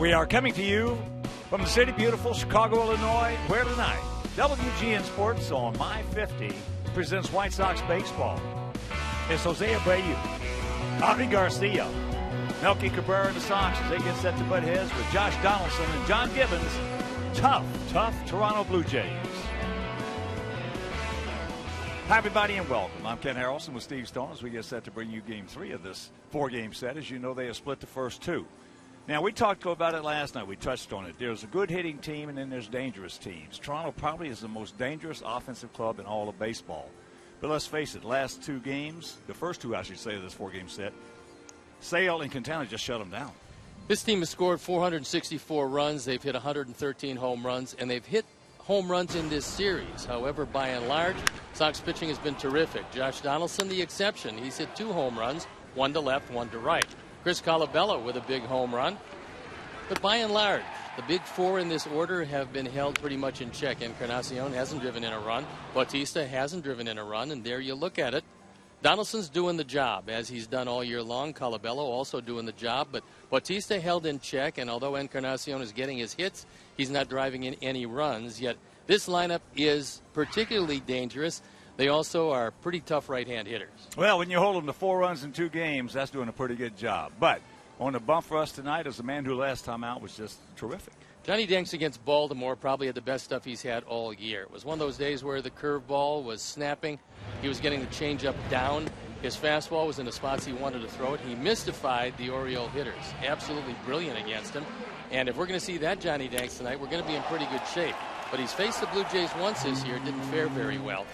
We are coming to you from the city, beautiful Chicago, Illinois, where tonight WGN Sports on My 50 presents White Sox baseball. It's Jose Abreu, Javi Garcia, Melky Cabrera and the Sox as they get set to butt heads with Josh Donaldson and John Gibbons. Tough Toronto Blue Jays. Hi, everybody, and welcome. I'm Ken Harrelson with Steve Stone as we get set to bring you Game 3 of this four-game set. As you know, they have split the first two. Now, we talked about it last night. We touched on it. There's a good hitting team, and then there's dangerous teams. Toronto probably is the most dangerous offensive club in all of baseball. But let's face it, last two games, the first two, I should say, of this four-game set, Sale and Quintana just shut them down. This team has scored 464 runs. They've hit 113 home runs, and they've hit home runs in this series. However, by and large, Sox pitching has been terrific. Josh Donaldson, the exception. He's hit 2 home runs, one to left, one to right. Chris Colabello with a big home run. But by and large, the big four in this order have been held pretty much in check. Encarnacion hasn't driven in a run. Bautista hasn't driven in a run. And there you look at it. Donaldson's doing the job, as he's done all year long. Colabello also doing the job. But Bautista held in check. And although Encarnacion is getting his hits, he's not driving in any runs. Yet this lineup is particularly dangerous. They also are pretty tough right-hand hitters. Well, when you hold them to 4 runs in 2 games, that's doing a pretty good job. But on the bump for us tonight is a man who last time out was just terrific. Johnny Danks against Baltimore probably had the best stuff he's had all year. It was one of those days where the curveball was snapping. He was getting the changeup down. His fastball was in the spots he wanted to throw it. He mystified the Orioles hitters. Absolutely brilliant against him. And if we're going to see that Johnny Danks tonight, we're going to be in pretty good shape. But he's faced the Blue Jays once this year. Didn't fare very well.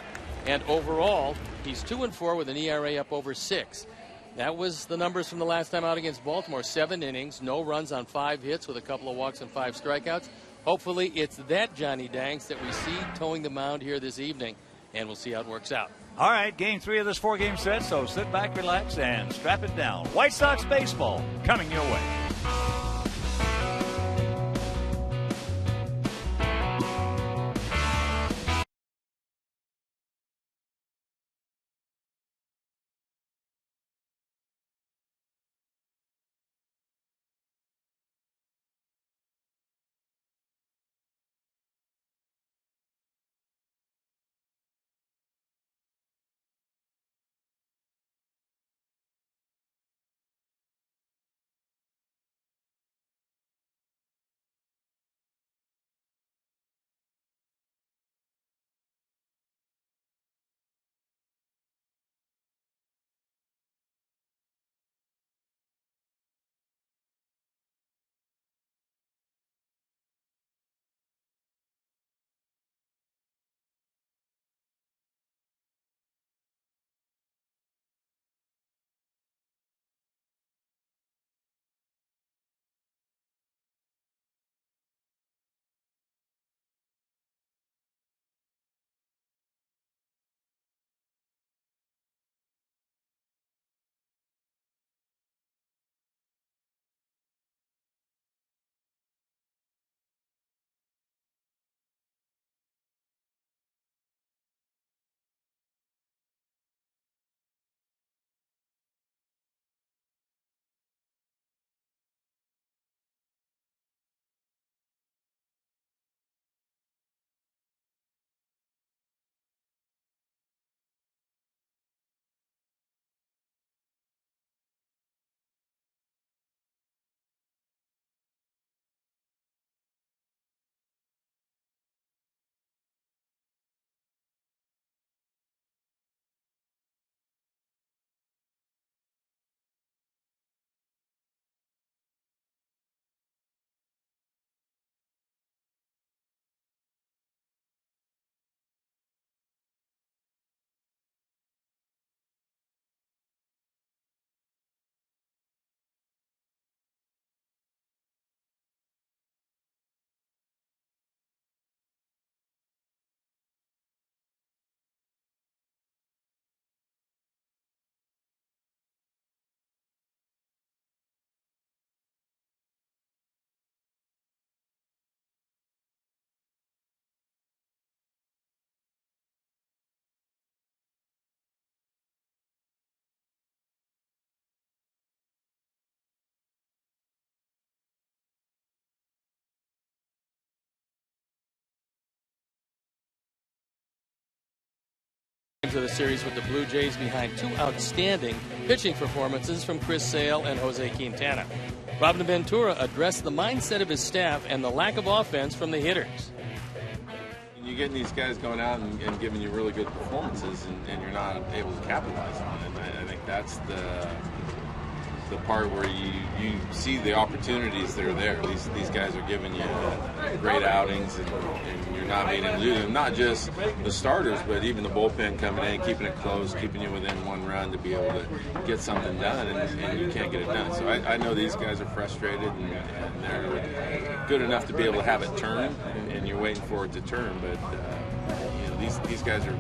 And overall, he's 2-4 with an ERA up over 6. That was the numbers from the last time out against Baltimore. 7 innings, no runs on 5 hits with a couple of walks and 5 strikeouts. Hopefully it's that Johnny Danks that we see towing the mound here this evening, and we'll see how it works out. All right, Game 3 of this 4-game set, so sit back, relax, and strap it down. White Sox baseball coming your way. of the series with the Blue Jays behind two outstanding pitching performances from Chris Sale and Jose Quintana. Robin Ventura addressed the mindset of his staff and the lack of offense from the hitters. You're getting these guys going out and giving you really good performances, and you're not able to capitalize on it. I think that's the part where you see the opportunities that are there. These guys are giving you great outings, and you're not being able to do them. Not just the starters, but even the bullpen coming in, keeping it close, keeping you within one run to be able to get something done, and you can't get it done. So I know these guys are frustrated, and they're good enough to be able to have it turn, and you're waiting for it to turn. But these guys are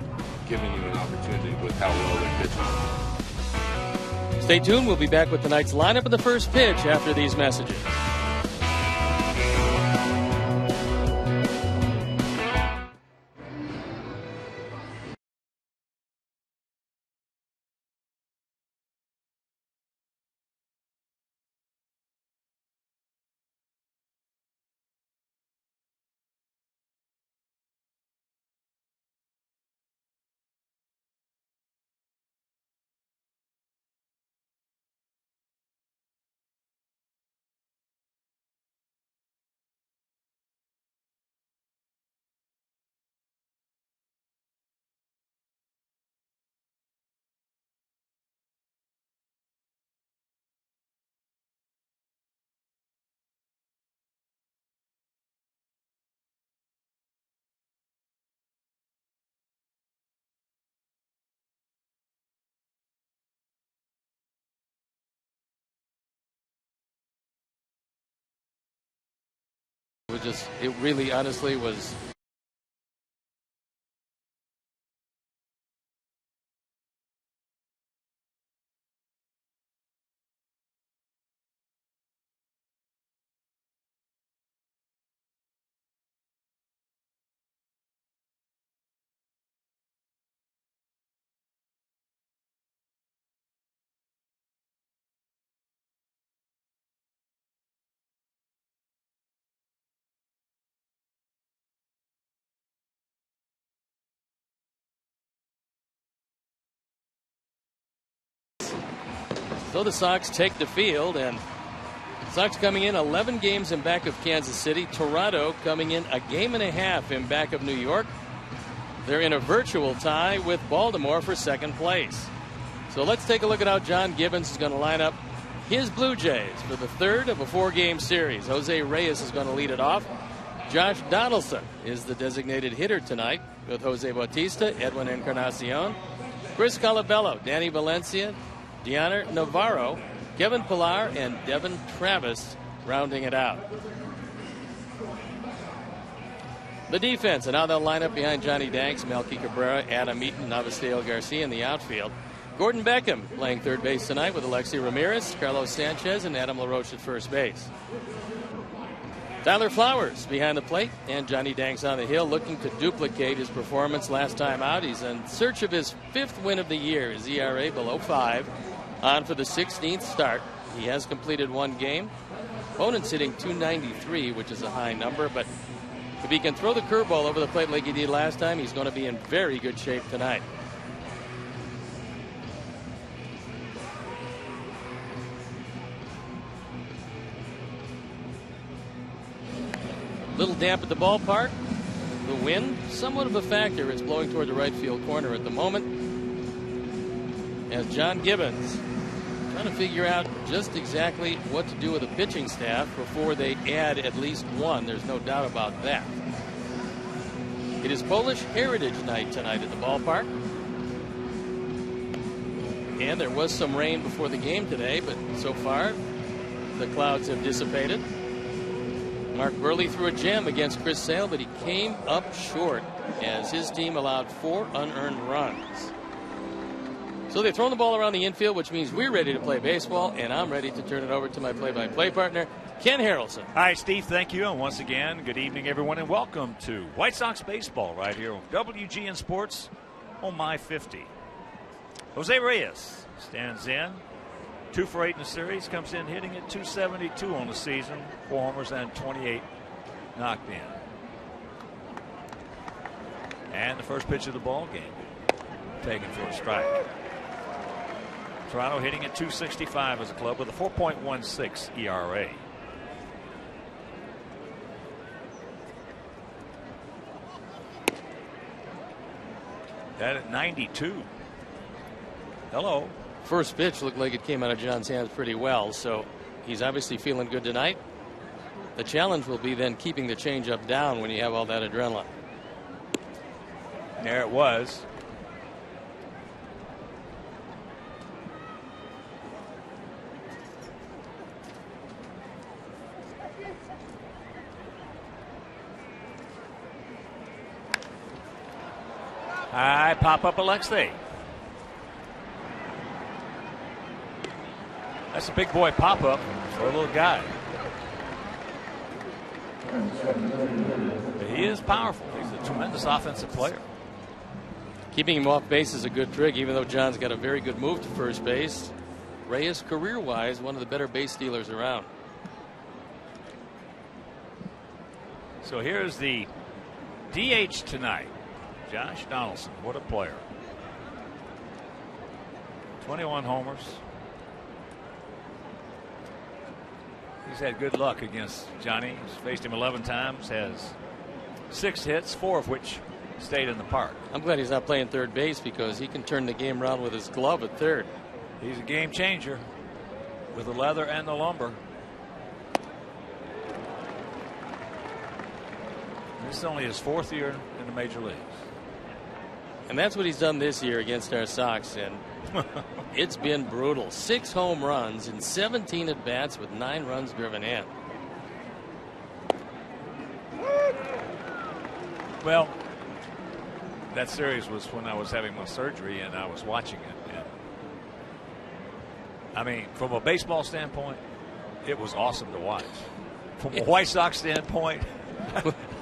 giving you an opportunity with how well they're pitching. Stay tuned. We'll be back with tonight's lineup of the first pitch after these messages. It really honestly was. So the Sox take the field, and Sox coming in 11 games in back of Kansas City. Toronto coming in a game and a half in back of New York. They're in a virtual tie with Baltimore for second place. So let's take a look at how John Gibbons is going to line up his Blue Jays for the third of a four-game series. Jose Reyes is going to lead it off. Josh Donaldson is the designated hitter tonight with Jose Bautista, Edwin Encarnacion, Chris Colabello, Danny Valencia, Deoner Navarro, Kevin Pillar, and Devin Travis rounding it out. The defense, and how they'll line up behind Johnny Danks, Melky Cabrera, Adam Eaton, Navastel Garcia in the outfield. Gordon Beckham playing third base tonight with Alexi Ramirez, Carlos Sanchez, and Adam LaRoche at first base. Tyler Flowers behind the plate, and Johnny Danks on the hill looking to duplicate his performance last time out. He's in search of his fifth win of the year. His ERA below 5. On for the 16th start. He has completed one game. Opponent's hitting .293, which is a high number, but if he can throw the curveball over the plate like he did last time, he's going to be in very good shape tonight. Little damp at the ballpark. The wind, somewhat of a factor. It's blowing toward the right field corner at the moment. As John Gibbons trying to figure out just exactly what to do with the pitching staff before they add at least one. There's no doubt about that. It is Polish Heritage Night tonight at the ballpark. And there was some rain before the game today, but so far the clouds have dissipated. Mark Burley threw a gem against Chris Sale, but he came up short as his team allowed 4 unearned runs. So they've thrown the ball around the infield, which means we're ready to play baseball, and I'm ready to turn it over to my play-by-play partner, Ken Harrelson. Hi, Steve. Thank you. And once again, good evening, everyone, and welcome to White Sox baseball right here on WGN Sports on My 50. Jose Reyes stands in. 2 for 8 in the series. Comes in hitting at .272 on the season. 4 homers and 28 knocked in. And the first pitch of the ball game. taken for a strike. Toronto hitting at .265 as a club with a 4.16 ERA. That at 92. Hello. First pitch looked like it came out of John's hands pretty well, so he's obviously feeling good tonight. The challenge will be then keeping the changeup down when you have all that adrenaline. There it was. High pop-up Alexei. That's a big boy pop-up for a little guy. He is powerful. He's a tremendous offensive player. Keeping him off base is a good trick, even though John's got a very good move to first base. Ray is career-wise one of the better base stealers around. So here's the DH tonight. Josh Donaldson, what a player. 21 homers. He's had good luck against Johnny. He's faced him 11 times, has 6 hits, 4 of which stayed in the park. I'm glad he's not playing third base because he can turn the game around with his glove at third. He's a game changer with the leather and the lumber. This is only his 4th year in the major leagues. And that's what he's done this year against our Sox, and it's been brutal. 6 home runs in 17 at bats with 9 runs driven in. Well, that series was when I was having my surgery and I was watching it. And I mean, from a baseball standpoint, it was awesome to watch. From a White Sox standpoint,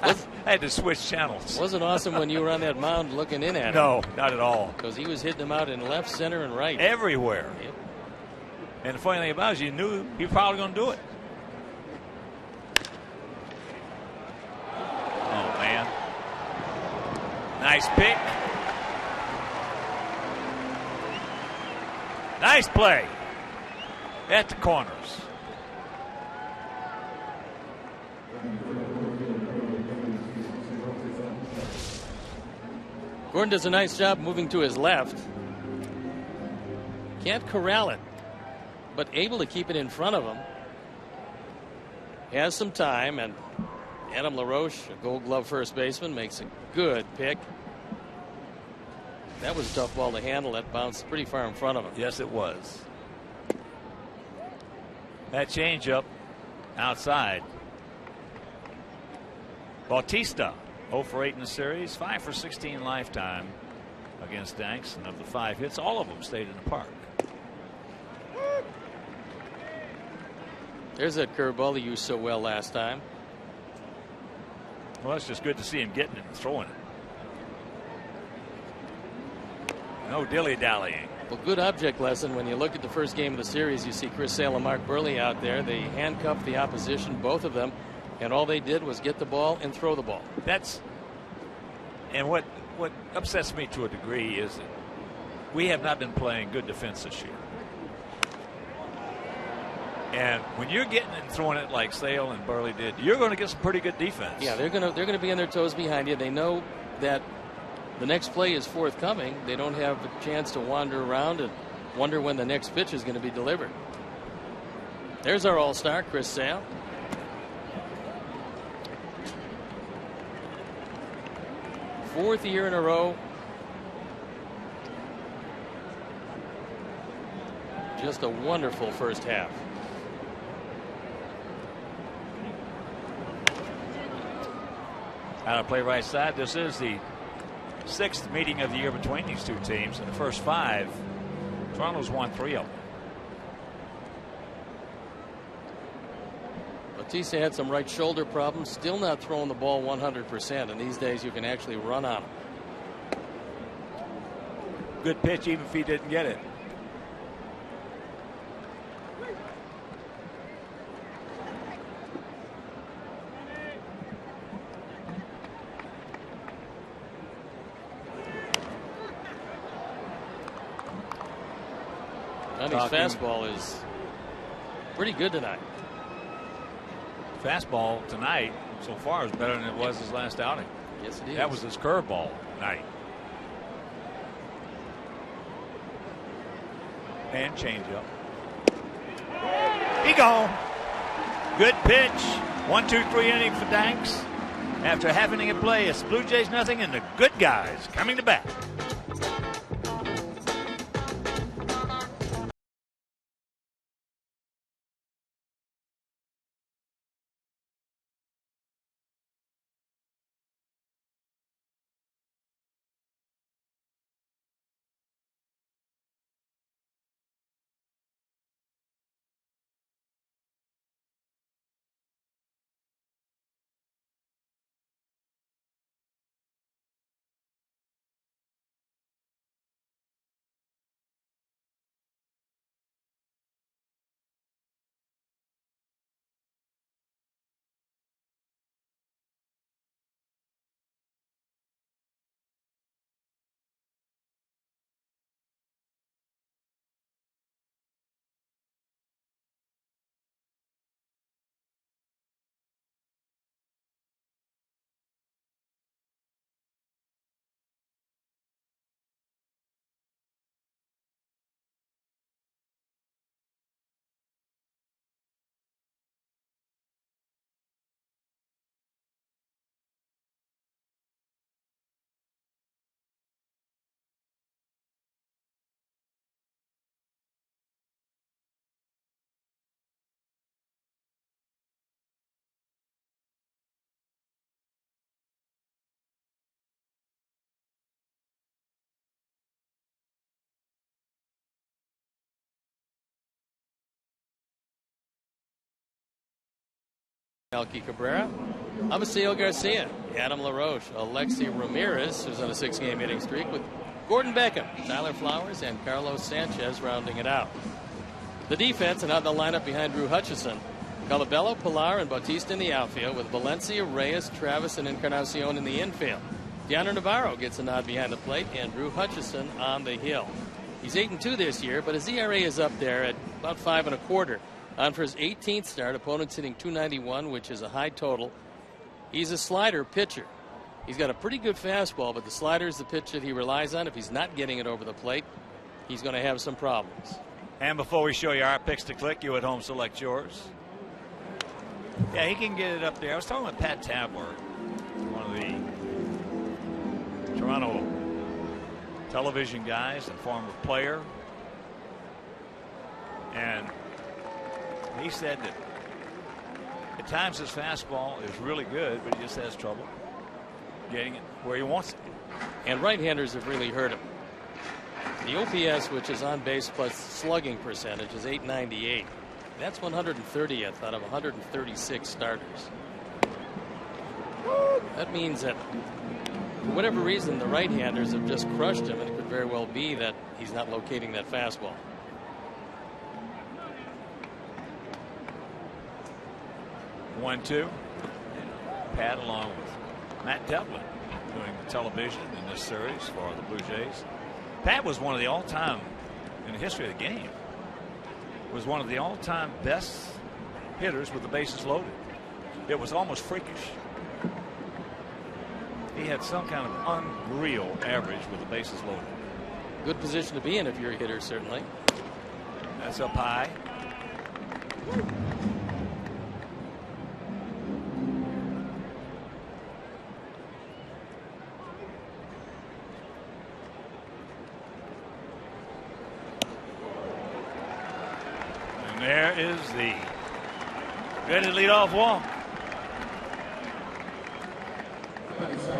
I had to switch channels. Wasn't awesome when you were on that mound looking in at him. No, not at all. Because he was hitting them out in left, center, and right. Everywhere. Yep. And the funny thing about it is you knew he was probably going to do it. Oh, man. Nice pick. Nice play at the corners. Gordon does a nice job moving to his left. Can't corral it, but able to keep it in front of him. Has some time, and Adam LaRoche, a Gold Glove first baseman, makes a good pick. That was a tough ball to handle. That bounced pretty far in front of him. Yes, it was. That changeup outside. Bautista, 0 for 8 in the series, 5 for 16 lifetime against Danks, and of the 5 hits, all of them stayed in the park. There's that curveball he used so well last time. Well, it's just good to see him getting it and throwing it. No dilly-dallying. Well, good object lesson. When you look at the first game of the series, you see Chris Sale and Mark Burley out there. They handcuffed the opposition, both of them, and all they did was get the ball and throw the ball. And what upsets me to a degree is that we have not been playing good defense this year. And when you're getting it and throwing it like Sale and Burley did, you're going to get some pretty good defense. Yeah, they're going to be on their toes behind you. They know that the next play is forthcoming. They don't have a chance to wander around and wonder when the next pitch is going to be delivered. There's our all-star, Chris Sale. Fourth year in a row. Just a wonderful first half. Out of play right side. This is the 6th meeting of the year between these two teams. In the first 5, Toronto's won 3 of them. Bautista had some right shoulder problems, still not throwing the ball 100%, and these days you can actually run on him. Good pitch even if he didn't get it. Sonny's fastball is pretty good tonight. Fastball tonight so far is better than it was his last outing. Yes, it is. That was his curveball night. And changeup. He gone. Good pitch. 1-2-3 inning for Danks. After half inning of play, it's Blue Jays nothing, and the good guys coming to bat. Melky Cabrera, Amaseo Garcia, Adam LaRoche, Alexi Ramirez, who's on a 6-game hitting streak, with Gordon Beckham, Tyler Flowers, and Carlos Sanchez rounding it out. The defense and out in the lineup behind Drew Hutchison, Colabello, Pilar, and Bautista in the outfield, with Valencia, Reyes, Travis, and Encarnacion in the infield. Deandre Navarro gets a nod behind the plate, and Drew Hutchison on the hill. He's 8-2 this year, but his ERA is up there at about 5 1/4. On for his 18th start, opponents hitting .291, which is a high total. He's a slider pitcher. He's got a pretty good fastball, but the slider is the pitch that he relies on. If he's not getting it over the plate, he's going to have some problems. And before we show you our picks to click, you at home select yours. Yeah, he can get it up there. I was talking with Pat Tabler, one of the Toronto television guys and former player. And he said that at times his fastball is really good, but he just has trouble getting it where he wants it. And right-handers have really hurt him. The OPS, which is on base plus slugging percentage, is .898. That's 130th out of 136 starters. That means that for whatever reason, the right-handers have just crushed him, and it could very well be that he's not locating that fastball. One, two. Pat along with Matt Devlin doing the television in this series for the Blue Jays. Pat was one of the all-time, in the history of the game, was one of the all-time best hitters with the bases loaded. It was almost freakish. He had some kind of unreal average with the bases loaded. Good position to be in if you're a hitter, certainly. That's up high. And there is the ready to lead off walk.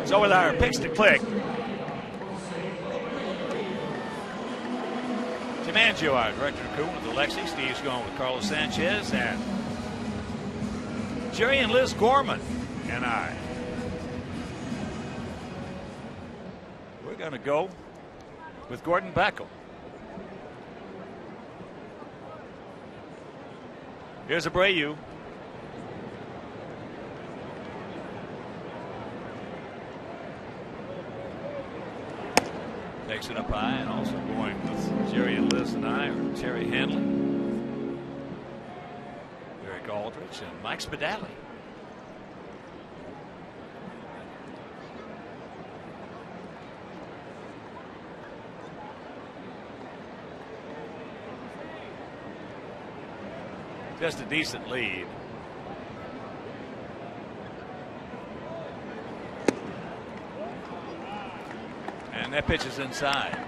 So with our picks to click, Tim Angio, our director of Coon with Alexi. Steve's going with Carlos Sanchez, and Jerry and Liz Gorman and I. We're going to go with Gordon Beckham. Here's Abreu. Takes it up high, and also going with Jerry and Liz and I are Terry Hanley, Eric Aldrich, and Mike Spadali. Just a decent lead. And that pitch is inside.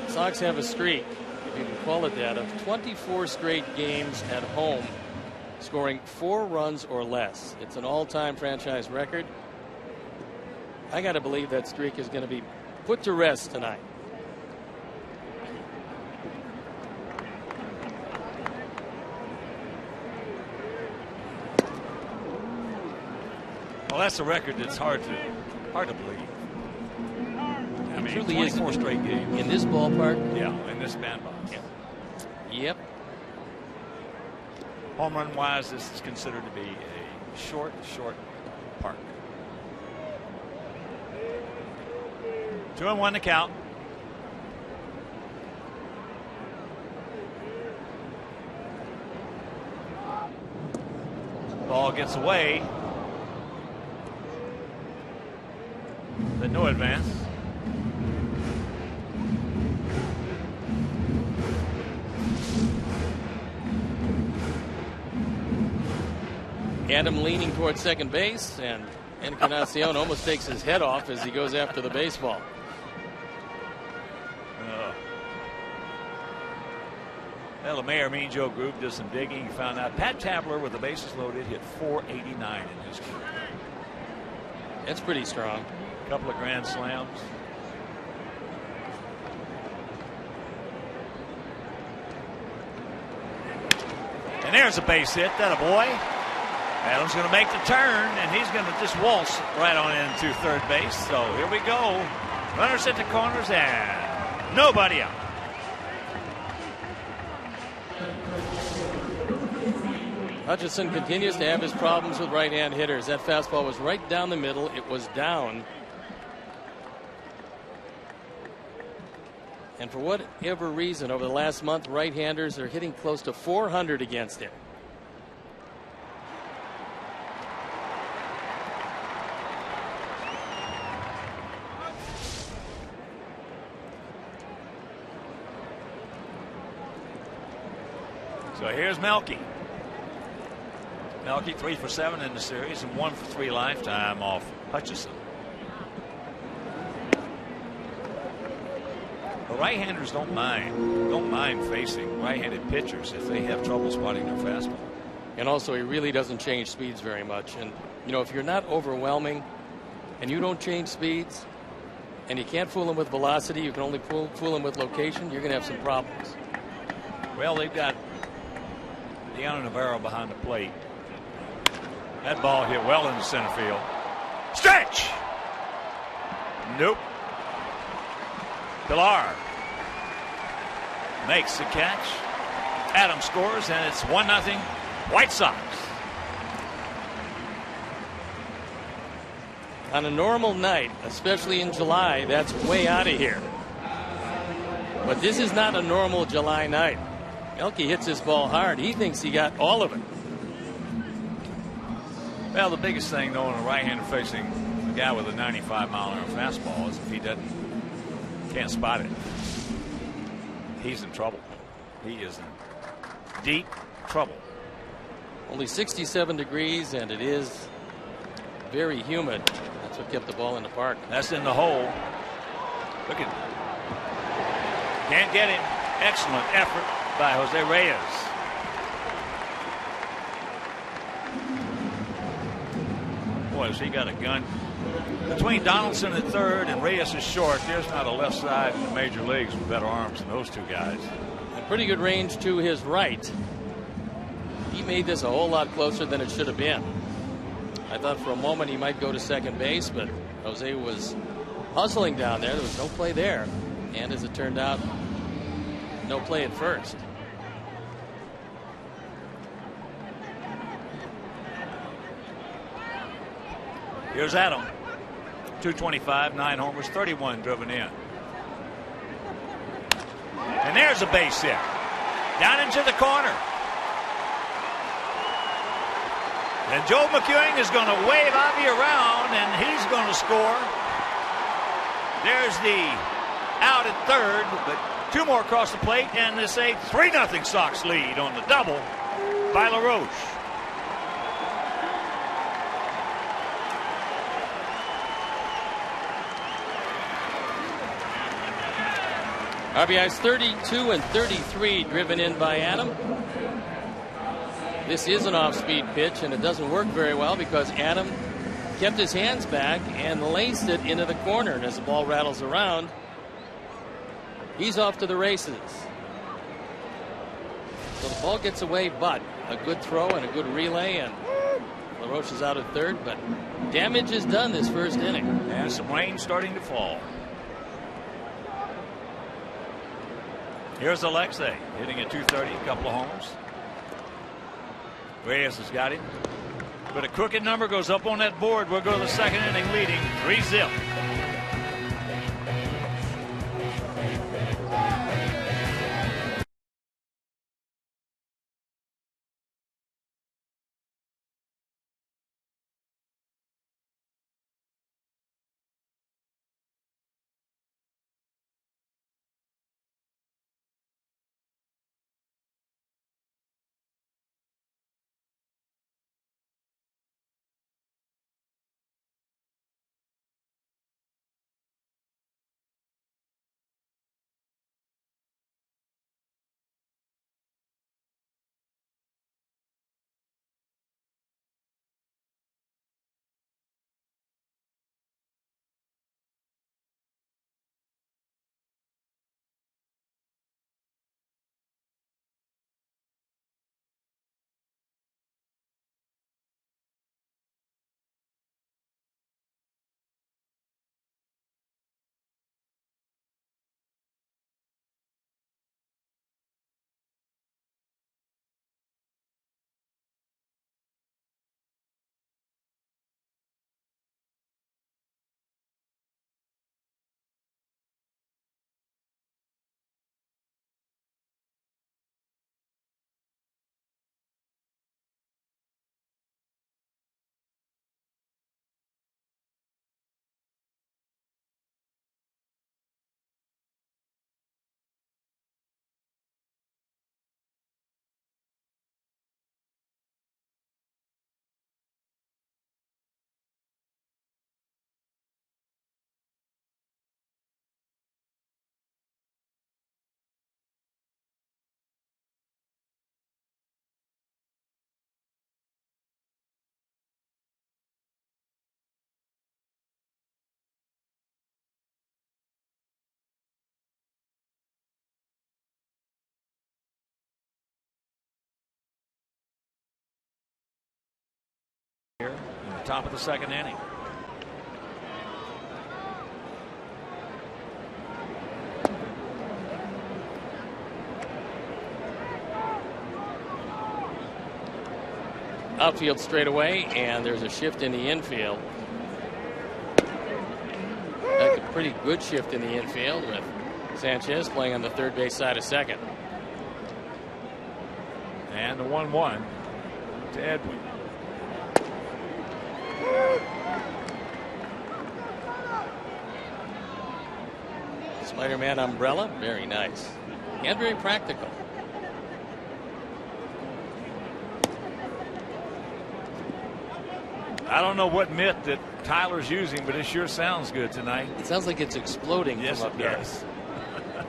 Sox have a streak, if you can call it that, of 24 straight games at home, scoring 4 runs or less. It's an all-time franchise record. I got to believe that streak is going to be put to rest tonight. Well, that's a record that's hard to believe. I mean, truly 24 straight games in this ballpark. Yeah, in this bandbox. Yep. Home run wise, this is considered to be a short park. 2-1 to count. Ball gets away. But no advance. Adam leaning towards second base, and Encarnacion almost takes his head off as he goes after the baseball. Well, the Mayor Mean Joe group did some digging. He found out Pat Tabler, with the bases loaded, hit .489 in his career. That's pretty strong. A couple of grand slams. And there's a base hit. That a boy. Adams going to make the turn, and he's going to just waltz right on into third base. So here we go. Runners at the corners, and nobody out. Hutchison continues to have his problems with right-hand hitters. That fastball was right down the middle. It was down. And for whatever reason, over the last month, right-handers are hitting close to 400 against him. So here's Melky. Melky 3 for 7 in the series and 1 for 3 lifetime off Hutchison. The right-handers don't mind facing right-handed pitchers if they have trouble spotting their fastball. And also, he really doesn't change speeds very much. And you know, if you're not overwhelming and you don't change speeds and you can't fool him with velocity, you can only fool him with location, you're going to have some problems. Well, they've got Deanna Navarro behind the plate. That ball hit well into center field. Stretch! Nope. Pilar makes the catch. Adams scores, and it's 1-0 White Sox. On a normal night, especially in July, that's way out of here. But this is not a normal July night. Melky hits this ball hard. He thinks he got all of it. Well, the biggest thing, though, in a right-hander facing a guy with a 95-mile-an-hour fastball is if he can't spot it, he's in trouble. He is in deep trouble. Only 67 degrees, and it is very humid. That's what kept the ball in the park. That's in the hole. Look at him. Can't get him. Excellent effort by Jose Reyes. Boy, has he got a gun. Between Donaldson at third and Reyes is short, there's not a left side in the major leagues with better arms than those two guys. And pretty good range to his right. He made this a whole lot closer than it should have been. I thought for a moment he might go to second base, but Jose was hustling down there. There was no play there. And as it turned out, no play at first. Here's Adam. .225, 9 homers, 31 driven in. And there's a base hit. Down into the corner. And Joe McEwing is going to wave Avi around, and he's going to score. There's the out at third, but 2 more across the plate, and this a 3-0 Sox lead on the double by LaRoche. RBIs 32 and 33 driven in by Adam. This is an off-speed pitch, and it doesn't work very well because Adam kept his hands back and laced it into the corner. And as the ball rattles around, he's off to the races. So the ball gets away, but a good throw and a good relay, and LaRoche is out at third, but damage is done this first inning. And some rain starting to fall. Here's Alexei hitting at .230, a couple of homers. Reyes has got him. But a crooked number goes up on that board. We'll go to the second inning leading 3-0. Here in the top of the second inning. Outfield straight away, and there's a shift in the infield. That's a pretty good shift in the infield with Sanchez playing on the third base side of second. And the 1-1 to Edwin. Spider-Man umbrella, very nice and very practical. I don't know what mitt that Tyler's using, but it sure sounds good tonight. It sounds like it's exploding yes, from up it there. does.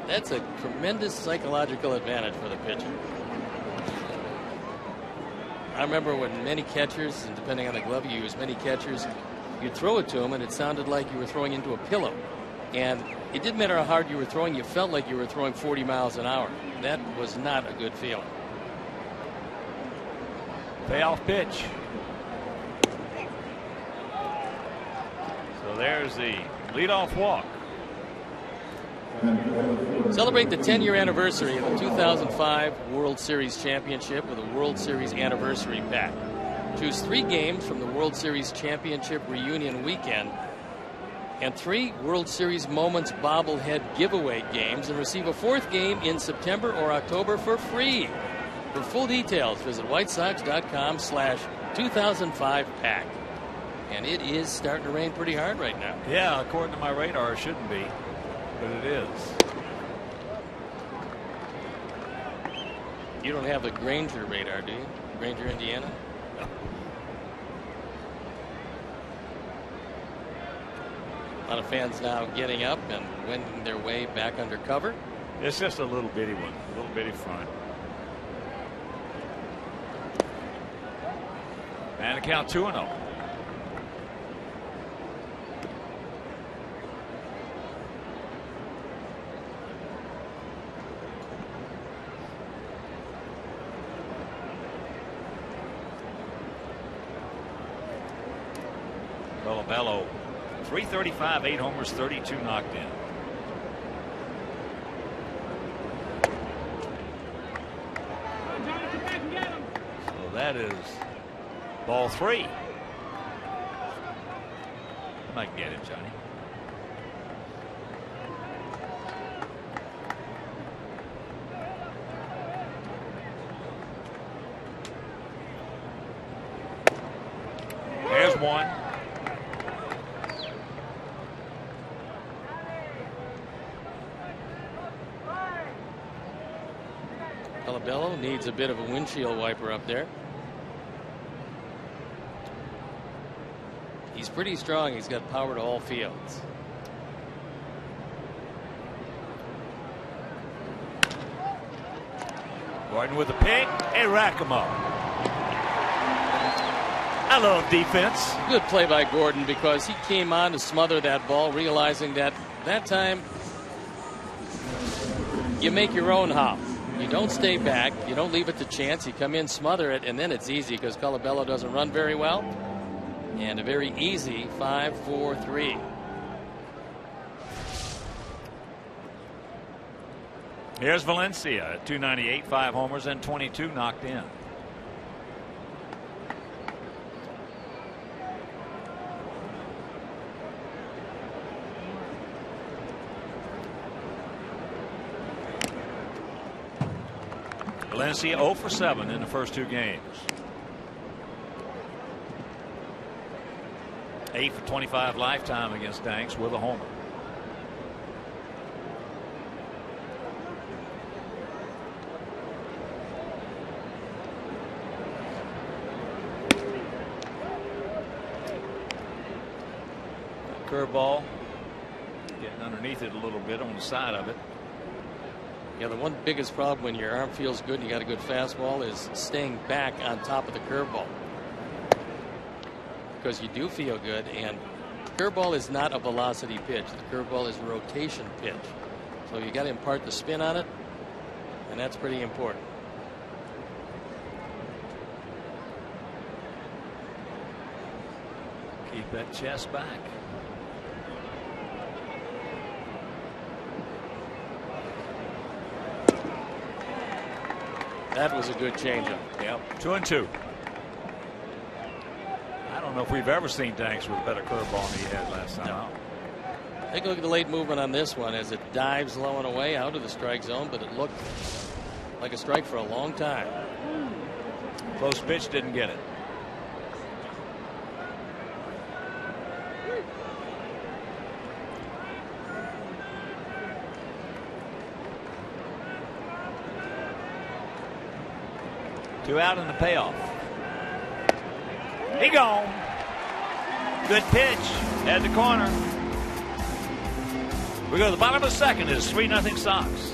That's a tremendous psychological advantage for the pitcher. I remember when many catchers, and depending on the glove you use, many catchers, you'd throw it to them and it sounded like you were throwing into a pillow. And it didn't matter how hard you were throwing, you felt like you were throwing 40 miles an hour. That was not a good feeling. Payoff pitch. So there's the leadoff walk. Celebrate the 10-year anniversary of the 2005 World Series Championship with a World Series Anniversary Pack. Choose 3 games from the World Series Championship Reunion Weekend and 3 World Series Moments bobblehead giveaway games, and receive a 4th game in September or October for free. For full details, visit whitesox.com/2005pack. And it is starting to rain pretty hard right now. Yeah, according to my radar, it shouldn't be, but it is. You don't have the Granger radar, do you? Granger, Indiana? A lot of fans now getting up and wending their way back under cover. It's just a little bitty one, a little bitty front. And the count 2-0. Colabello, 335, 8 homers, 32 knocked in. So that is ball 3. Might get it, Johnny. There's one. Colabello needs a bit of a windshield wiper up there. He's pretty strong. He's got power to all fields. Gordon with a pick and rack him up. I love defense. Good play by Gordon, because he came on to smother that ball, realizing that time you make your own hop. You don't stay back. You don't leave it to chance. You come in, smother it, and then it's easy because Colabello doesn't run very well. And a very easy 5-4-3. Here's Valencia at 298, 5 homers and 22 knocked in. Valencia 0 for 7 in the first 2 games. 8 for 25 lifetime against Danks with a homer. Curveball getting underneath it a little bit on the side of it. Yeah, the one biggest problem when your arm feels good and you got a good fastball is staying back on top of the curveball, because you do feel good, and curveball is not a velocity pitch. The curveball is a rotation pitch, so you got to impart the spin on it, and that's pretty important. Keep that chest back. That was a good changeup. Yep. 2-2. I don't know if we've ever seen Danks with a better curveball than he had last time out. Take a look at the late movement on this one as it dives low and away out of the strike zone, but it looked like a strike for a long time. Close pitch, didn't get it. Two out in the payoff. He gone. Good pitch at the corner. We go to the bottom of the second. It's 3-0 Sox.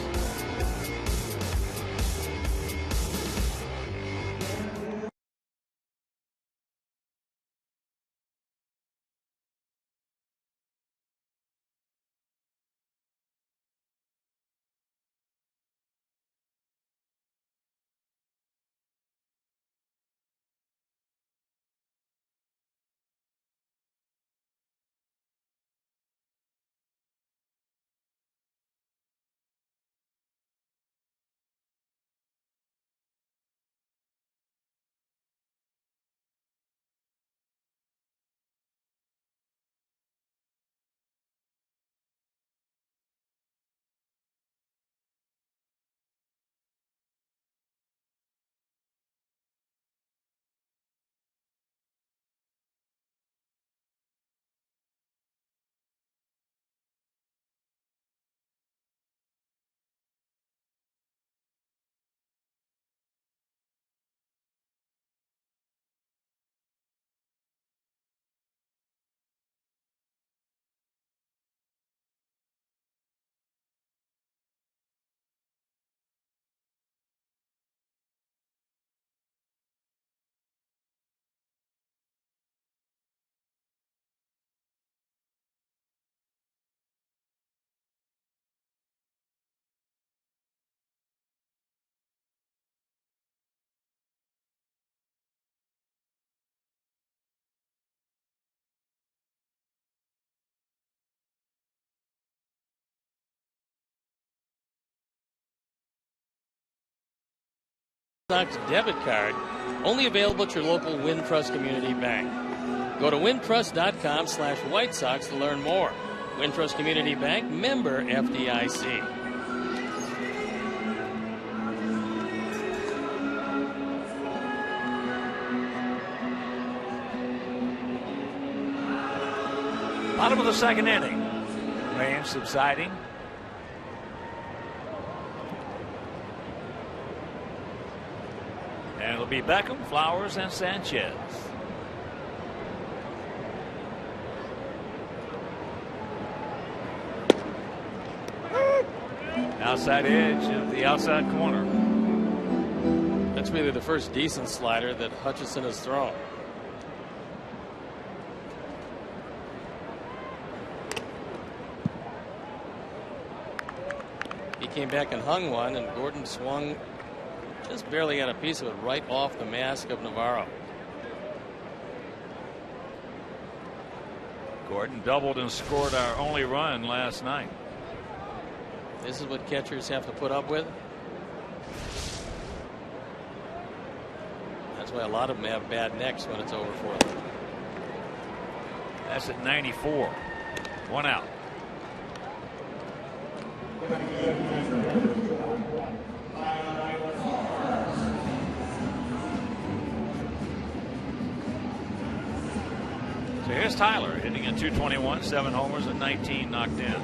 Sox debit card. Only available at your local Wintrust Community Bank. Go to wintrust.com/White Sox to learn more. Wintrust Community Bank, member FDIC. Bottom of the second inning. Rain subsiding. And it'll be Beckham, Flowers, and Sanchez. Outside edge of the outside corner. That's really the first decent slider that Hutchison has thrown. He came back and hung one, and Gordon swung, just barely got a piece of it right off the mask of Navarro. Gordon doubled and scored our only run last night. This is what catchers have to put up with. That's why a lot of them have bad necks when it's over for them. That's at 94. One out. So here's Tyler hitting at 221, 7 homers and 19 knocked in.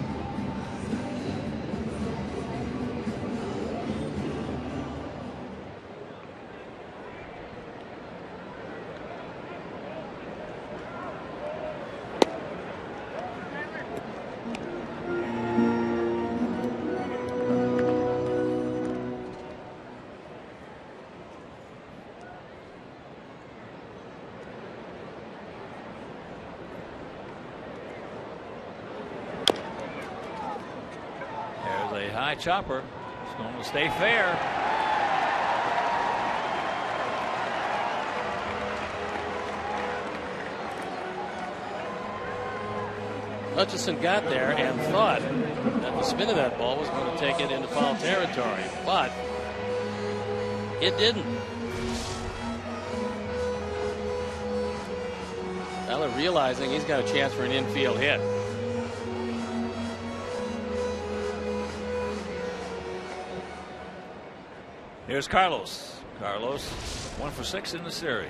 High chopper. It's going to stay fair. Hutchison got there and thought that the spin of that ball was going to take it into foul territory, but it didn't. Tyler realizing he's got a chance for an infield hit. Here's Carlos. Carlos 1 for 6 in the series.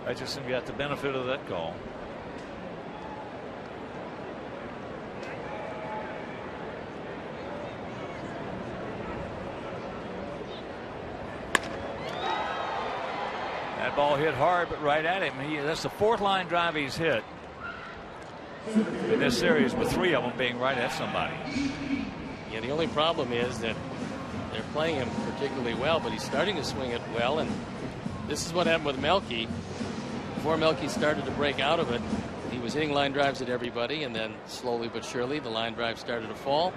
Hutchison got the benefit of that call. That ball hit hard, but right at him. That's the 4th line drive he's hit in this series, with 3 of them being right at somebody. Yeah, the only problem is that they're playing him particularly well, but he's starting to swing it well, and this is what happened with Melky. Before Melky started to break out of it, he was hitting line drives at everybody, and then slowly but surely the line drive started to fall.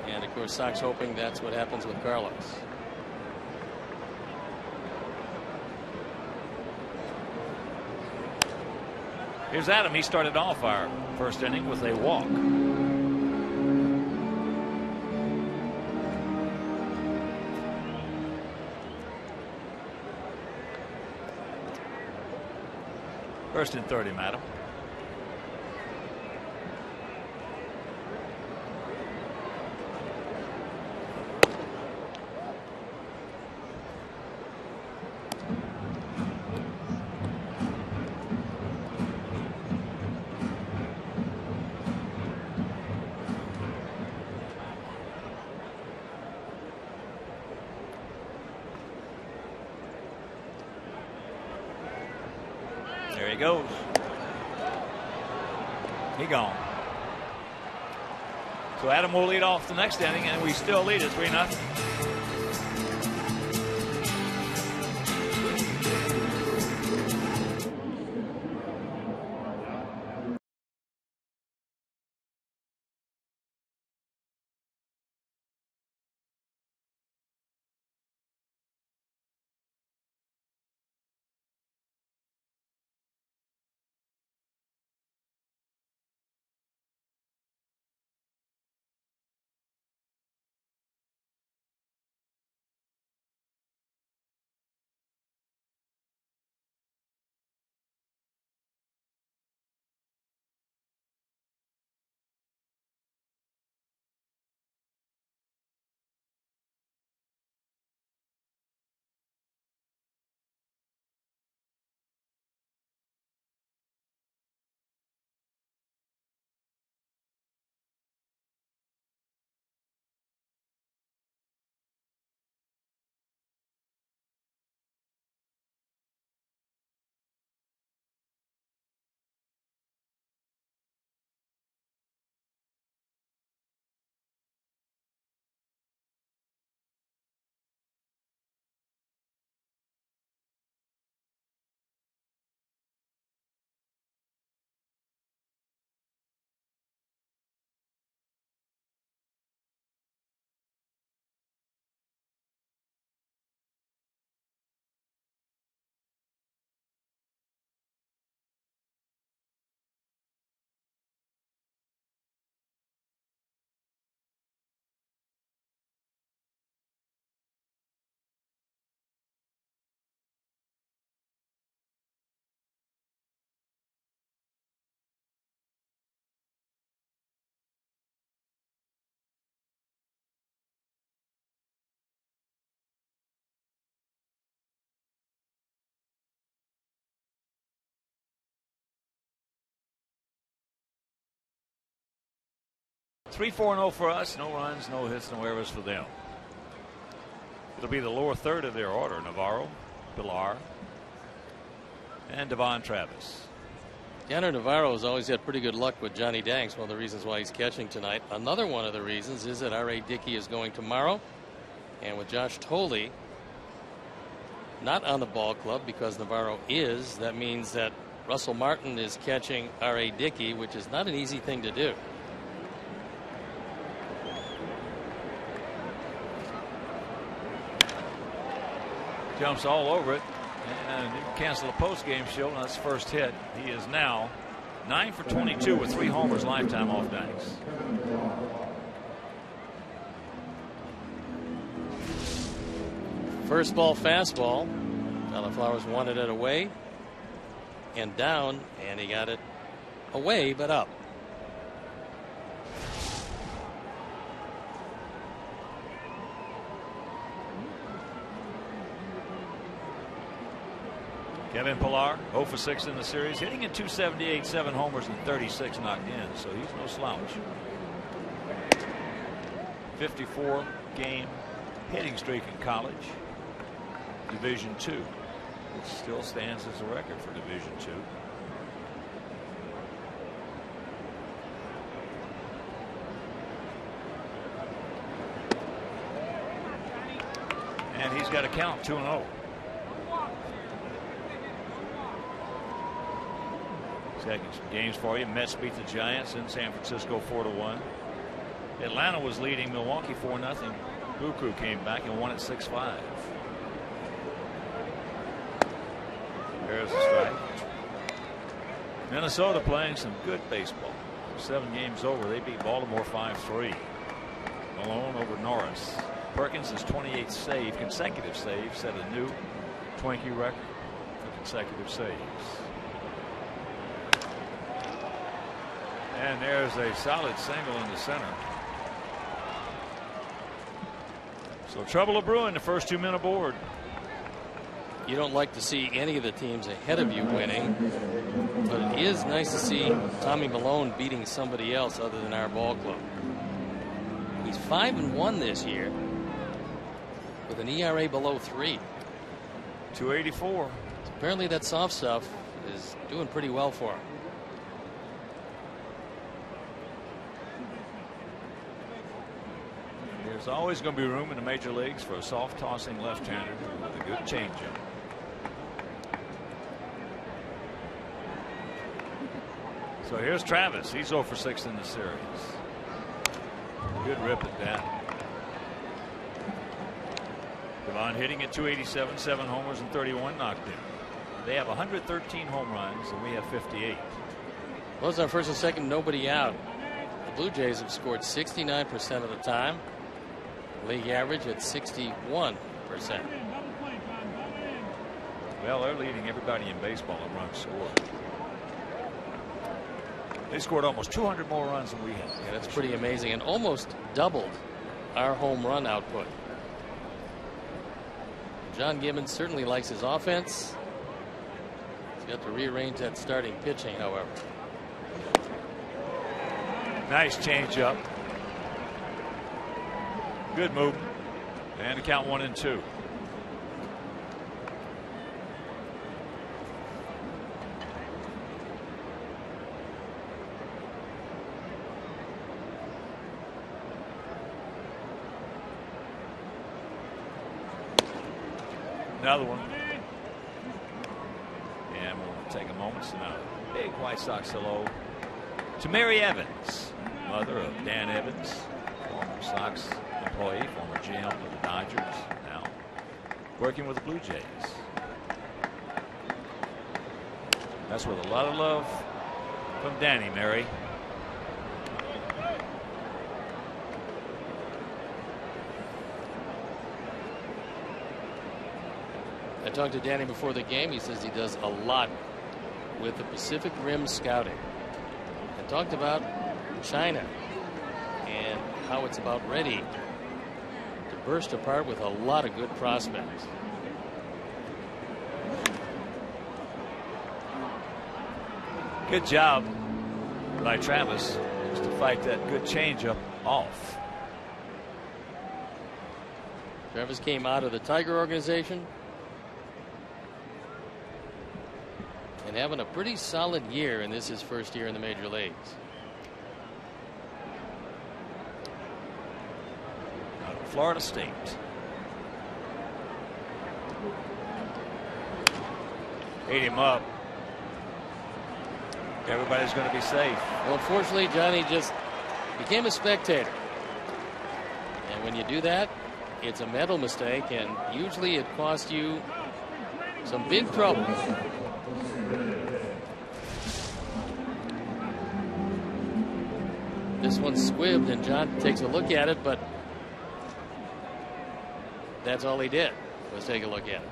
And of course, Sox hoping that's what happens with Carlos. Here's Adam. He started off our first inning with a walk. First and 30, madam. There he goes. He gone. So Adam will lead off the next inning, and we still lead it 3-0. 3-4-0 for us. No runs, no hits, no errors for them. It'll be the lower third of their order. Navarro, Pilar, and Devon Travis. Yanner Navarro has always had pretty good luck with Johnny Danks. One of the reasons why he's catching tonight. Another one of the reasons is that R.A. Dickey is going tomorrow. And with Josh Tolley not on the ball club because Navarro is, that means that Russell Martin is catching R.A. Dickey, which is not an easy thing to do. Jumps all over it. And you can cancel a post-game show. That's first hit. He is now 9 for 22 with 3 homers lifetime off Danks. First ball fastball. Tyler Flowers wanted it away and down, and he got it away but up. Kevin Pillar, 0 for 6 in the series, hitting at .278, 7 homers and 36 knocked in, so he's no slouch. 54 game hitting streak in college. Division II, which still stands as a record for Division II. And he's got a count 2-0. Taking some games for you. Mets beat the Giants in San Francisco 4-1. Atlanta was leading Milwaukee 4-0. Buku came back and won it 6-5. There's a strike. Minnesota playing some good baseball. 7 games over. They beat Baltimore 5-3. Malone over Norris. Perkins' 28th consecutive save, set a new Twinkie record for consecutive saves. And there's a solid single in the center. So trouble a brewing, the first 2 men aboard. You don't like to see any of the teams ahead of you winning, but it is nice to see Tommy Malone beating somebody else other than our ball club. He's 5-1 this year with an ERA below 3. 284. So apparently that soft stuff is doing pretty well for him. There's always going to be room in the major leagues for a soft tossing left-hander with a good changeup. So here's Travis. He's 0 for 6 in the series. Good rip at that. Devon hitting at .287, 7 homers and 31 knocked in. They have 113 home runs and we have 58. Well, it's on first and second, nobody out. The Blue Jays have scored 69% of the time. League average at 61%. Well, they're leading everybody in baseball in runs scored. They scored almost 200 more runs than we have. Yeah, that's pretty amazing, and almost doubled our home run output. John Gibbons certainly likes his offense. He's got to rearrange that starting pitching, however. Nice changeup. Good move. And to count 1-2. Another one. And we'll take a moment. So now, big White Sox hello to Mary Evans, mother of Dan Evans, former Sox employee, former GM with the Dodgers, now working with the Blue Jays. That's with a lot of love from Danny, Mary. I talked to Danny before the game. He says he does a lot with the Pacific Rim scouting. I talked about China and how it's about ready to burst apart with a lot of good prospects. Good job by Travis. just to fight that good changeup off. Travis came out of the Tiger organization and having a pretty solid year, and this is his first year in the major leagues. Out of Florida State. Ate him up. Everybody's going to be safe. Well, unfortunately, Johnny just became a spectator. And when you do that, it's a mental mistake, and usually it costs you some big trouble. This one's squibbed, and John takes a look at it, but that's all he did, was take a look at it.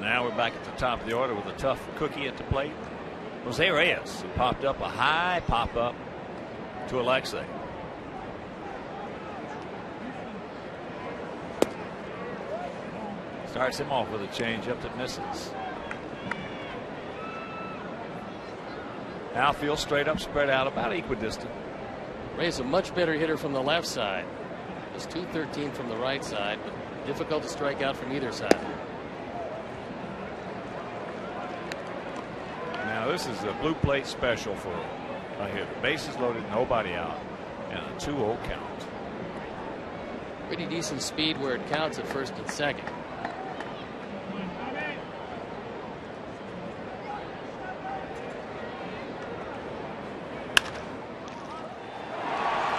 Now we're back at the top of the order with a tough cookie at the plate. Jose Reyes, who popped up a high pop up to Alexei. Starts him off with a changeup that misses. Outfield straight up, spread out, about equidistant. Reyes a much better hitter from the left side. It's 213 from the right side, but difficult to strike out from either side. Now this is a blue plate special for a hitter. Bases loaded, nobody out, and a 2-0 count. Pretty decent speed where it counts at first and second.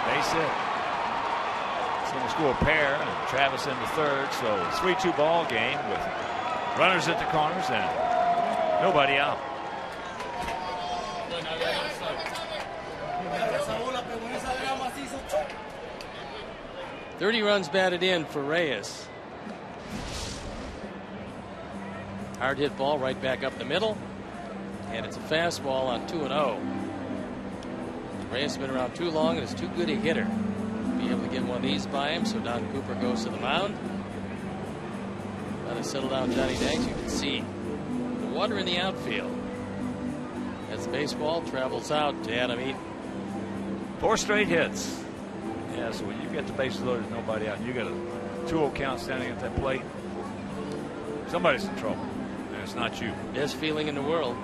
Base hit. It's going to score a pair, and Travis into third. So 3-2 ball game with runners at the corners and nobody out. 30 runs batted in for Reyes. Hard hit ball right back up the middle, and it's a fastball on 2-0. Reyes has been around too long and is too good a hitter to be able to get one of these by him, so Don Cooper goes to the mound. Now to settle down Johnny Danks, you can see the water in the outfield as the baseball travels out to Adam Eaton. 4 straight hits. Yeah, so when you get the bases loaded, there's nobody out, and you got a 2-0 count standing at that plate, somebody's in trouble, and it's not you. Best feeling in the world.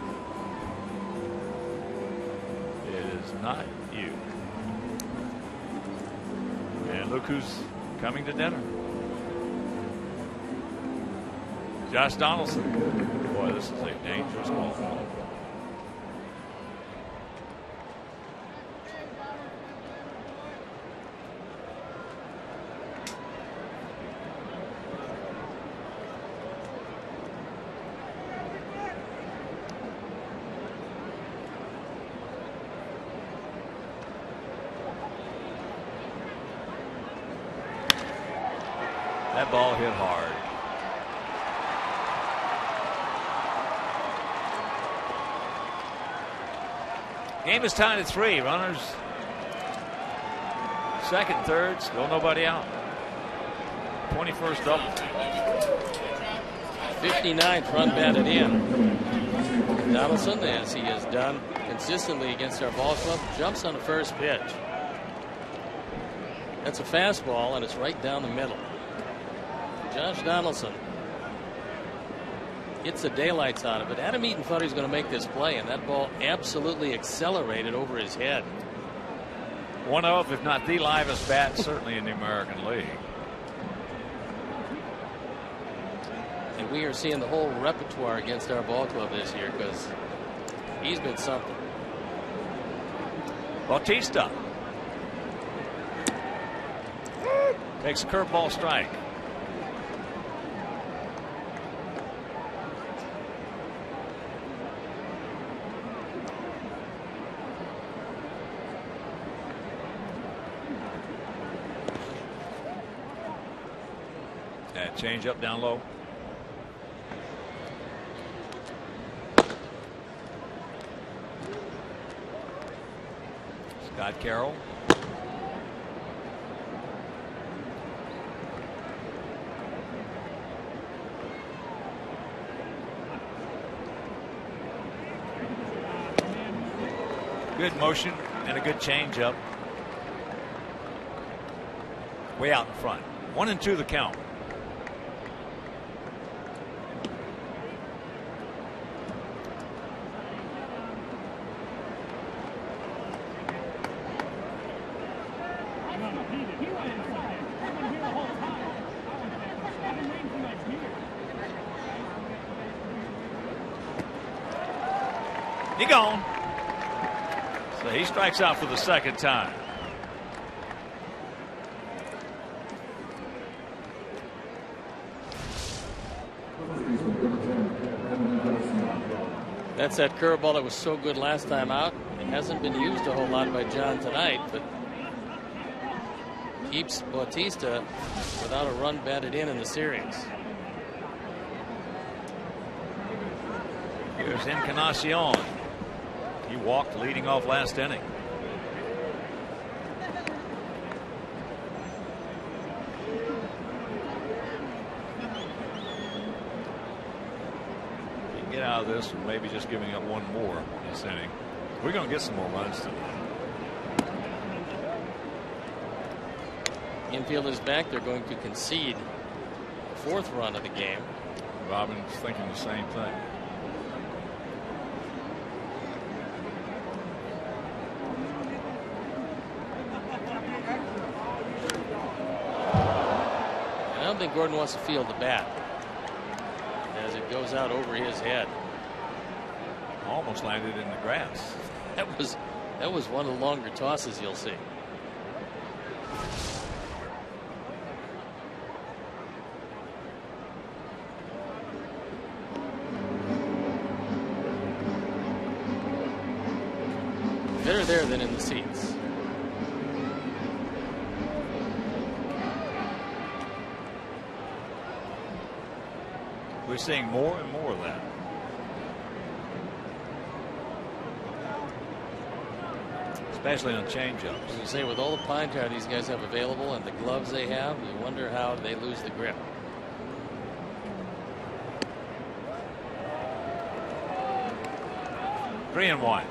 It is not you. And look who's coming to dinner. Josh Donaldson. Boy, this is a dangerous ball. That ball hit hard. Game is tied at 3. Runners second, third, still nobody out. 21st double. 59th run batted in. Donaldson, as he has done consistently against our ball club, jumps on the first pitch. That's a fastball, and it's right down the middle. Josh Donaldson hits the daylights out of it. Adam Eaton thought he was going to make this play, and that ball absolutely accelerated over his head. One of, if not the livest bat, certainly in the American League. And we are seeing the whole repertoire against our ball club this year because he's been something. Bautista takes a curveball strike. That change up down low. Scott Carroll. Good motion and a good changeup. Way out in front. 1-2 the count. He gone. So he strikes out for the second time. That's that curveball that was so good last time out. It hasn't been used a whole lot by John tonight, but keeps Bautista without a run batted in the series. Here's Encarnacion. He walked leading off last inning. You can get out of this with maybe just giving up one more this inning. We're going to get some more runs tonight. Infielders back. They're going to concede the fourth run of the game. Robin's thinking the same thing. I don't think Gordon wants to field the bat as it goes out over his head. Almost landed in the grass. That was one of the longer tosses you'll see. Better there than in the seats. We're seeing more and more of that. Especially on changeups. As you say, with all the pine tar these guys have available and the gloves they have, you wonder how they lose the grip. Three and one.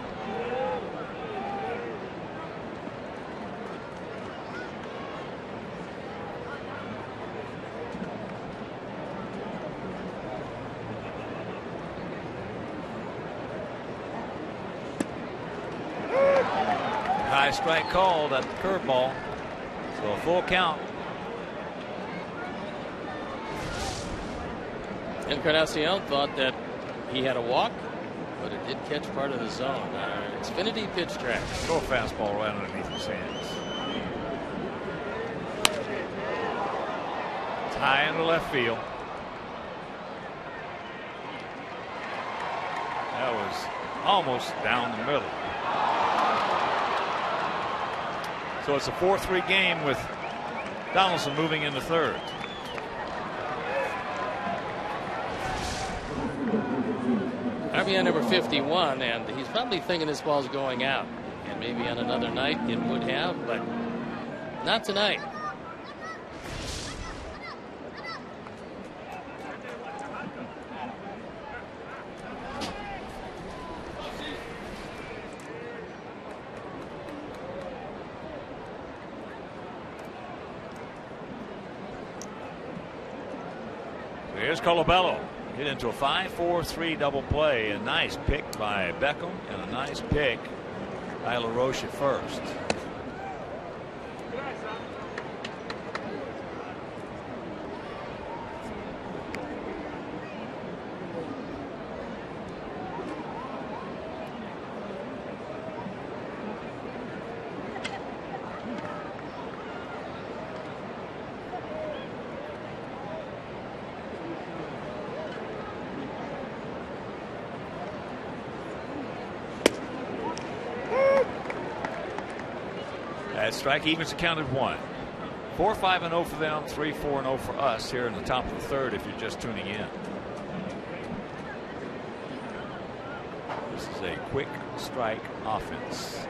High strike called at the curveball. So a full count. Encarnacion thought that he had a walk, but it did catch part of the zone. Xfinity pitch track. Throw a fastball right underneath his hands. It's high in the left field. That was almost down the middle. So it's a 4-3 game with Donaldson moving into third. RBI number 51, and he's probably thinking this ball's going out. And maybe on another night it would have, but not tonight. Here's Colabello. Hit into a 5-4-3 double play. A nice pick by Beckham and a nice pick by LaRoche at first. That strike evens the count at 1. 4-5-0 for them, 3-4-0 for us here in the top of the third if you're just tuning in. This is a quick strike offense.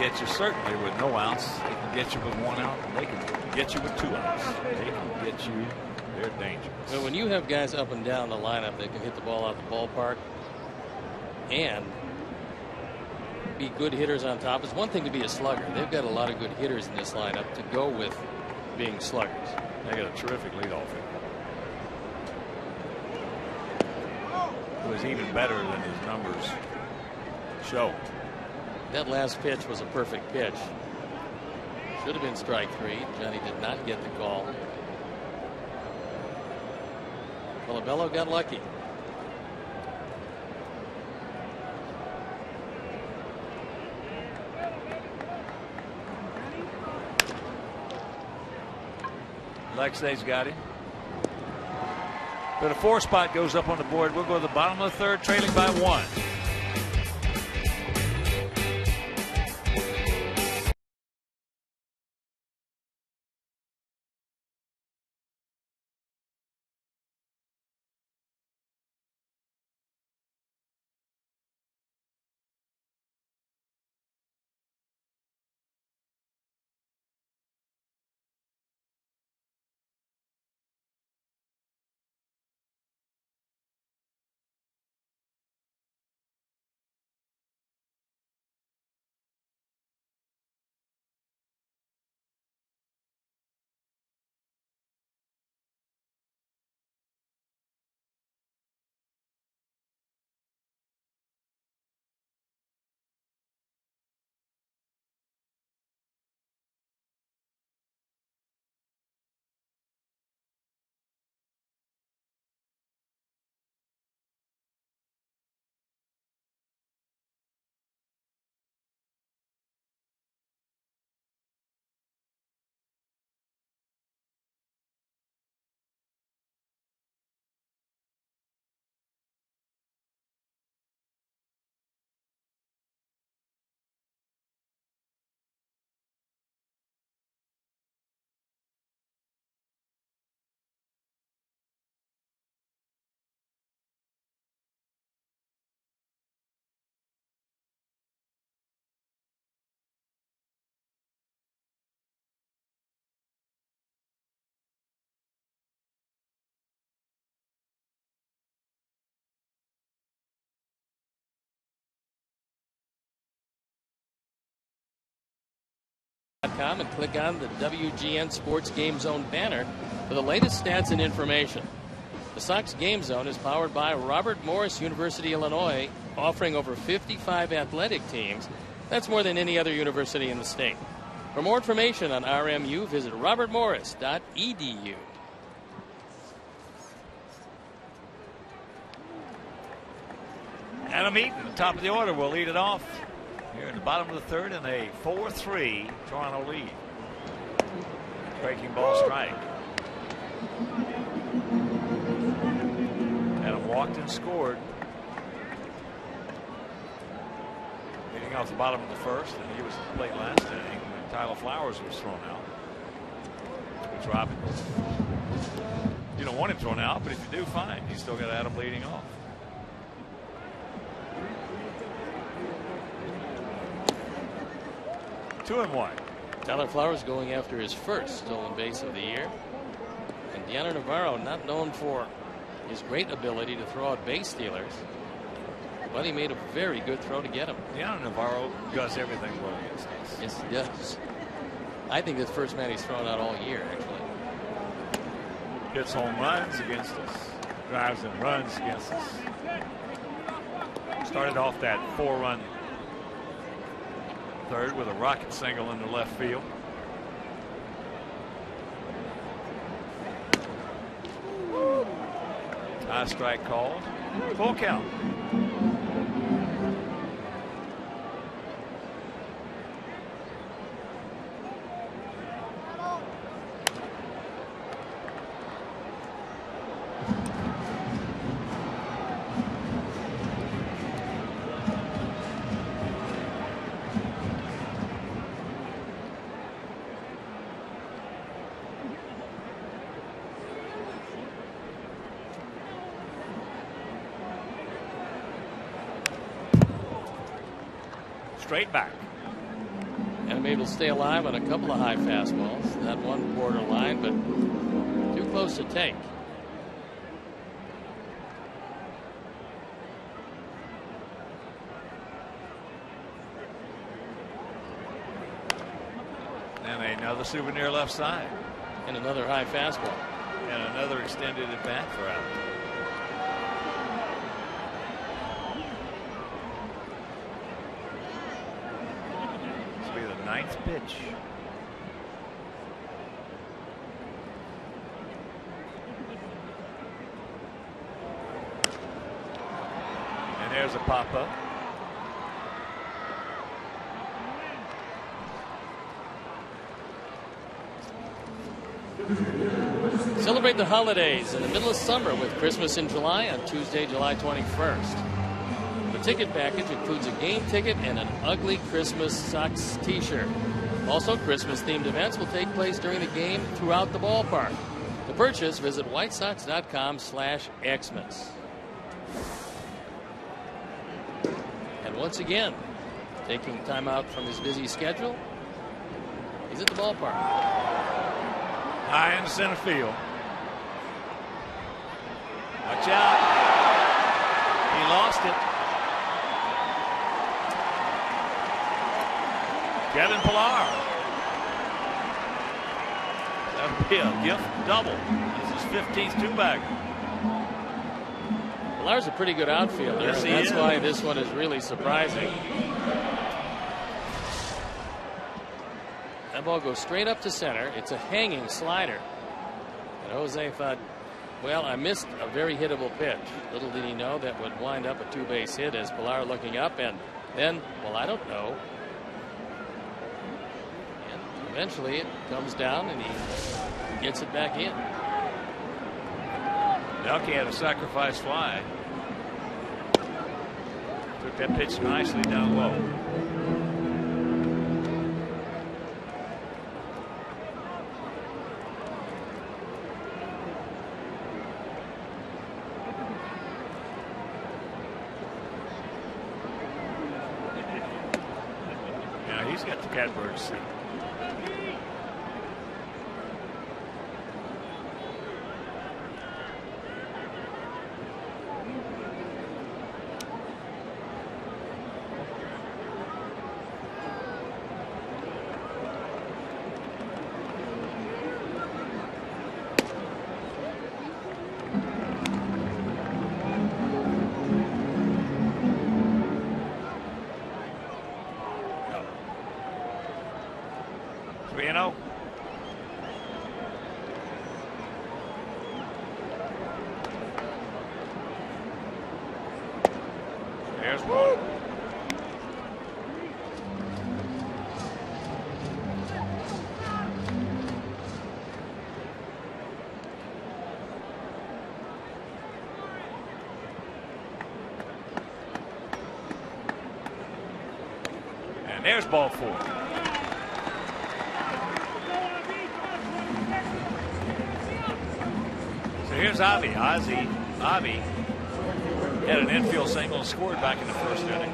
get you certainly with no outs. They can get you with 1 out. And they can get you with 2 outs. They can get you. They're dangerous. Well, when you have guys up and down the lineup that can hit the ball out the ballpark and be good hitters on top, it's one thing to be a slugger. They've got a lot of good hitters in this lineup to go with being sluggers. They got a terrific leadoff hitter. It was even better than his numbers show. That last pitch was a perfect pitch. Should have been strike 3. Johnny did not get the call. Colabello got lucky. Alexei's got him. But a 4 spot goes up on the board. We'll go to the bottom of the 3rd, trailing by 1. And click on the WGN Sports Game Zone banner for the latest stats and information. The Sox Game Zone is powered by Robert Morris University, Illinois, offering over 55 athletic teams. That's more than any other university in the state. For more information on RMU, visit robertmorris.edu. Adam Eaton, top of the order, will lead it off here in the bottom of the 3rd in a 4-3 Toronto lead. Breaking ball strike. Adam walked and scored. Leading off the bottom of the 1st, and he was at the plate last inning when Tyler Flowers was thrown out. Which Robin, you don't want him thrown out, but if you do, fine. You still got Adam leading off. Two and one. Tyler Flowers going after his first stolen base of the year. And Deanna Navarro, not known for his great ability to throw out base stealers, but he made a very good throw to get him. Deanna Navarro does everything well against us. Yes, he does. I think the first man he's thrown out all year, actually. Hits home runs against us. Drives and runs against us. Started off that 4-run 3rd with a rocket single into left field. High strike called. Full count. Straight back. been able to stay alive on a couple of high fastballs. That one borderline, but too close to take. And another souvenir left side. And another high fastball. And another extended at bat for out. This will be the 9th pitch. And there's a pop-up. Celebrate the holidays in the middle of summer with Christmas in July on Tuesday, July 21st. The ticket package includes a game ticket and an ugly Christmas Sox t-shirt. Also, Christmas-themed events will take place during the game throughout the ballpark. To purchase, visit whitesox.com/Xmas. And once again, taking time out from his busy schedule, he's at the ballpark. High in center field. Watch out. He lost it. Kevin Pillar. That would be a gift double. This is 15th two-bagger. Pillar's a pretty good outfielder. Yes, and that's why this one is really surprising. That ball goes straight up to center. It's a hanging slider. And Jose thought, well, I missed a very hittable pitch. Little did he know that would wind up a two-base hit as Pillar looking up, and then, well, I don't know. And eventually it comes down and he gets it back in. Delke had a sacrifice fly. Took that pitch nicely down low. He's got the catbird suit. There's one. And there's ball 4. So here's Avi. Avi had an infield single and scored back in the first inning.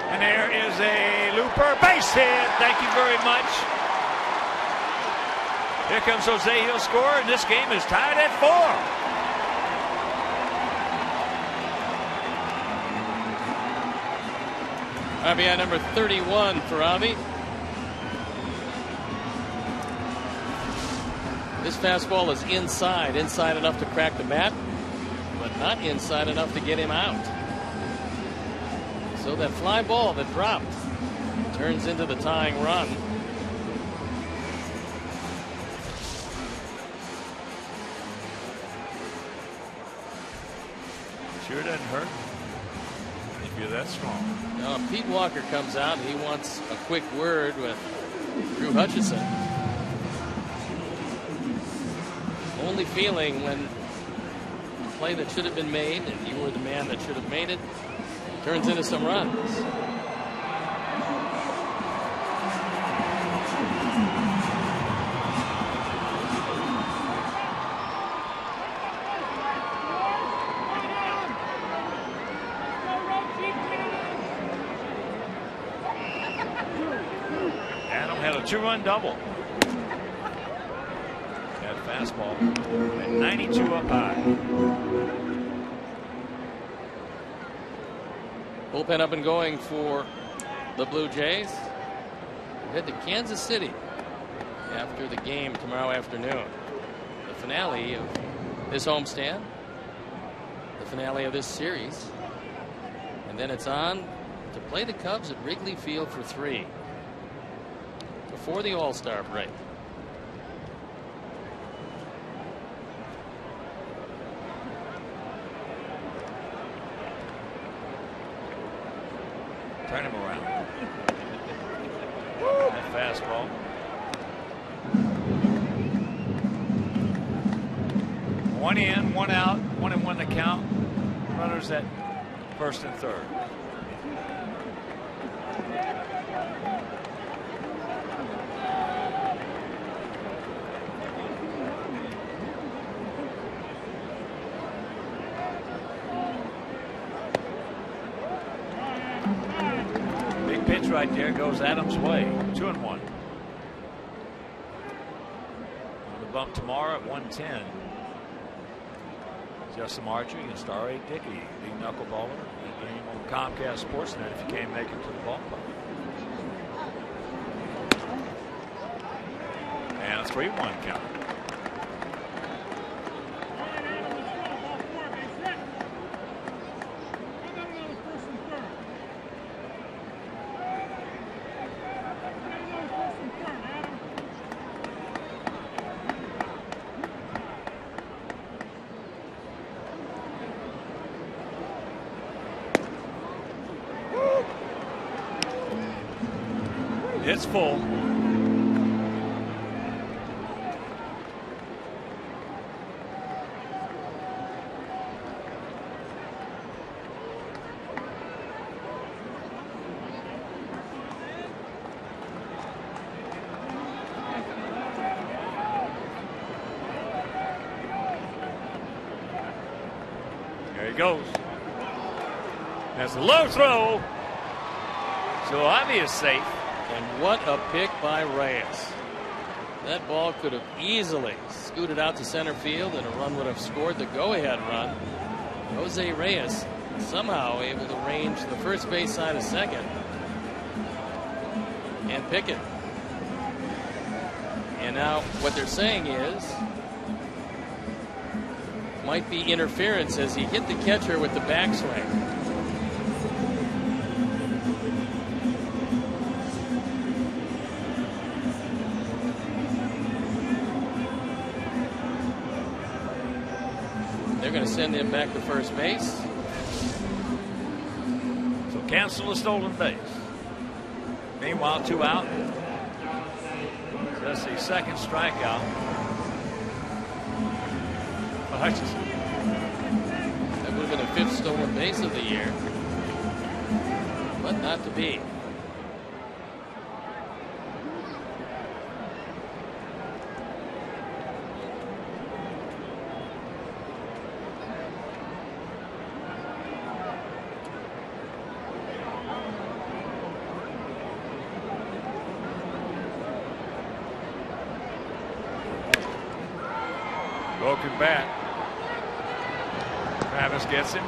And there is a looper base hit. Thank you very much. Here comes Jose. He'll score, and this game is tied at 4. RBI number 31 for Avi. This fastball is inside enough to crack the bat, but not inside enough to get him out. So that fly ball that dropped turns into the tying run. Sure doesn't hurt if you're that strong. Now Pete Walker comes out and he wants a quick word with Drew Hutchison. Only feeling when a play that should have been made and you were the man that should have made it turns into some runs. Adam had a 2-run double. That fastball at 92 up high. Bullpen up and going for the Blue Jays. We'll head to Kansas City after the game tomorrow afternoon. The finale of this homestand, the finale of this series, and then it's on to play the Cubs at Wrigley Field for 3 before the All-Star break. Turn him around. That fastball. One in, one out, 1-1 to count. Runners at first and third. Pitch right there goes Adams' way. 2-1. On the bump tomorrow at 1:10. Justin Archer and Star 8 Dickey, the knuckleballer. That game on Comcast Sportsnet if you can't make it to the ballpark. And a 3-1 count. It's full. There he goes. That's a low throw. So Ivy is safe. And what a pick by Reyes. That ball could have easily scooted out to center field and a run would have scored the go-ahead run. Jose Reyes somehow able to range the first base side of second and pick it. And now what they're saying is might be interference as he hit the catcher with the backswing. They're going to send him back to first base. So cancel the stolen base. Meanwhile, 2 out. That's the second strikeout. Hutchison. That would have been the 5th stolen base of the year, but not to be. Broken bat. Travis gets him.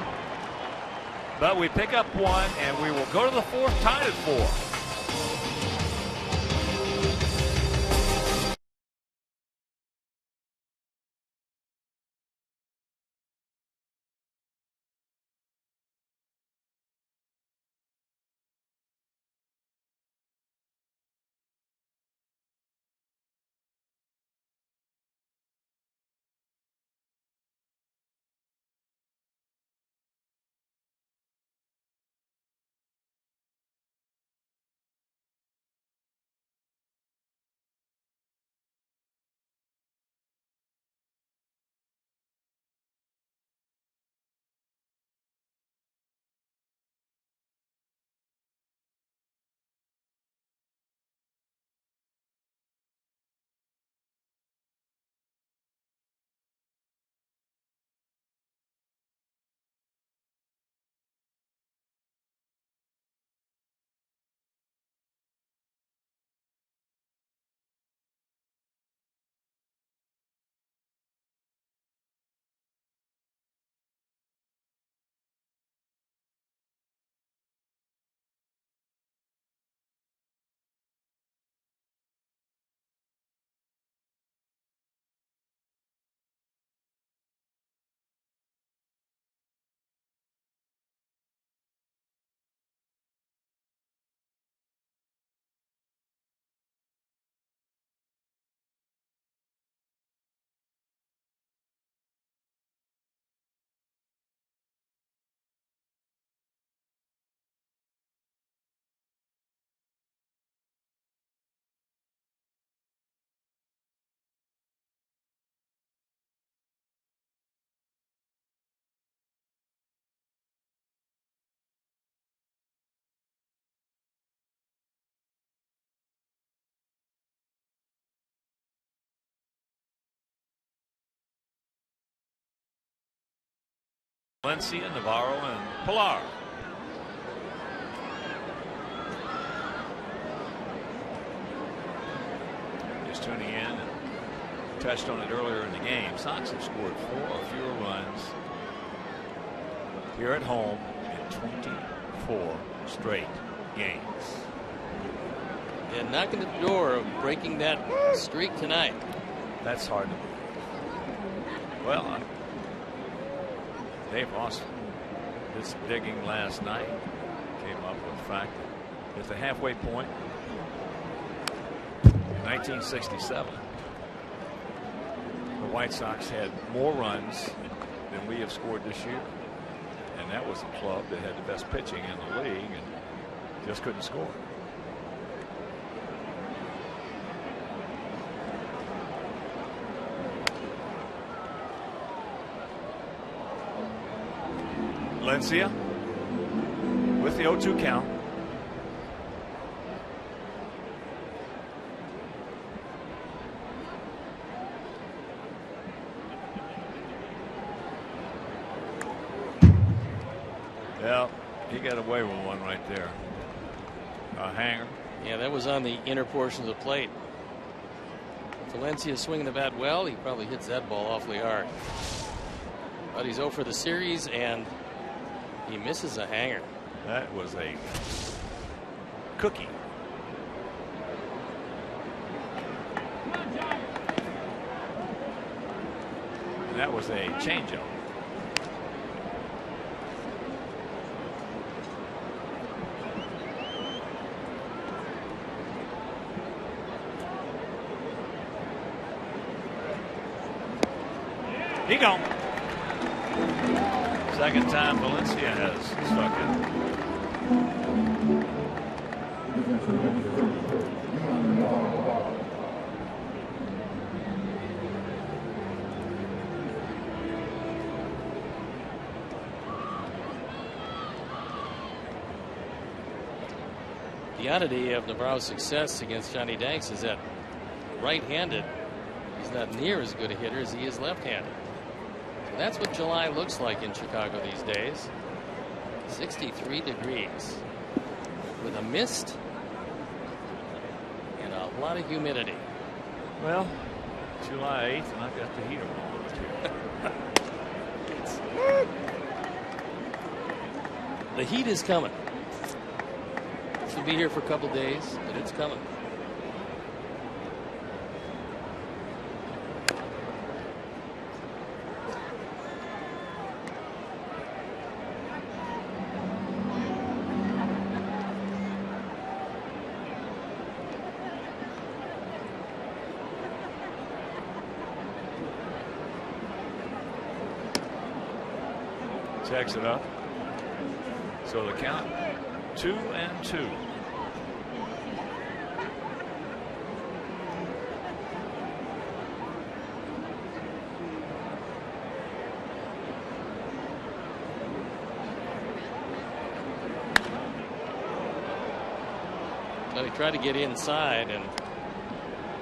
But we pick up 1 and we will go to the 4th, tied at 4. Valencia, Navarro, and Pilar. Just tuning in and touched on it earlier in the game. Sox have scored 4 or fewer runs here at home in 24 straight games. And knocking at the door of breaking that streak tonight. That's hard to believe. Well, Dave Ross, this digging last night, came up with the fact that at the halfway point in 1967, the White Sox had more runs than we have scored this year. And that was a club that had the best pitching in the league and just couldn't score. Valencia with the 0-2 count. Yeah, he got away with one right there. A hanger. Yeah, that was on the inner portion of the plate. Valencia swinging the bat well. He probably hits that ball awfully hard. But he's 0 for the series, and he misses a hanger. That was a cookie. And that was a changeup. He gone. Second time Valencia has struck it. The oddity of Navarro's success against Johnny Danks is that right-handed, he's not near as good a hitter as he is left-handed. That's what July looks like in Chicago these days. 63 degrees with a mist and a lot of humidity. Well, July 8th, and I've got the heater on. The heat is coming. Should be here for a couple days, but it's coming. Checks it up. So the count 2-2. Well, he tried to get inside and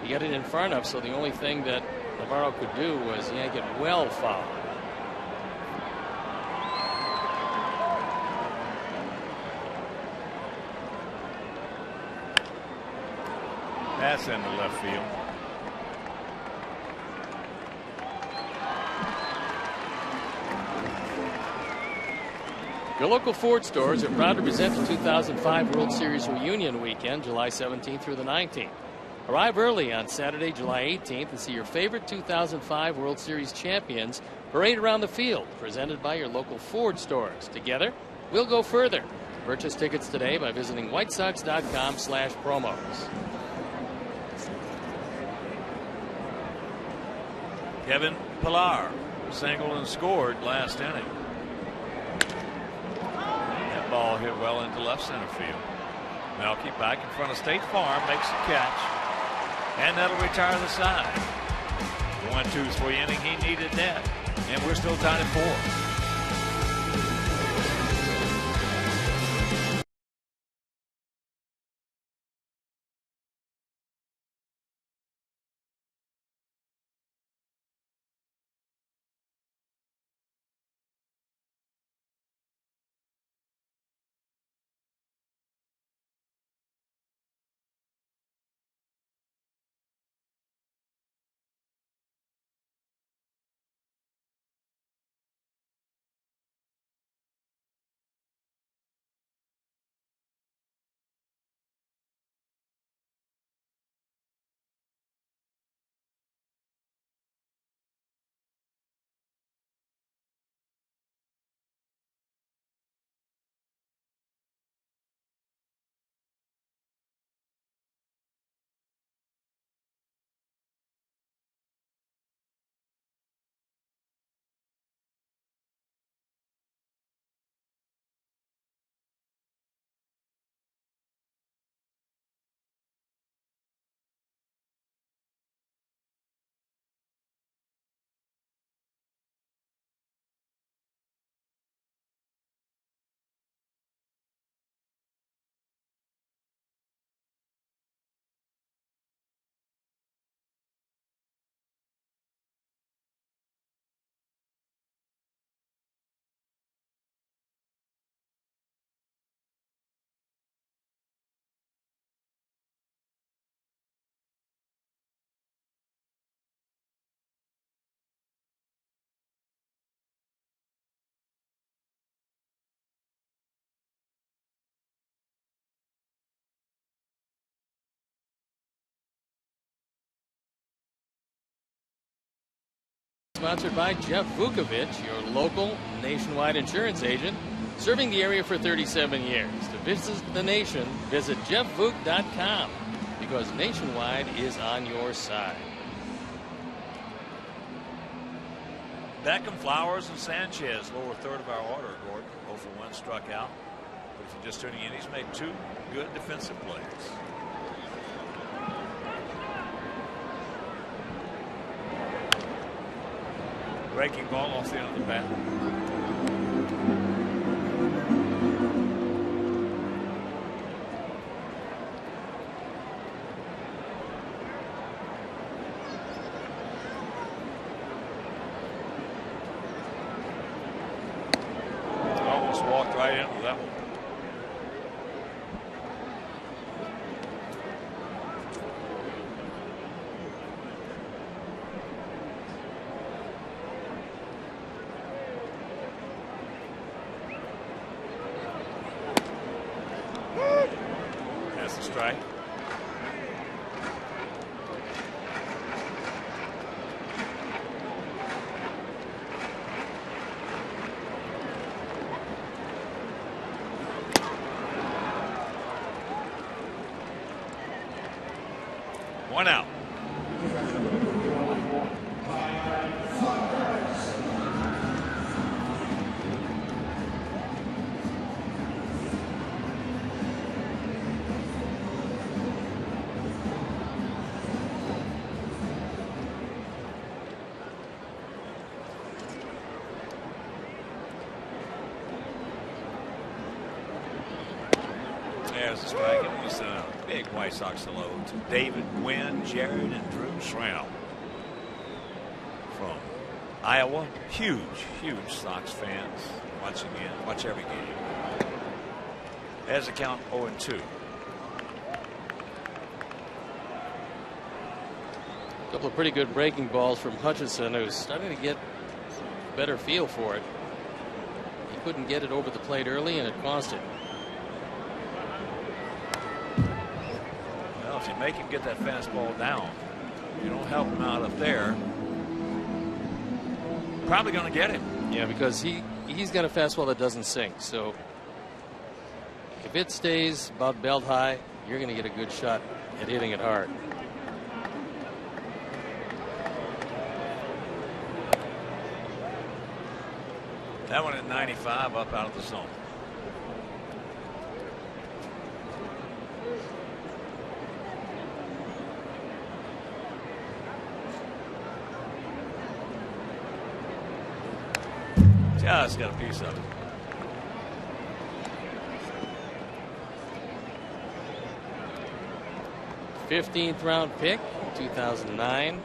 he got it in far enough, so the only thing that Navarro could do was yank it well foul. That's in the left field. Your local Ford stores are proud to present the 2005 World Series Reunion Weekend, July 17th through the 19th. Arrive early on Saturday, July 18th, and see your favorite 2005 World Series champions parade around the field, presented by your local Ford stores. Together, we'll go further. Purchase tickets today by visiting whitesox.com/promos. Kevin Pilar singled and scored last inning. That ball hit well into left center field. Melky back in front of State Farm makes the catch, and that'll retire the side. 1-2-3 inning, he needed that, and we're still tied at 4. sponsored by Jeff Vukovich, your local nationwide insurance agent, serving the area for 37 years. To visit the nation, visit jeffvuk.com, because Nationwide is on your side. Beckham, Flowers, and Sanchez, lower third of our order, Gordon. 0 for 1, struck out. But if you're just tuning in, he's made 2 good defensive plays. Breaking ball off the end of the bat. Almost walked right into that one. That's a strike. One out. There's a strike. It was a big White Sox hello to David, Gwynn, Jared, and Drew Schramm from Iowa. Huge Sox fans watching in. Watch every game. As a count 0-2. A couple of pretty good breaking balls from Hutchinson, who's starting to get a better feel for it. He couldn't get it over the plate early, and it cost him. Well, if you make him get that fastball down, you don't help him out up there, probably going to get him. Yeah, because he's got a fastball that doesn't sink. So if it stays about belt high, you're going to get a good shot at hitting it hard. That one at 95, up out of the zone. Just got a piece of it. '15th round pick, 2009.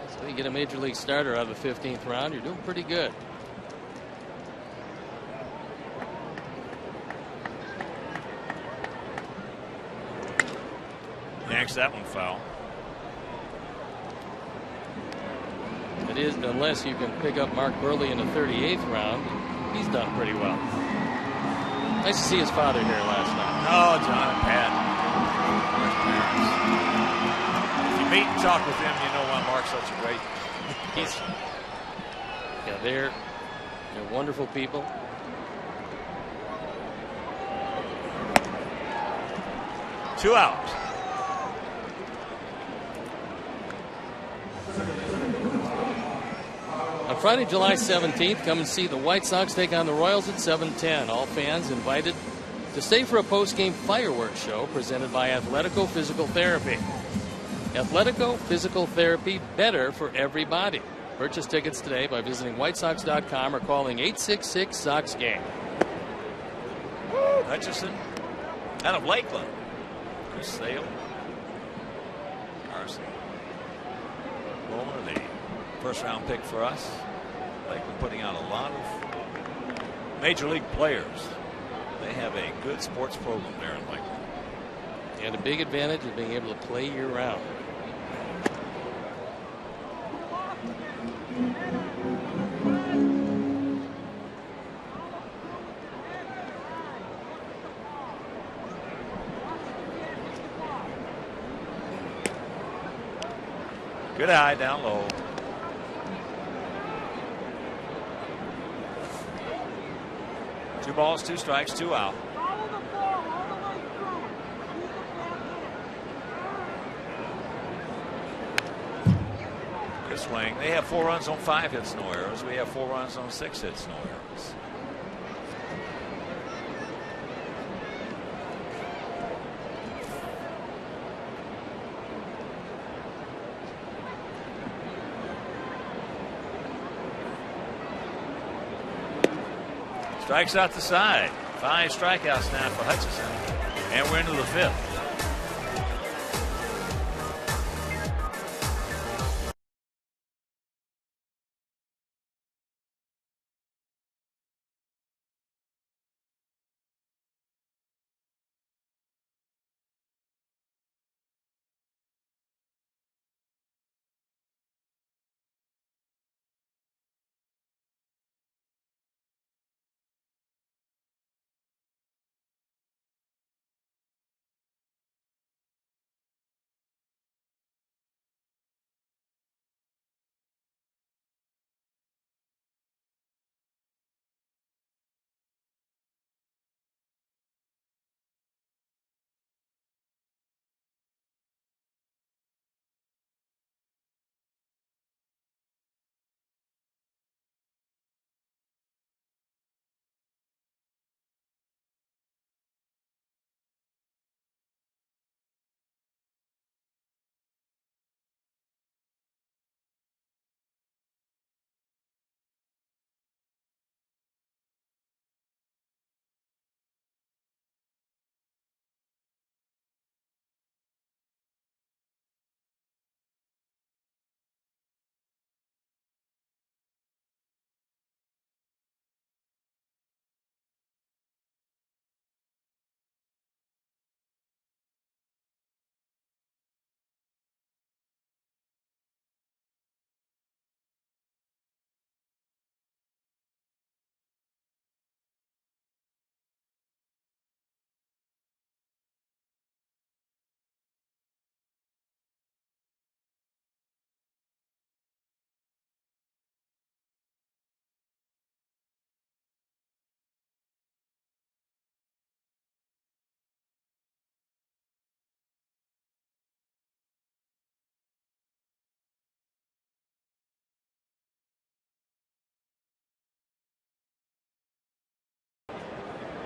So you get a major league starter out of the 15th round, you're doing pretty good. Yanks that one foul. It is, unless you can pick up Mark Burley in the 38th round. He's done pretty well. Nice to see his father here last night. Oh, John and Pat. If you meet and talk with them, you know why Mark's such a great person. Yeah, they're wonderful people. Two outs. On Friday, July 17th, come and see the White Sox take on the Royals at 7:10. All fans invited to stay for a post-game fireworks show presented by Athletico Physical Therapy. Athletico Physical Therapy, better for everybody. Purchase tickets today by visiting whitesox.com or calling 866-SOX-GAME. Hutchison out of Lakeland. Chris Sale. Carson. Bowman, the first round pick for us. Lakeland putting out a lot of major league players. They have a good sports program there in Lakeland. And a big advantage of being able to play year round. Good eye down low. 2 balls, 2 strikes, 2 out. Good swing. They have 4 runs on 5 hits, no errors. We have 4 runs on 6 hits, no errors. Strikes out the side. 5 strikeouts now for Hutchinson. And we're into the 5th.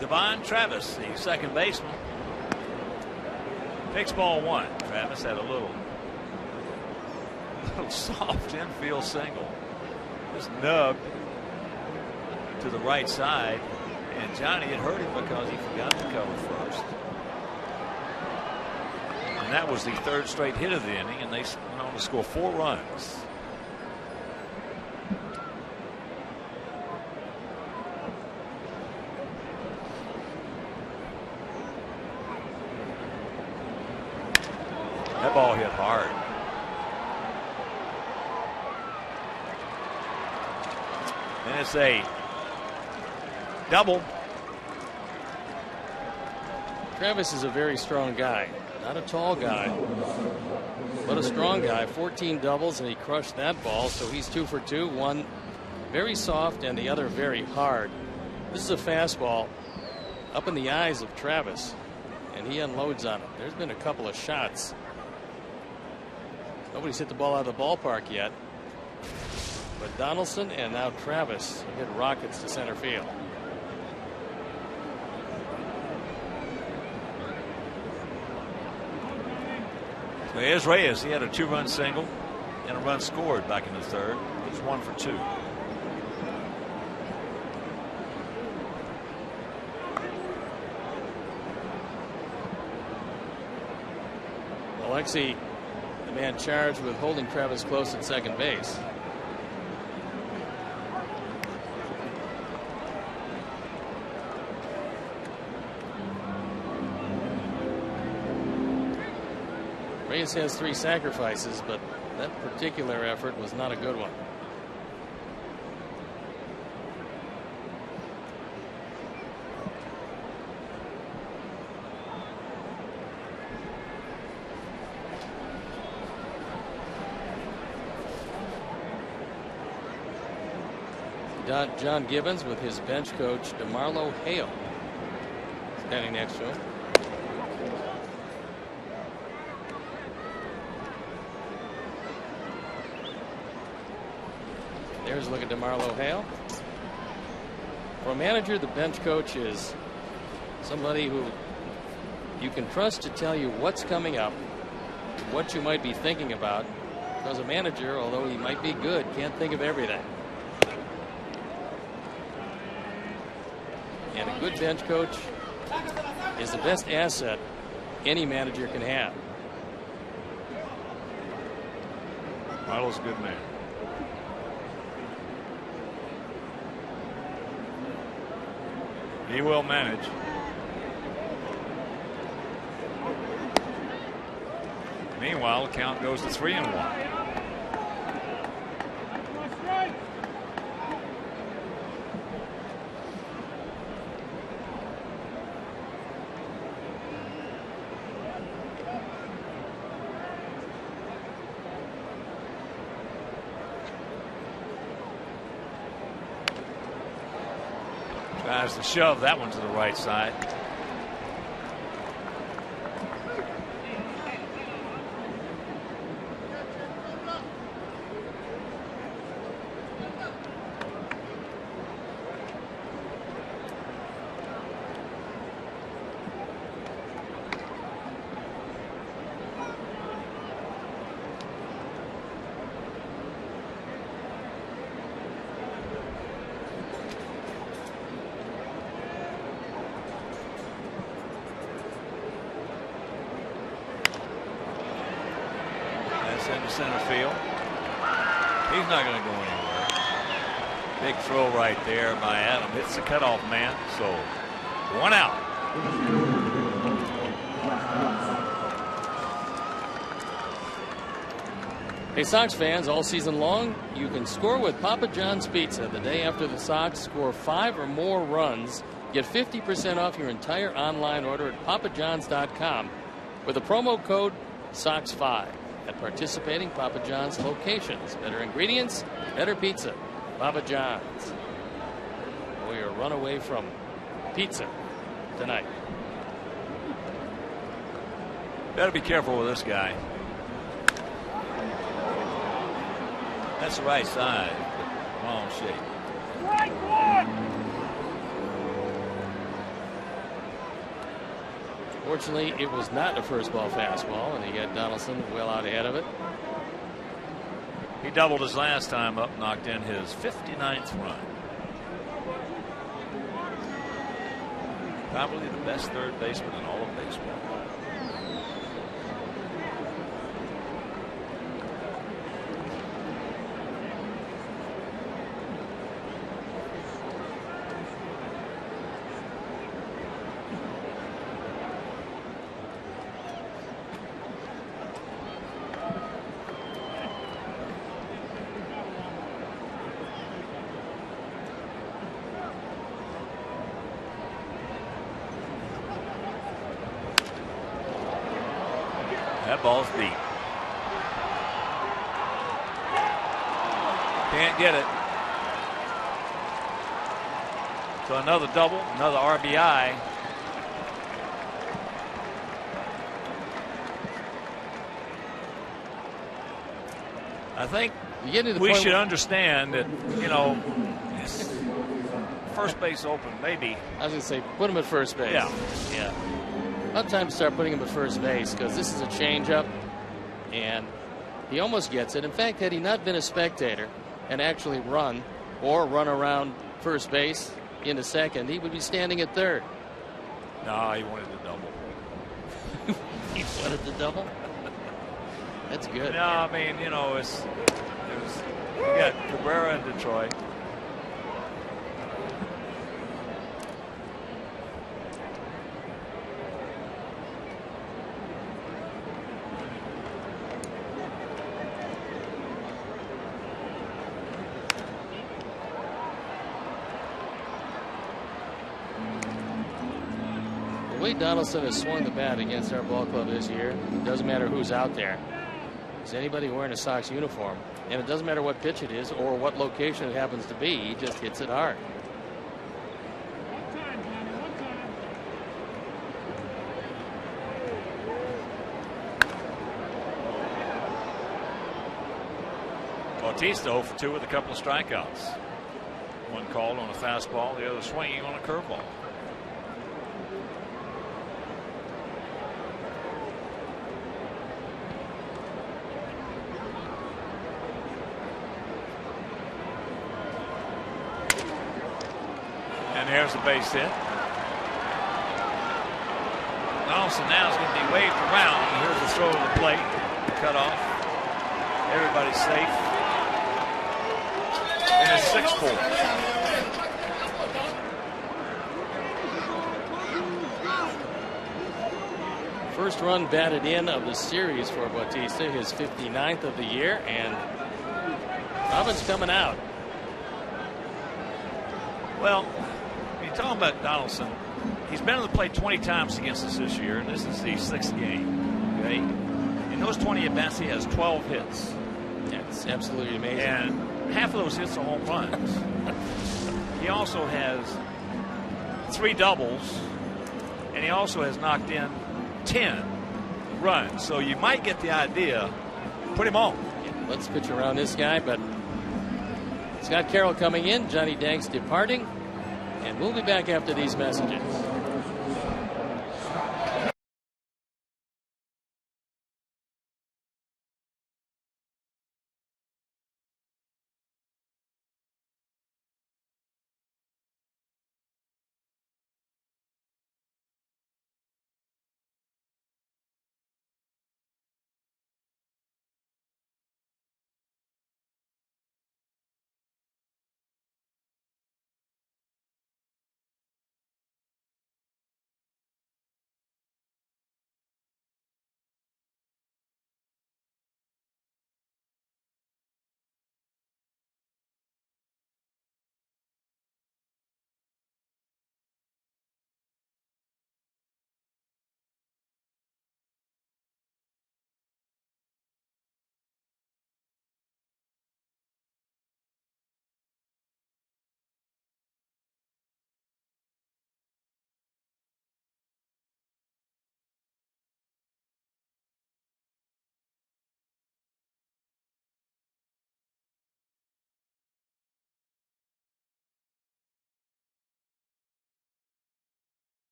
Devon Travis, the second baseman, takes ball 1. Travis had a little soft infield single. Just nubbed to the right side, and Johnny had hurt him because he forgot to cover first. And that was the 3rd straight hit of the inning, and they went on to score 4 runs. That ball hit hard. And it's a double. Travis is a very strong guy. Not a tall guy, but a strong guy. 14 doubles, and he crushed that ball, so he's 2 for 2. One very soft and the other very hard. This is a fastball up in the eyes of Travis, and he unloads on it. There's been a couple of shots. Nobody's hit the ball out of the ballpark yet. But Donaldson and now Travis hit rockets to center field. So here's Reyes. He had a 2-run single and a run scored back in the 3rd. He's 1 for 2. Alexi, the man charged with holding Travis close at second base. Reyes has 3 sacrifices, but that particular effort was not a good one. John Gibbons with his bench coach DeMarlo Hale standing next to him. There's a look at DeMarlo Hale. For a manager, the bench coach is somebody who you can trust to tell you what's coming up, what you might be thinking about, because a manager, although he might be good, can't think of everything. And a good bench coach is the best asset any manager can have. Marlo's a good man. He will manage. Meanwhile, the count goes to 3-1. Tries to shove that one to the right side. Into center field. He's not going to go anywhere. Big throw right there by Adam. Hits the cutoff man. So 1 out. Hey, Sox fans, all season long, you can score with Papa John's Pizza. The day after the Sox score 5 or more runs, get 50% off your entire online order at papajohns.com with the promo code SOX5. At participating Papa John's locations. Better ingredients, better pizza. Papa John's. We are run away from pizza tonight. Better be careful with this guy. That's the right side. Wrong shape. Right one. Fortunately, it was not a first ball fastball, and he got Donaldson well out ahead of it. He doubled his last time up, knocked in his 59th run. Probably the best third baseman in all of baseball. That ball's deep. Can't get it. So another double, another RBI. I think we should understand that, you know, first base open, maybe. I was going to say, put him at first base. Yeah. About time to start putting him at first base, because this is a changeup, and he almost gets it. In fact, had he not been a spectator and actually run around first base into second, he would be standing at third. No, he wanted the double. He wanted the double? That's good. No, I mean, you know, we got Cabrera in Detroit. The way Donaldson has swung the bat against our ball club this year, doesn't matter who's out there. as anybody wearing a Sox uniform. And it doesn't matter what pitch it is or what location it happens to be. He just hits it hard. Bautista 0 for 2 with a couple of strikeouts. One called on a fastball, the other swinging on a curveball. And there's a base hit. Donaldson now is going to be waved around. Here's the throw to the plate. Cut off. Everybody's safe. And it's 6-4. First run batted in of the series for Bautista, his 59th of the year, and Robbins coming out. Well, when you're talking about Donaldson, he's been on the plate 20 times against us this year, and this is the 6th game. Okay, in those 20 at bats, he has 12 hits. That's absolutely amazing. And half of those hits are home runs. He also has 3 doubles, and he also has knocked in 10 runs. So you might get the idea. Put him on. Yeah, let's pitch around this guy, but Scott Carroll coming in, Johnny Danks departing, and we'll be back after these messages.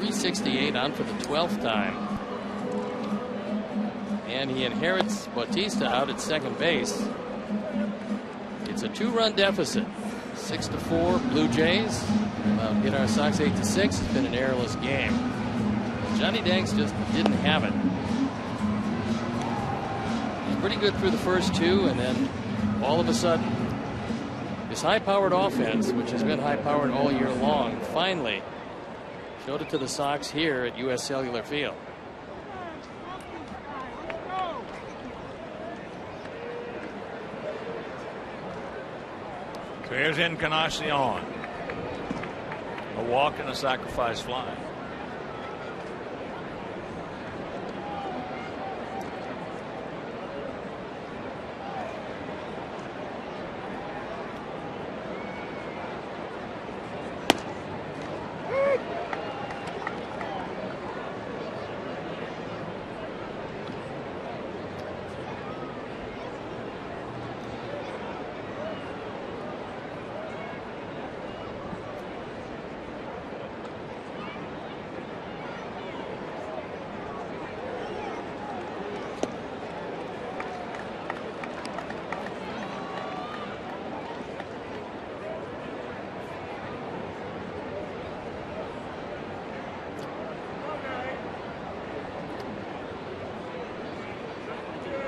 .368 on for the 12th time. And he inherits Bautista out at second base. It's a 2-run deficit. 6-4 Blue Jays. Get our Sox 8-6. It's been an errorless game. Johnny Danks just didn't have it. He's pretty good through the first 2, and then all of a sudden, this high-powered offense, which has been high-powered all year long, finally showed it to the Sox here at U.S. Cellular Field. So here's Encarnacion. A walk and a sacrifice fly.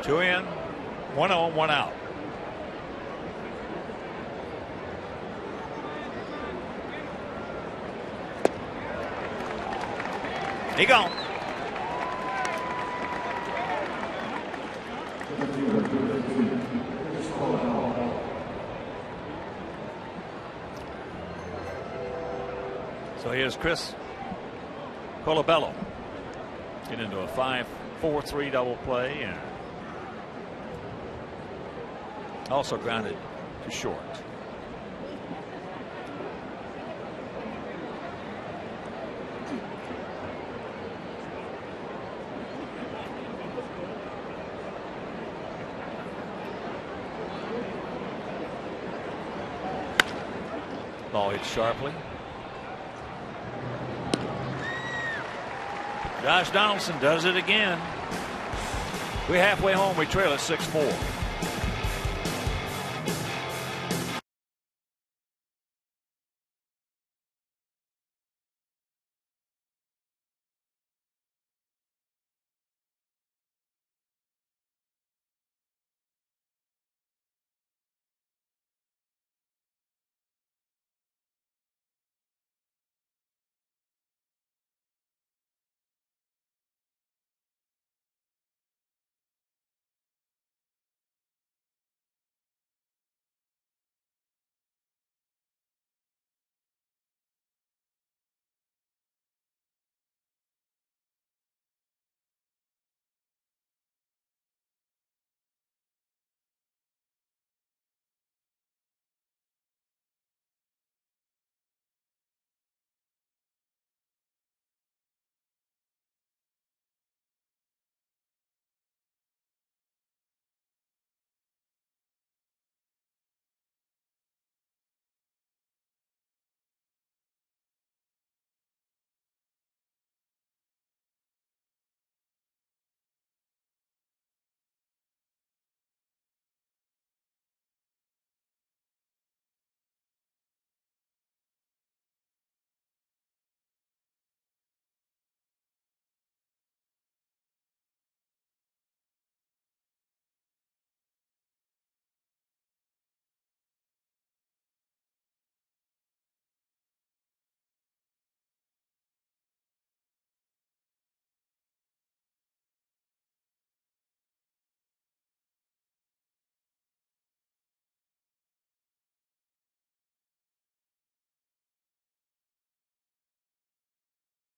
Two in, 1 on, 1 out. He gone. So here's Chris Colabello. Get into a 5-4-3 double play and also grounded to short. Ball hit sharply. Josh Donaldson does it again. We're halfway home. We trail at 6-4.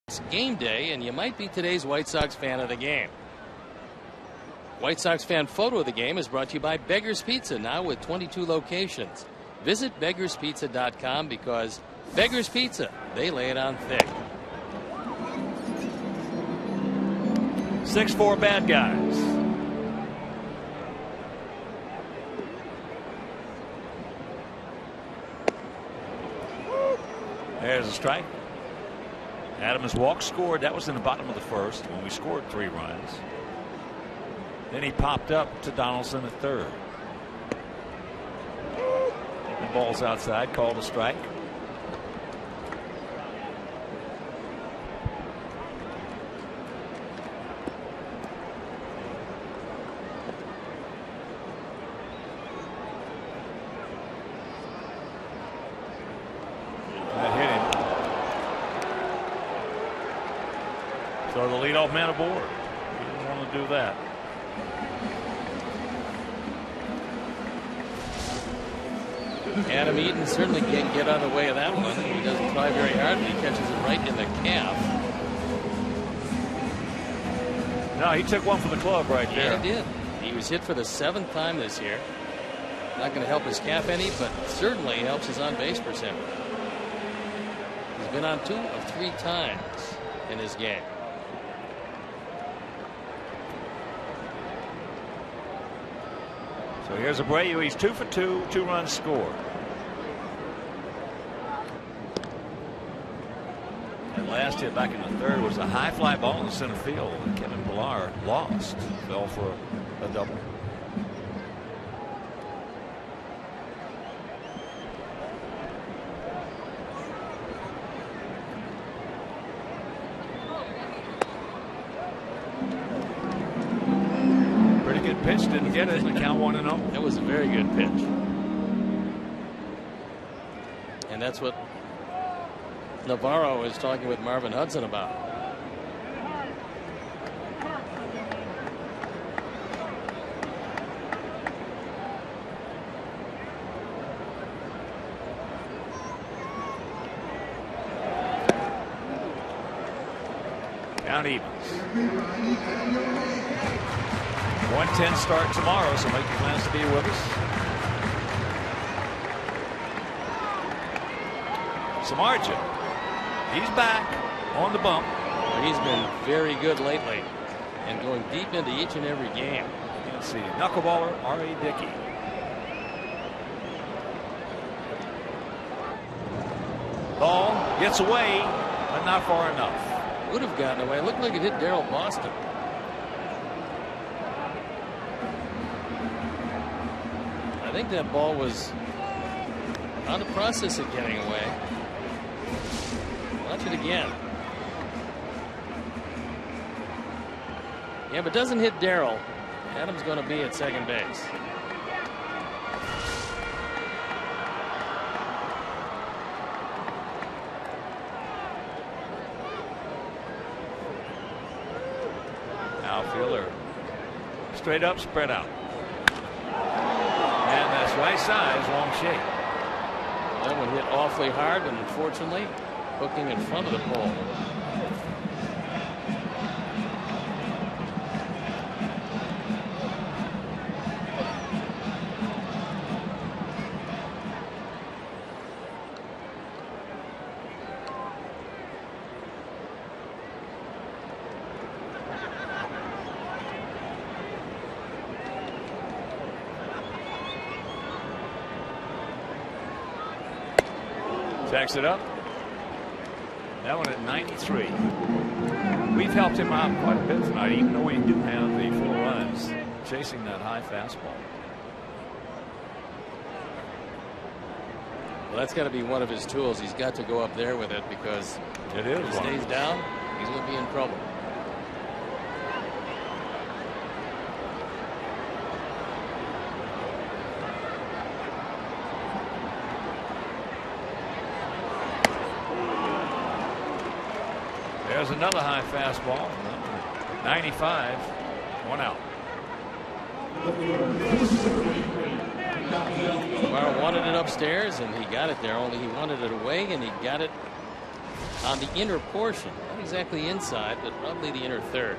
It's game day, and you might be today's White Sox fan of the game. White Sox fan photo of the game is brought to you by Beggar's Pizza, now with 22 locations. Visit beggarspizza.com because Beggar's Pizza, they lay it on thick. 6-4 bad guys. There's a strike. Adams walked, scored. That was in the bottom of the first when we scored 3 runs. Then he popped up to Donaldson at third. The ball's outside, called a strike. So the leadoff man aboard. He didn't want to do that. Adam Eaton certainly can't get out of the way of that one. He doesn't try very hard, but he catches it right in the calf. No, he took one for the club right there. Yeah, he did. He was hit for the 7th time this year. Not going to help his calf any, but certainly helps his on-base percentage. He's been on 2 of 3 times in his game. So here's Abreu. He's 2 for 2, 2 runs scored. And last hit back in the third was a high fly ball in the center field that Kevin Pillar lost. Fell for a double. Pitch, didn't get it, and the count 1-0. That was a very good pitch. And that's what Navarro is talking with Marvin Hudson about. Count evens. 1:10 start tomorrow, so make your plans to be with us. Samardzija, he's back on the bump. He's been very good lately and going deep into each and every game. Let's see, knuckleballer R.A. Dickey. Ball gets away, but not far enough. Would have gotten away. It looked like it hit Darryl Boston. I think that ball was on the process of getting away. Watch it again. Yeah, but doesn't hit Darryl. Adam's going to be at second base. Outfielder straight up, spread out. And that's right size, long shake. That one hit awfully hard, but unfortunately hooking in front of the pole. Backs it up. That one at 93. We've helped him out quite a bit tonight, even though we do have the 4 runs chasing that high fastball. Well, that's got to be one of his tools. He's got to go up there with it, because it is. If he stays down, he's going to be in trouble. There's another high fastball. 95. 1 out. Tomorrow wanted it upstairs, and he got it there. Only he wanted it away, and he got it on the inner portion. Not exactly inside, but probably the inner third.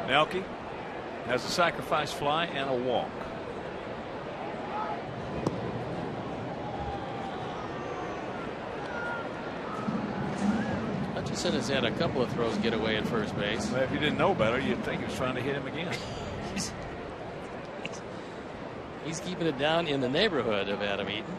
Melky has a sacrifice fly and a walk. Hutchinson has had a couple of throws get away at first base. Well, if you didn't know better, you'd think he was trying to hit him again. He's keeping it down in the neighborhood of Adam Eaton.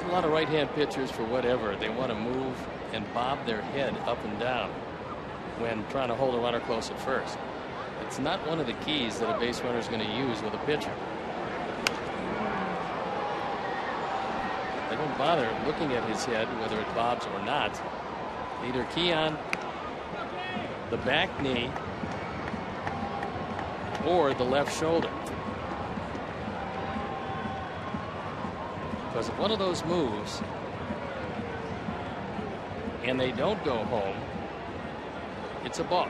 A lot of right-hand pitchers, for whatever, they want to move and bob their head up and down when trying to hold a runner close at first. It's not one of the keys that a base runner is going to use with a pitcher. They don't bother looking at his head, whether it bobs or not. They either key on the back knee or the left shoulder. Because if one of those moves and they don't go home, it's a balk.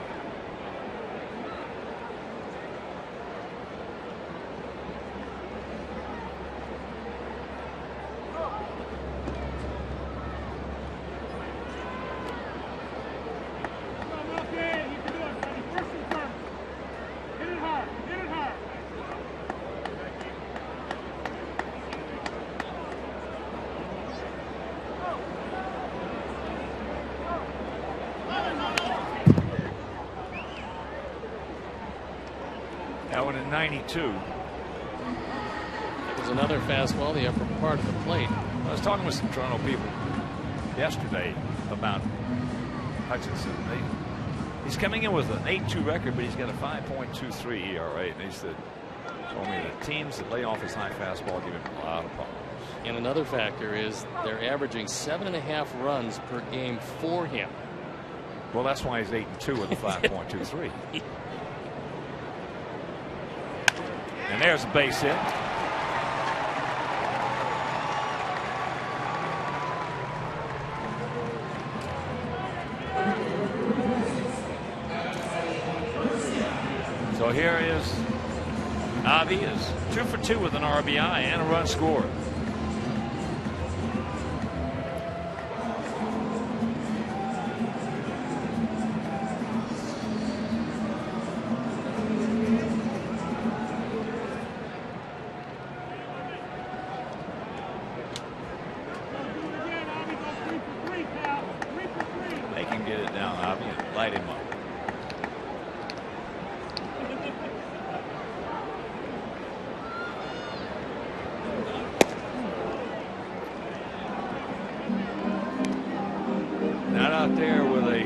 That one at 92. It was another fastball, the upper part of the plate. I was talking with some Toronto people yesterday about Hutchinson. He's coming in with an 8-2 record, but he's got a 5.23 ERA. And he said, told me that teams that lay off his high fastball give him a lot of problems. And another factor is they're averaging 7.5 runs per game for him. Well, that's why he's 8-2 with a 5.23. And there's a base hit. So here is Avi is 2 for 2 with an RBI and a run scored. They can get it down, Avi, and light him up. Out there with a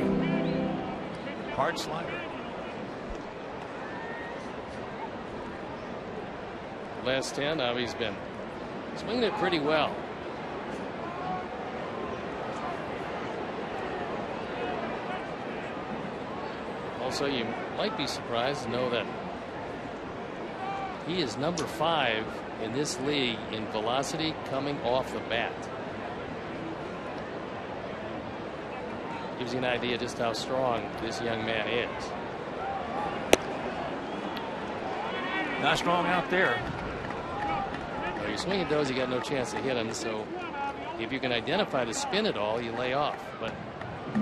hard slider. Last 10, Avi's been swinging it pretty well. Also, you might be surprised to know that he is number 5 in this league in velocity coming off the bat. Gives you an idea just how strong this young man is. Not strong out there. Well, you're swinging those, you got no chance to hit him. So if you can identify the spin at all, you lay off. But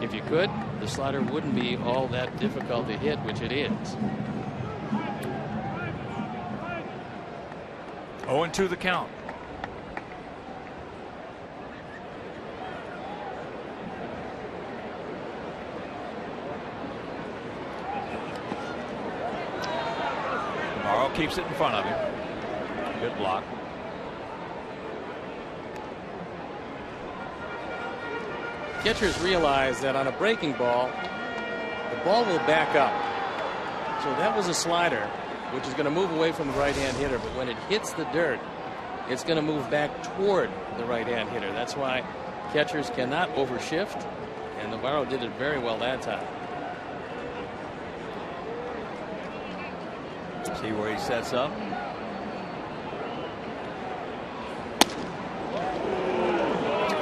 if you could, the slider wouldn't be all that difficult to hit, which it is. 0-2 the count. Keeps it in front of him. Good block. Catchers realize that on a breaking ball, the ball will back up. So that was a slider, which is going to move away from the right-hand hitter. But when it hits the dirt, it's going to move back toward the right-hand hitter. That's why catchers cannot overshift, and Navarro did it very well that time. See where he sets up.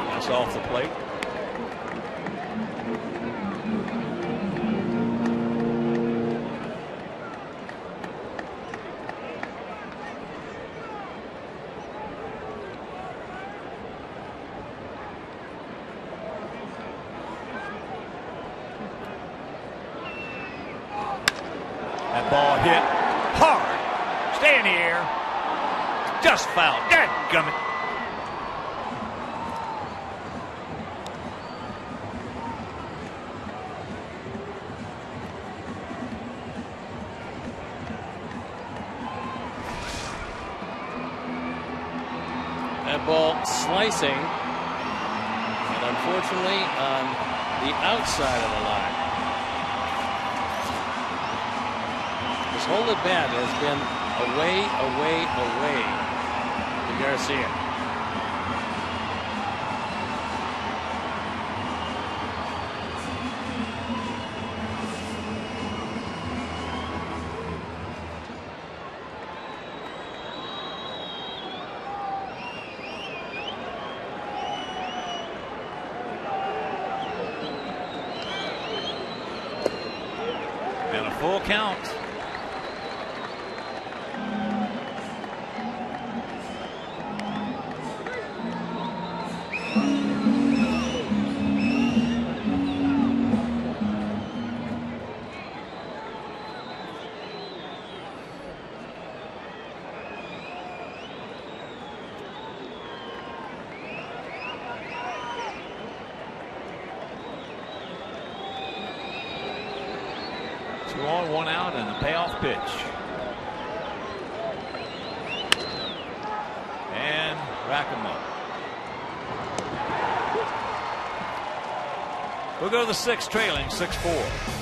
That's off the plate. That ball hit hard. Stay in the air. Just foul. Dadgummit. That ball slicing, and unfortunately on the outside of the line. His whole at bat has been away to Garcia. And a full count. Two on, one out, and a payoff pitch. And rack him up. We'll go to the sixth, trailing 6-4.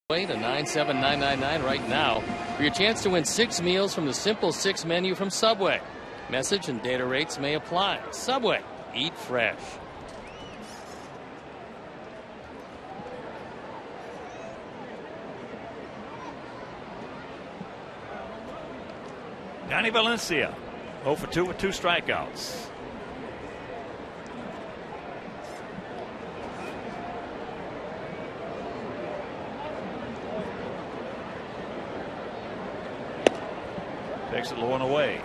To 97999 right now for your chance to win 6 meals from the Simple 6 menu from Subway. Message and data rates may apply. Subway, eat fresh. Danny Valencia, 0 for 2 with 2 strikeouts. Takes it low and away.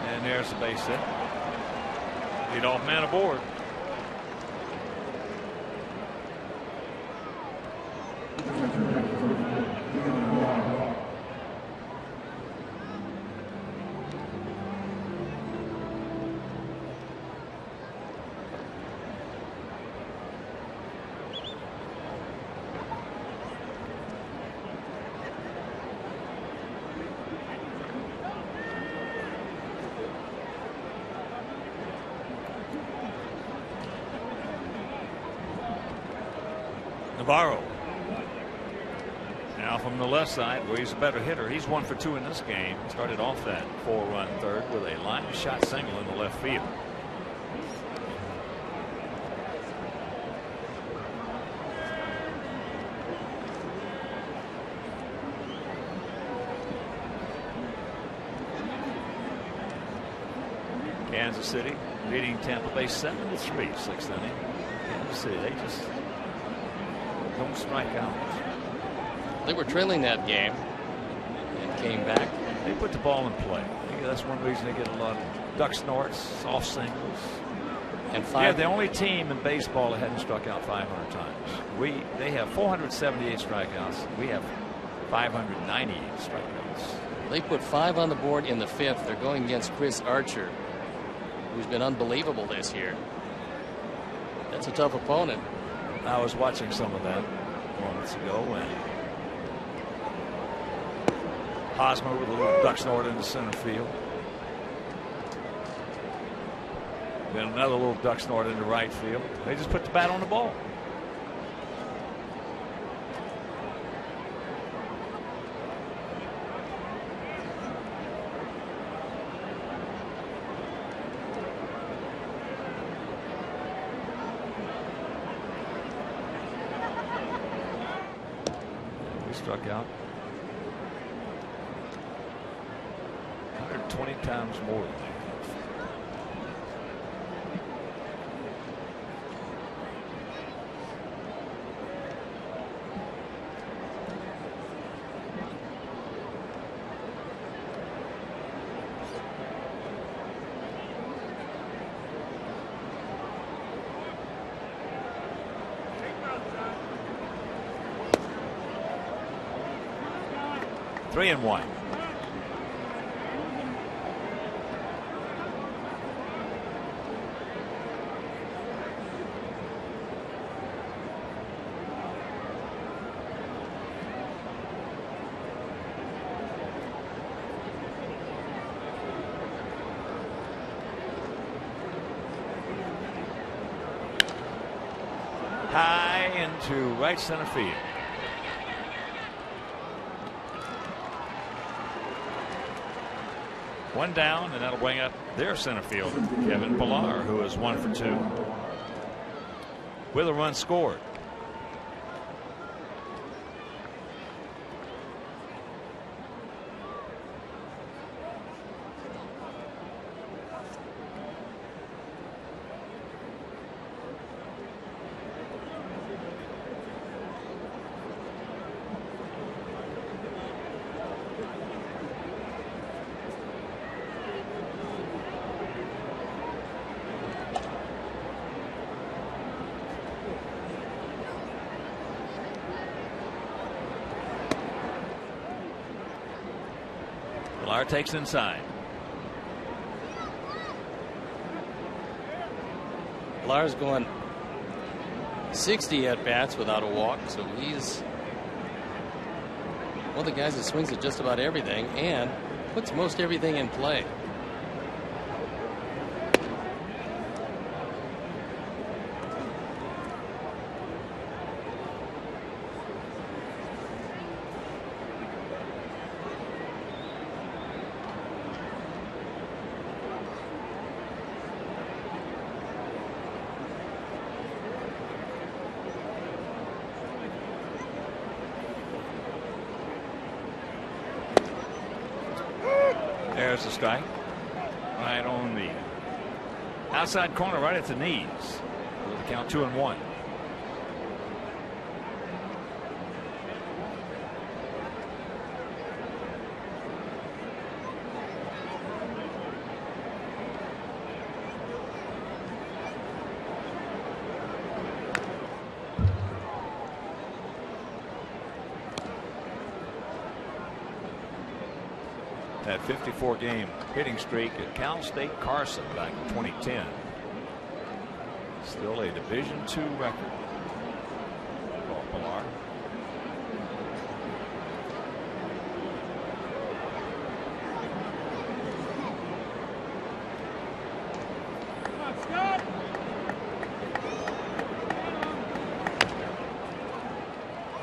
And there's the base hit. Leadoff man aboard. Navarro. Now from the left side, where he's a better hitter. He's 1 for 2 in this game. Started off that 4-run third with a line shot single in the left field. Kansas City leading Tampa Bay 7-3, 6th inning. Kansas City, they just don't strike out. They were trailing that game and came back. They put the ball in play. Maybe that's one reason they get a lot of duck snorts, soft singles. And they're the only team in baseball that hadn't struck out 500 times. They have 478 strikeouts. We have 598 strikeouts. They put 5 on the board in the 5th. They're going against Chris Archer, who's been unbelievable this year. That's a tough opponent. I was watching some of that moments ago, and Hosmer with a little duck snort into center field. Then another little duck snort into right field. They just put the bat on the ball. Struck out 120 times more than that. Three and one. High into right center field. One down, and that'll bring up their center fielder, Kevin Pillar, who is 1 for 2 with a run scored. Pillar takes inside. Pillar's going 60 at bats without a walk, so he's one of the guys that swings at just about everything and puts most everything in play. There's the strike. Right on the outside corner, right at the knees. With the count 2-1. That 54-game hitting streak at Cal State Carson back in 2010. Still a Division II record for Pilar.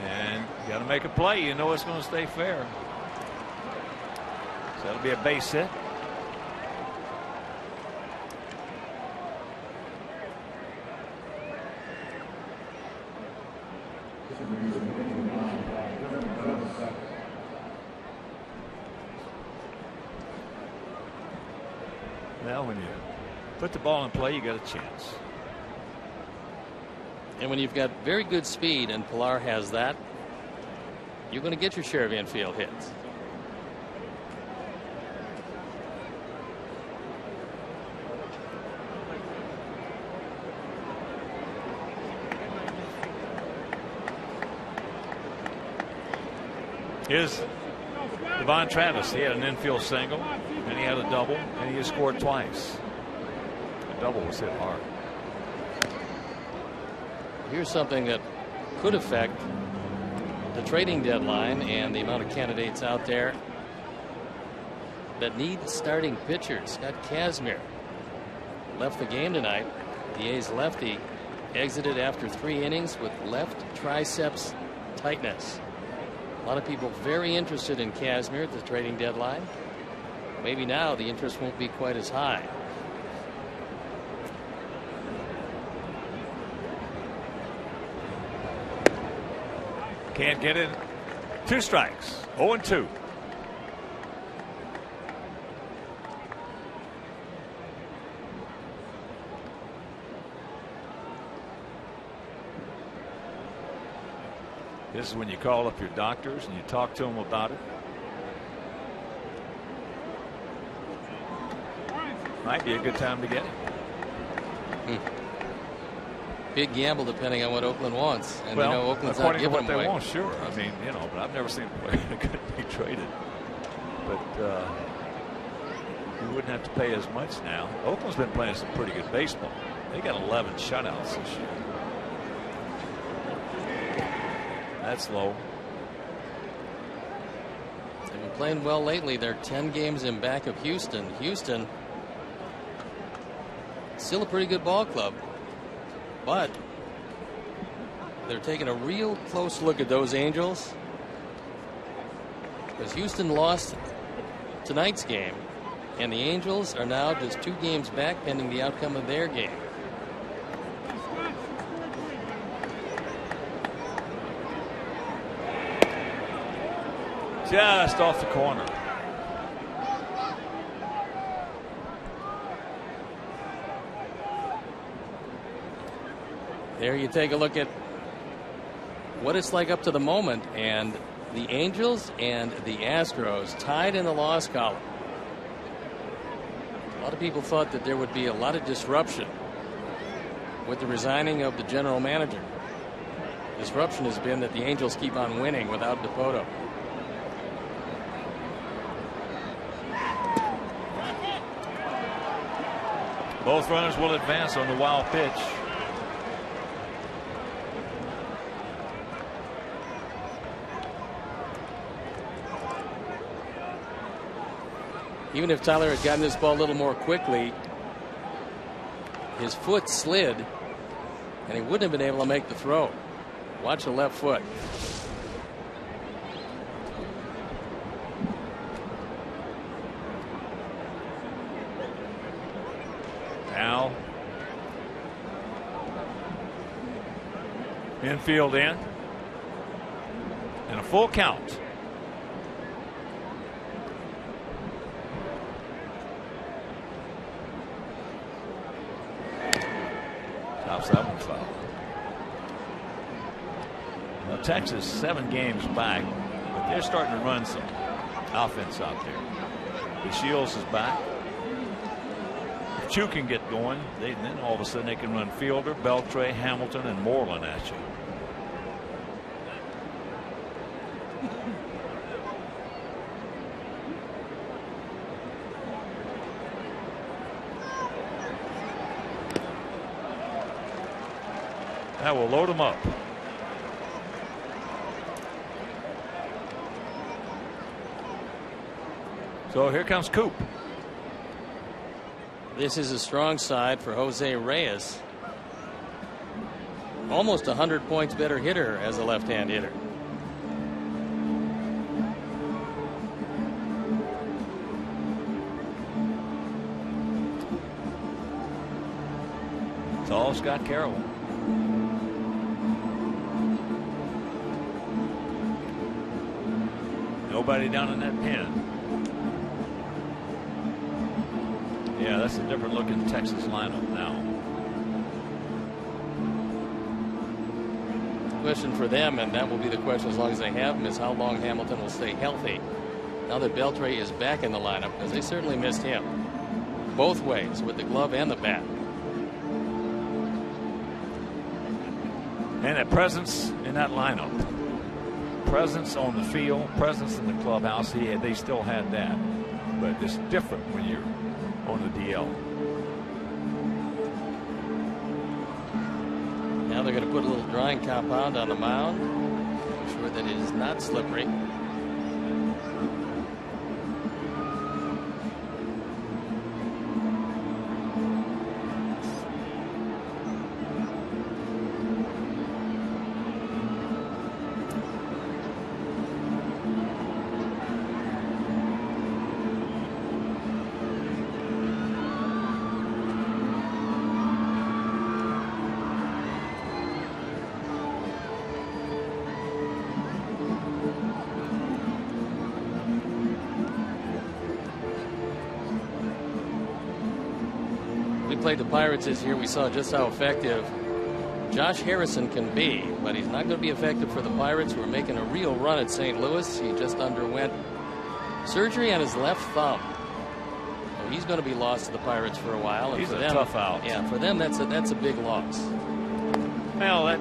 And you got to make a play. You know it's going to stay fair. That'll be a base hit. Well, when you put the ball in play, you got a chance. And when you've got very good speed, and Pilar has that, you're going to get your share of infield hits. Here's Devon Travis. He had an infield single, and he had a double, and he has scored twice. The double was hit hard. Here's something that could affect the trading deadline and the amount of candidates out there that need starting pitchers. Scott Kazmir left the game tonight. The A's lefty exited after 3 innings with left triceps tightness. A lot of people very interested in Kazmir at the trading deadline. Maybe now the interest won't be quite as high. Can't get it. 2 strikes. 0-2. This is when you call up your doctors and you talk to them about it. Might be a good time to get it. Big gamble depending on what Oakland wants. And well, you know, Oakland's not giving what them away. Want, sure. I mean, you know, but I've never seen a player that could be traded. But you wouldn't have to pay as much now. Oakland's been playing some pretty good baseball. They got 11 shutouts this year. That's low. They've been playing well lately. They're 10 games in back of Houston. Houston, still a pretty good ball club, but they're taking a real close look at those Angels, because Houston lost tonight's game, and the Angels are now just 2 games back pending the outcome of their game. Just off the corner. There you take a look at what it's like up to the moment, and the Angels and the Astros tied in the loss column. A lot of people thought that there would be a lot of disruption with the resigning of the general manager. Disruption has been that the Angels keep on winning without Dipoto. Both runners will advance on the wild pitch. Even if Tyler had gotten this ball a little more quickly, his foot slid and he wouldn't have been able to make the throw. Watch the left foot. Now infield in and a full count. Tops that one foul. Well, Texas 7 games back, but they're starting to run some offense out there. The Shields is back. If Chu can get going, then all of a sudden they can run Fielder, Beltre, Hamilton, and Moreland at you. That will load them up. So here comes Coop. This is a strong side for Jose Reyes. Almost 100 points better hitter as a left-hand hitter. It's all Scott Carroll. Nobody down in that pen. Yeah, that's a different looking Texas lineup now. Question for them, and that will be the question as long as they have him, is how long Hamilton will stay healthy. Now that Beltre is back in the lineup, because they certainly missed him. Both ways, with the glove and the bat. And a presence in that lineup. Presence on the field, presence in the clubhouse. They still had that. But it's different when you're on the DL. Now they're going to put a little drying compound on the mound. Make sure that it is not slippery. Played the Pirates this year, we saw just how effective Josh Harrison can be, but he's not going to be effective for the Pirates, who are making a real run at St. Louis. He just underwent surgery on his left thumb. So he's going to be lost to the Pirates for a while. And he's for a them, tough out. Yeah, for them that's a big loss. Well, that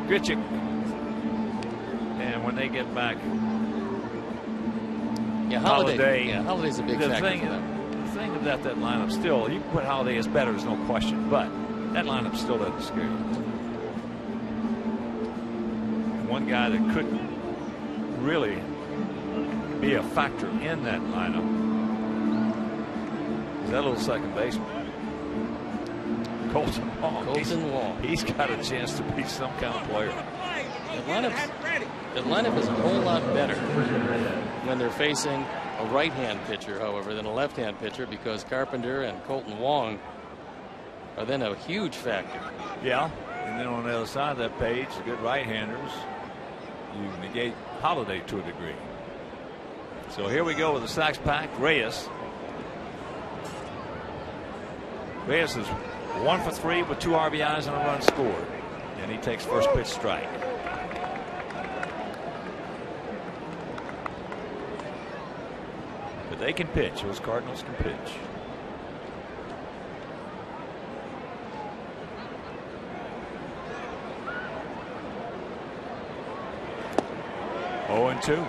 Gritchick, and when they get back, yeah, Holiday's a big factor for them. The thing about that lineup still, you can put Holiday as better, there's no question, but that lineup still doesn't scare you. One guy that couldn't really be a factor in that lineup is that little second baseman, Colton Wong. He's got a chance to be some kind of player. The lineup is a whole lot better when they're facing a right-hand pitcher, however, than a left-hand pitcher, because Carpenter and Colton Wong are then a huge factor. Yeah, and then on the other side of that page, the good right-handers, you negate Holiday to a degree. So here we go with the Sox pack. Reyes is 1 for 3 with 2 RBIs and a run scored, and he takes first pitch strike. But they can pitch. Those Cardinals can pitch. Oh, and 2.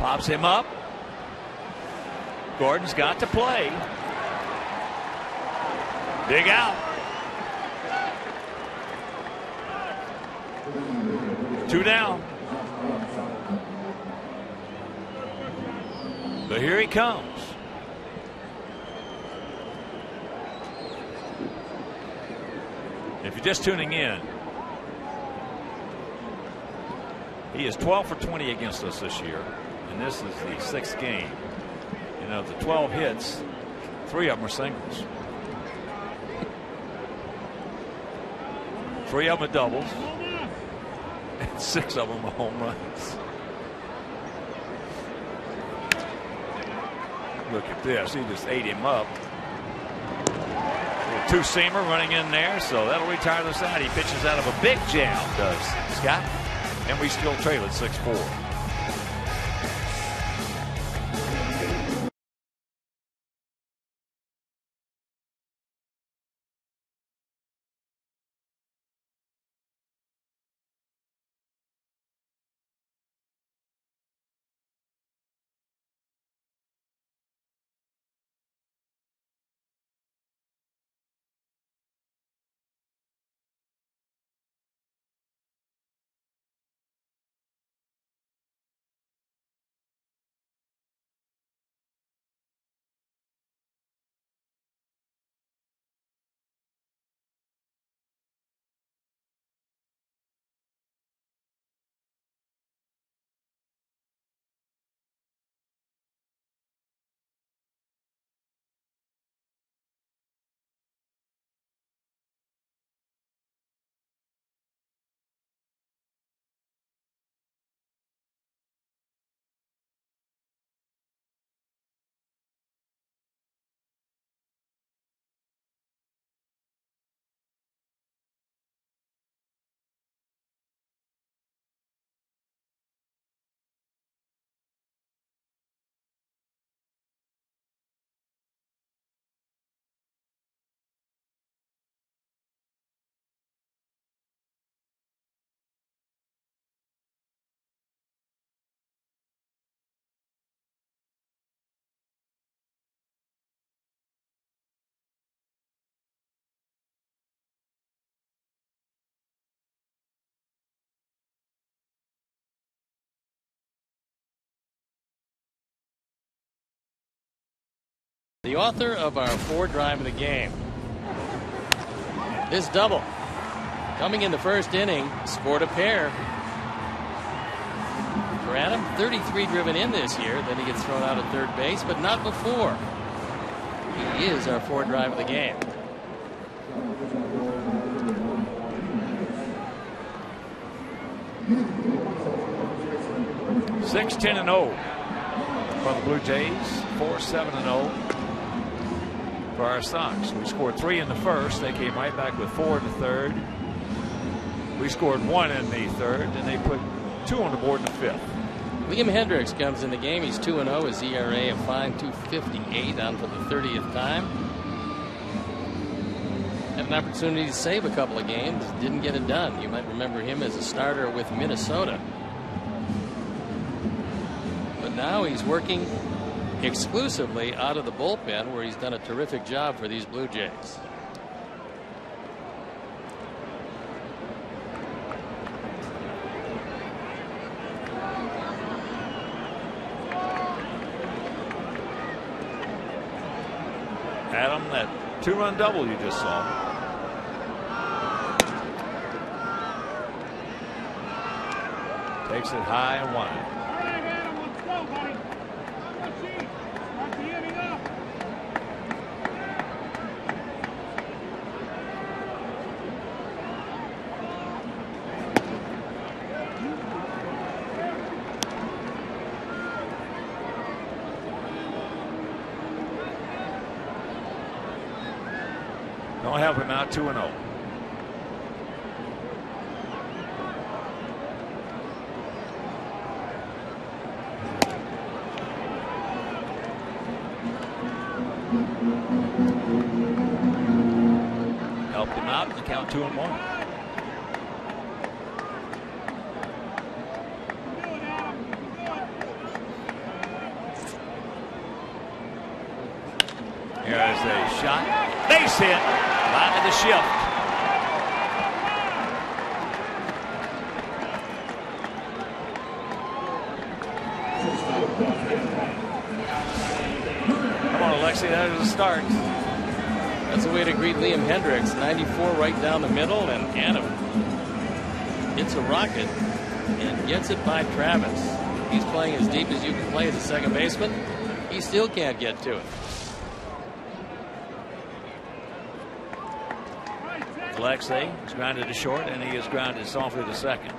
Pops him up. Gordon's got to play. Dig out. 2 down. But here he comes. If you're just tuning in, he is 12 for 20 against us this year, and this is the 6th game. You know, the 12 hits, 3 of them are singles. 3 of them are doubles, and 6 of them are home runs. Look at this. He just ate him up. A 2-seamer running in there, so that'll retire the side. He pitches out of a big jam, does Scott. And we still trail at 6-4. The author of our 4 drive of the game. This double coming in the first inning scored a pair. For Adam, 33 driven in this year. Then he gets thrown out at third base, but not before. He is our 4 drive of the game. Six, 10-0 for the Blue Jays. 4-7-0 for our Sox. We scored 3 in the first. They came right back with 4 in the third. We scored 1 in the third, and they put 2 on the board in the 5th. Liam Hendricks comes in the game. He's 2-0. His ERA a fine 2.58 on for the 30th time. Had an opportunity to save a couple of games. Didn't get it done. You might remember him as a starter with Minnesota. But now he's working exclusively out of the bullpen, where he's done a terrific job for these Blue Jays. Adam, that 2-run double you just saw. Takes it high and wide. Don't help him out. 2-0. Helped him out, and the count 2-1. Here's a shot. Base hit. Line of the shift. Come on, Alexi. That is a start. That's the way to greet Liam Hendricks. 94 right down the middle, and Adam hits a rocket and gets it by Travis. He's playing as deep as you can play as a second baseman. He still can't get to it. Alexei is grounded to short, and he is grounded softly to second.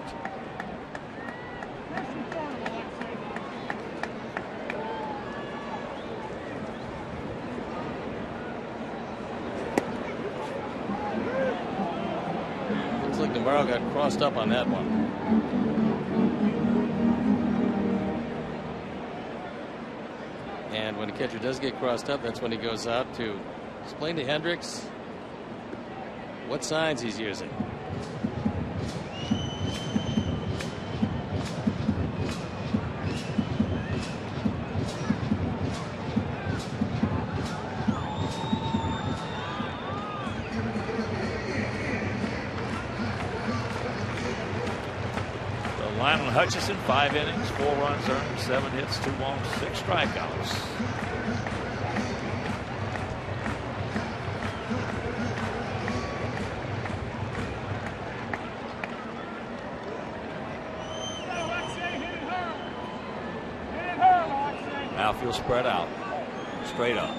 Looks like Navarro got crossed up on that one. And when the catcher does get crossed up, that's when he goes out to explain to Hendricks what signs he's using. Lionel Hutchison, 5 innings, 4 runs earned, 7 hits, 2 walks, 6 strikeouts. Outfield spread out, straight up.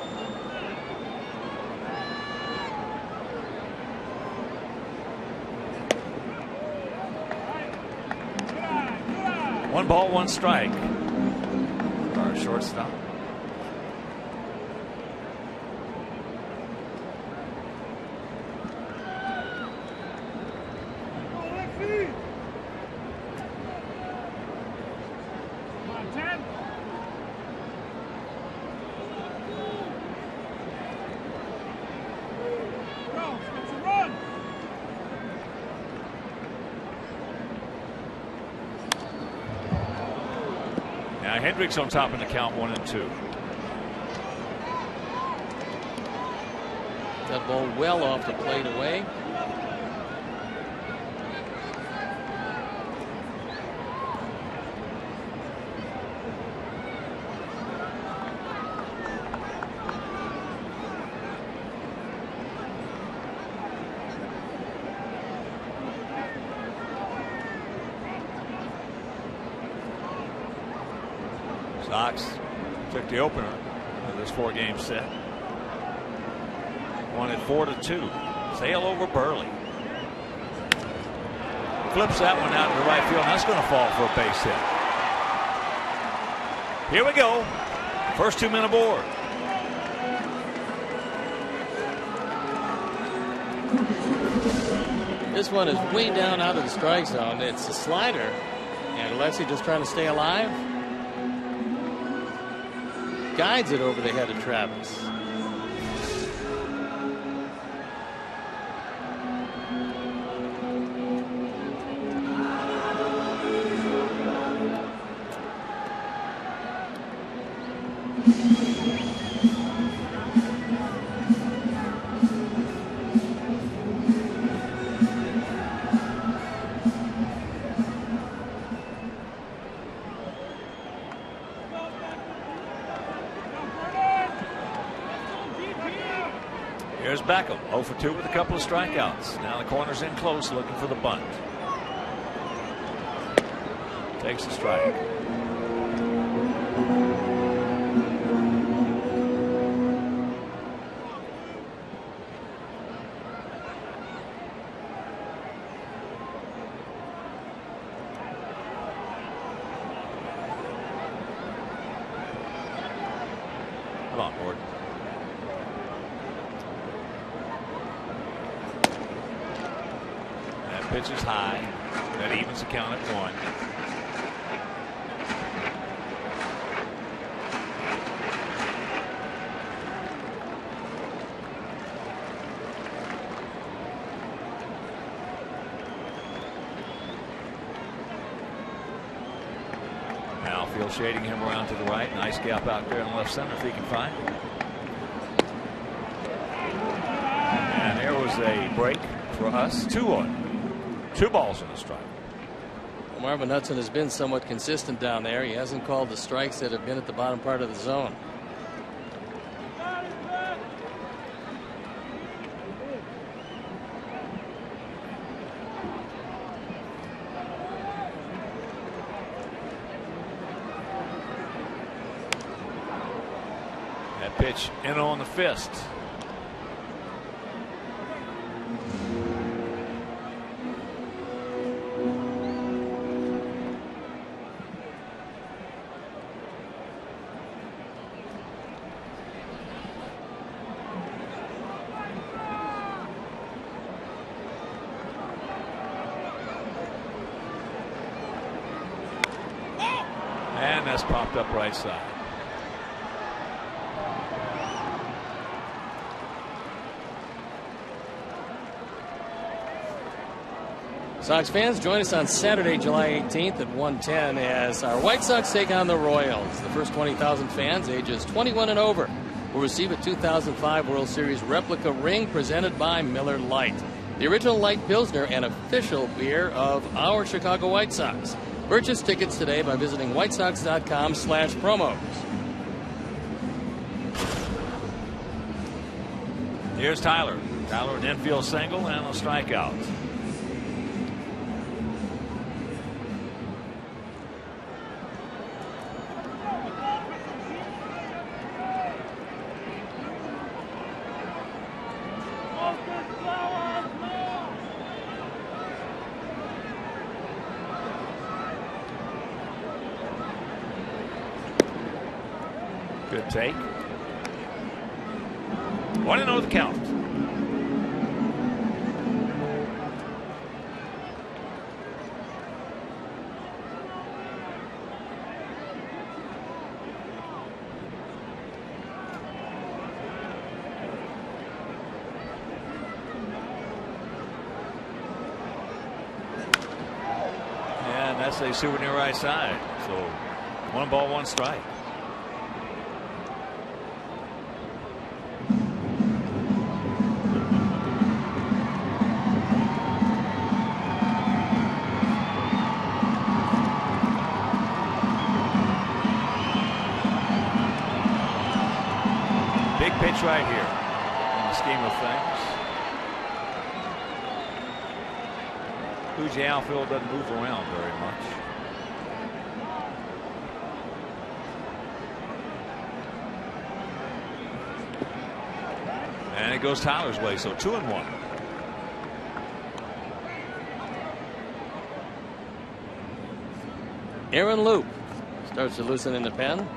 One ball, one strike. Our shortstop. Hendricks on top in the count, 1-2. That ball well off the plate away. Sox took the opener of this 4-game set. Won it 4-2. Sail over Burley. Flips that one out to the right field. And that's going to fall for a base hit. Here we go. First 2 men aboard. This one is way down out of the strike zone. It's a slider. And Alexi just trying to stay alive. Guides it over the head of Travis. Here's Beckham, 0 for 2 with a couple of strikeouts. Now the corner's in close, looking for the bunt. Takes a strike. Come on, Gordon. Pitch is high. That evens the count at 1. Outfield shading him around to the right. Nice gap out there in left center if he can find it. a break for us. 2-1. 2 balls and a strike. Well, Marvin Hudson has been somewhat consistent down there. He hasn't called the strikes that have been at the bottom part of the zone. That pitch in on the fist. And that's popped up right side. Sox fans, join us on Saturday, July 18th at 1:10 as our White Sox take on the Royals. The first 20,000 fans ages 21 and over will receive a 2005 World Series replica ring presented by Miller Lite, the original light Pilsner and official beer of our Chicago White Sox. Purchase tickets today by visiting whitesox.com/promos. Here's Tyler. Tyler, an infield single and a strikeout. Good take. 1-0 the count. And that's a super near right side. So 1 ball, 1 strike. Pitch right here in the scheme of things. Fuji outfield doesn't move around very much. And it goes Tyler's way, so 2-1. Aaron Loop starts to loosen in the pen.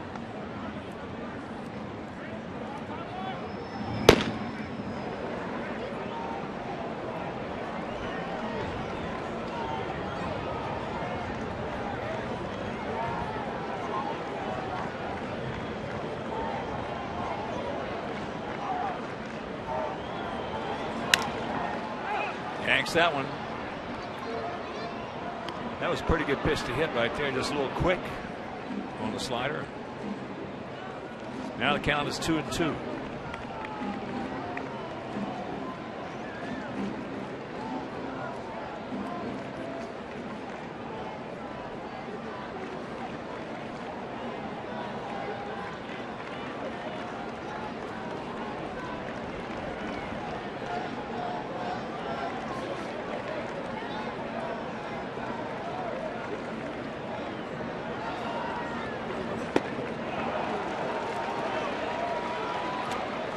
Yanks that one. That was a pretty good pitch to hit right there. Just a little quick on the slider. Now the count is 2-2.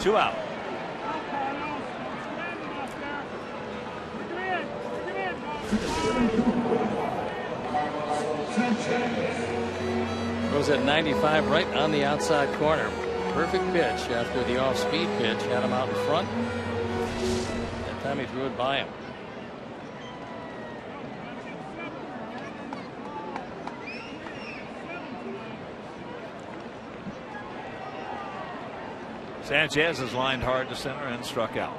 Two out. Goes at 95 right on the outside corner. Perfect pitch after the off-speed pitch. Had him out in front. That time he threw it by him. Sanchez is lined hard to center and struck out.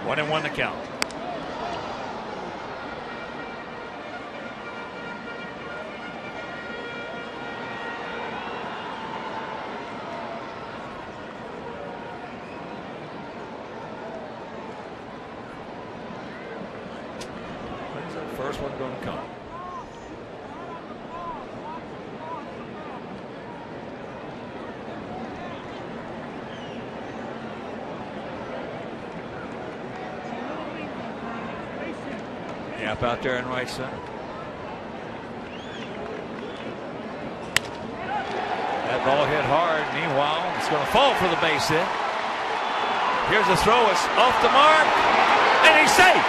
1-1 the count. When's that first one going to come? Yep, out there in right center. That ball hit hard. Meanwhile, it's going to fall for the base hit. Here's the throw. It's off the mark. And he's safe.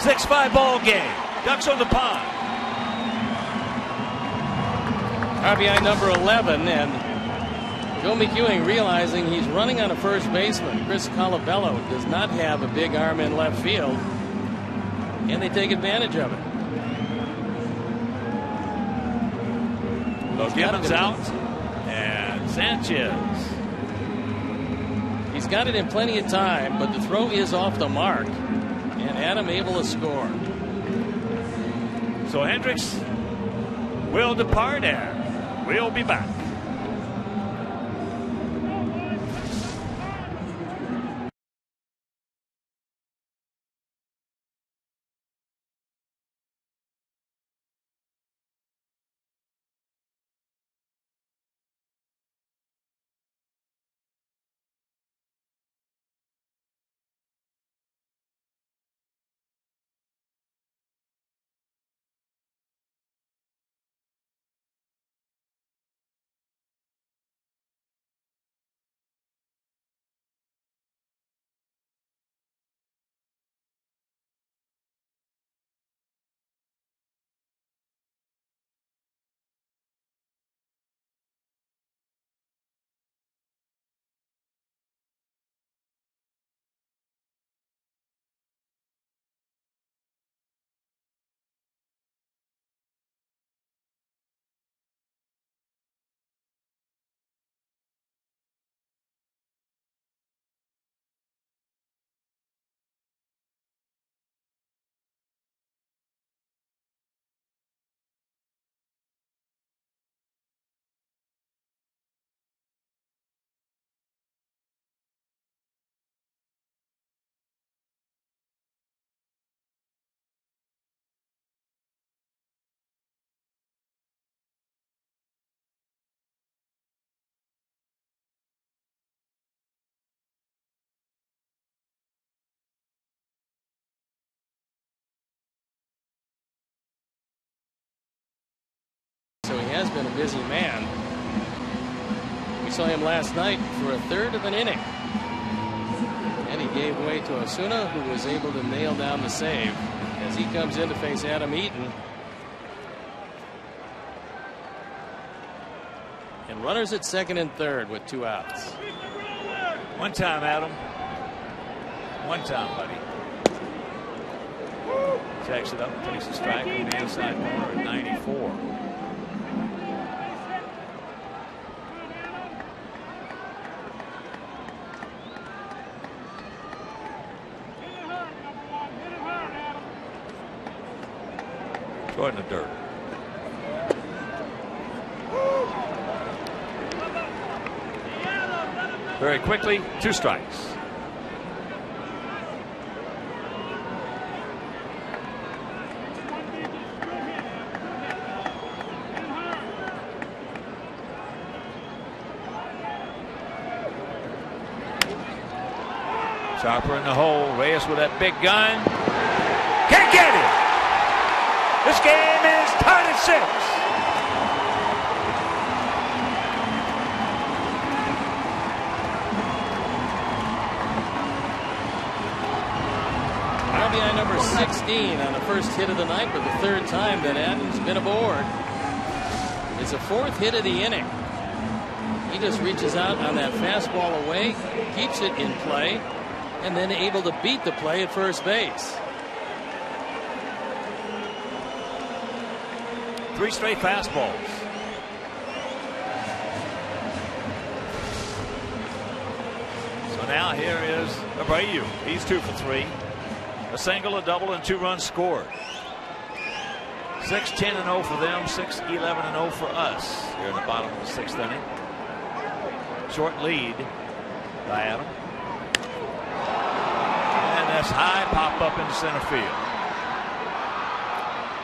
Six-5 ball game. Ducks on the pond. RBI number 11, and Joe McEwing realizing he's running on a first baseman. Chris Colabello does not have a big arm in left field, and they take advantage of it. Gibbons out, and Sanchez. He's got it in plenty of time, but the throw is off the mark, and Adam able to score. So Hendricks will depart, and we'll be back. So he has been a busy man. We saw him last night for a third of an inning. And he gave way to Osuna, who was able to nail down the save as he comes in to face Adam Eaton. And runners at second and third with 2 outs. One time, Adam. One time, buddy. Jacks it up, takes a strike on the inside corner at 94. Throw it in the dirt. Very quickly, 2 strikes. Chopper in the hole. Reyes with that big gun. Can't get it. This game is tied at 6. RBI number 16 on the first hit of the night, but the third time that Adams been aboard. It's a 4th hit of the inning. He just reaches out on that fastball away, keeps it in play, and then able to beat the play at first base. 3 straight fastballs. now here is Abreu. He's 2 for 3. A single, a double, and 2 runs scored. 6-10-0 for them, 6-11-0 for us here in the bottom of the 6th inning. Short lead by Adam. And that's high pop up into center field.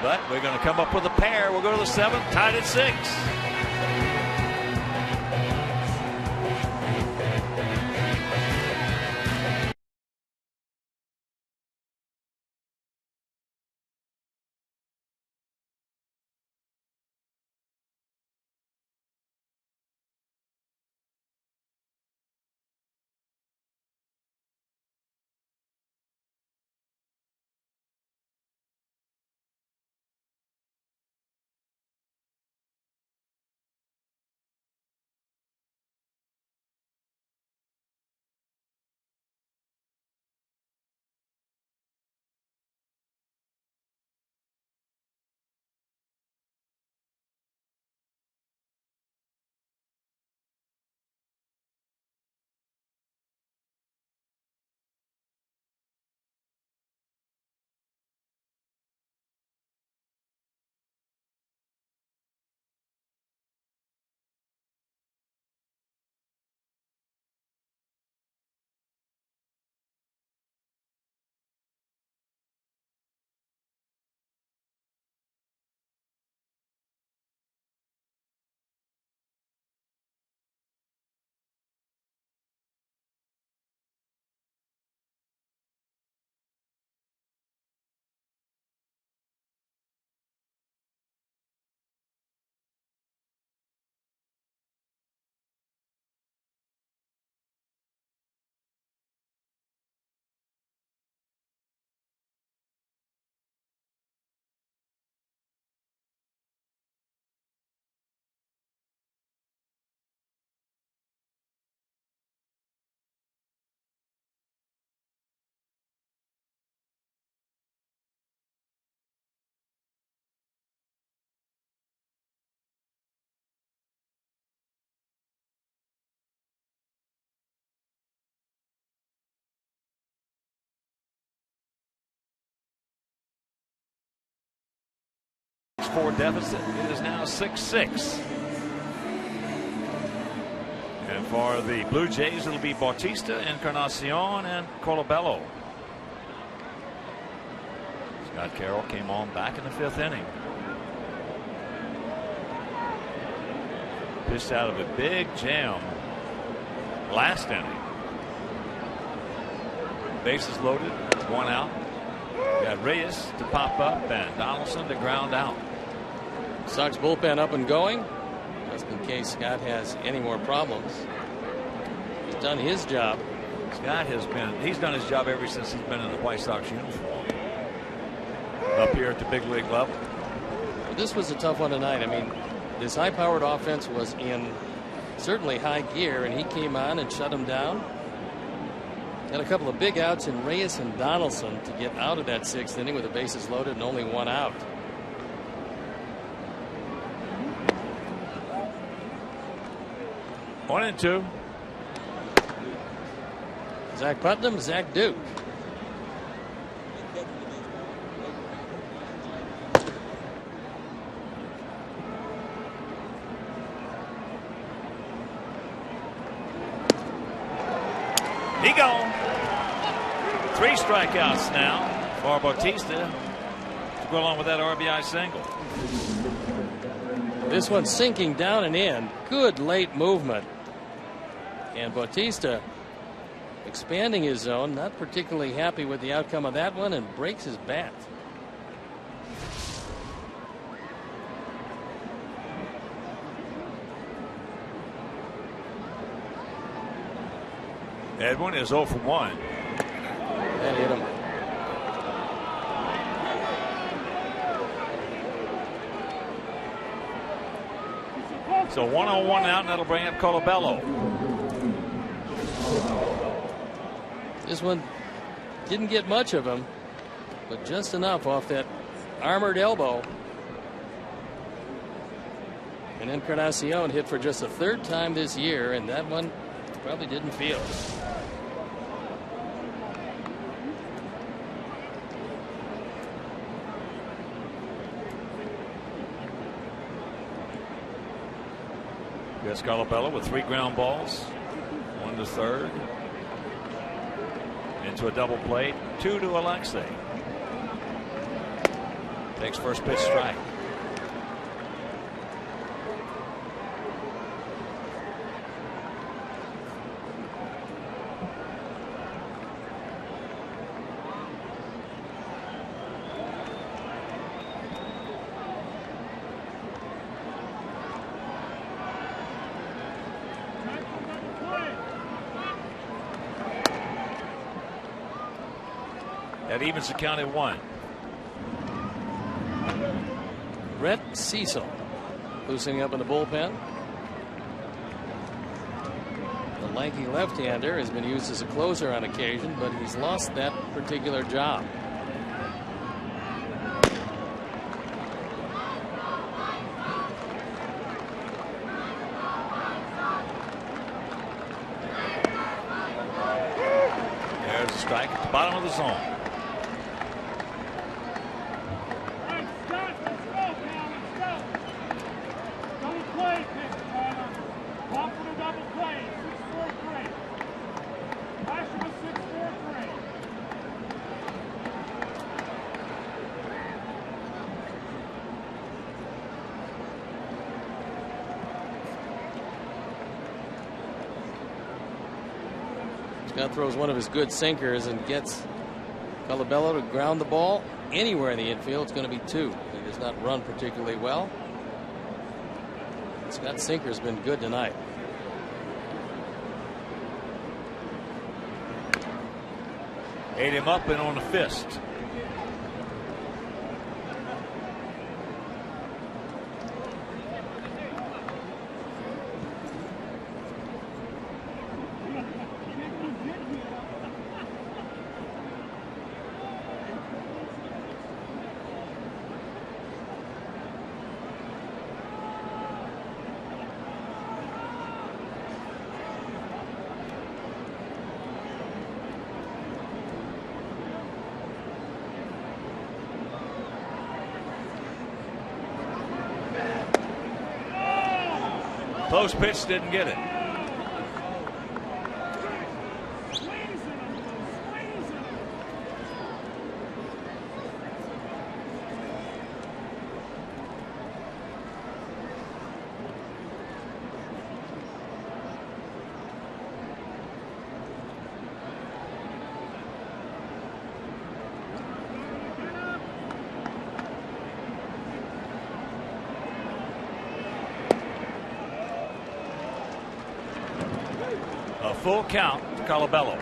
But we're going to come up with a pair. We'll go to the 7th, tied at 6. Deficit. It is now 6-6. And for the Blue Jays, it'll be Bautista, Encarnacion, and Colabello. Scott Carroll came on back in the 5th inning. Pitched out of a big jam last inning. Bases loaded, 1 out. Got Reyes to pop up and Donaldson to ground out. Sox bullpen up and going, just in case Scott has any more problems. He's done his job. Scott he's done his job ever since he's been in the White Sox uniform. Up here at the big league level. Well, this was a tough one tonight. I mean, this high-powered offense was in certainly high gear, and he came on and shut him down. Got a couple of big outs in Reyes and Donaldson to get out of that 6th inning with the bases loaded and only 1 out. One and 2. Zach Putnam, Zach Duke. He gone. 3 strikeouts now for Bautista to go along with that RBI single. This one's sinking down and in. Good late movement. And Bautista expanding his zone, not particularly happy with the outcome of that one, and breaks his bat. Edwin is 0 for 1. That hit him. So 1-on-1 out, and that'll bring up Colabello. This one didn't get much of him, but just enough off that armored elbow. And Encarnacion hit for just the 3rd time this year, and that one probably didn't feel. Here's Colabello with 3 ground balls. 1 to third. Into a double play. 2 to Alexei. Takes first pitch, strike. That evens the count at 1. Rhett Cecil loosening up in the bullpen. The lanky left-hander has been used as a closer on occasion, but he's lost that particular job. There's a strike at the bottom of the zone. Scott throws one of his good sinkers and gets Colabello to ground the ball anywhere in the infield. It's going to be 2. He does not run particularly well. Scott's sinker's been good tonight. Ate him up and on the fist. Close pitch, didn't get it. A full count to Colabello.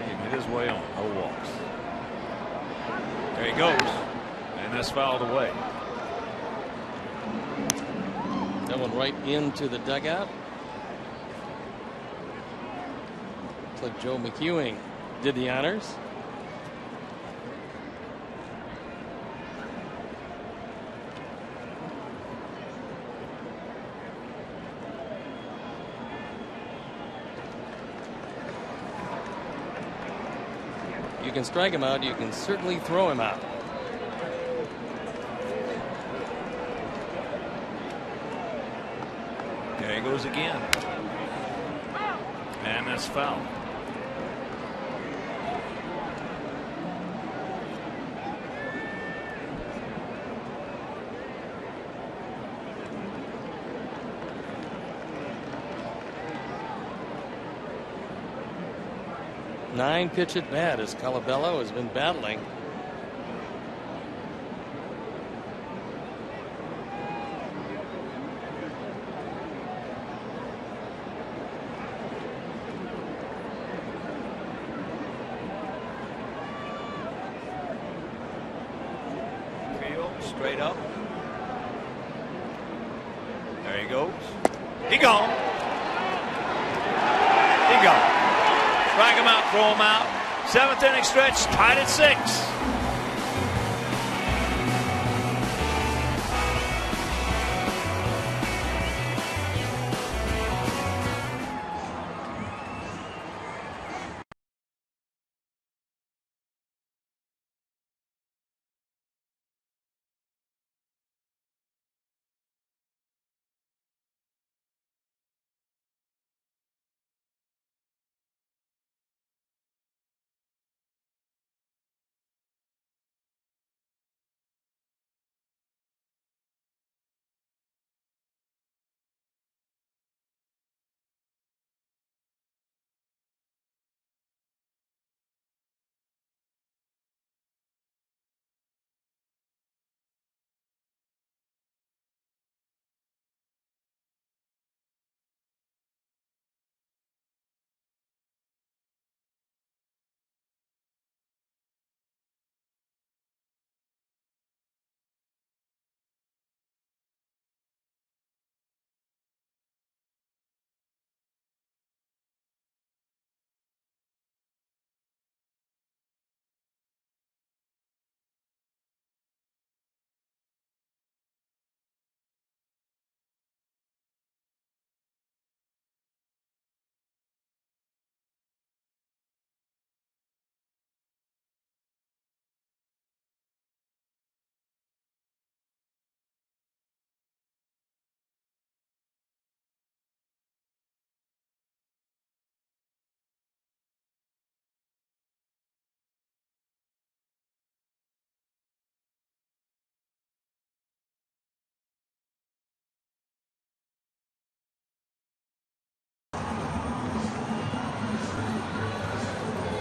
He made his way on. No walks. There he goes. And that's fouled away. That one right into the dugout. Looks like Joe McEwing did the honors. You can strike him out. You can certainly throw him out. There he goes again. And that's foul. Nine pitch at bat as Colabello has been battling. Straight up. There he goes. He gone. He gone. Strike him out, throw him out. Seventh inning stretch, tied at 6.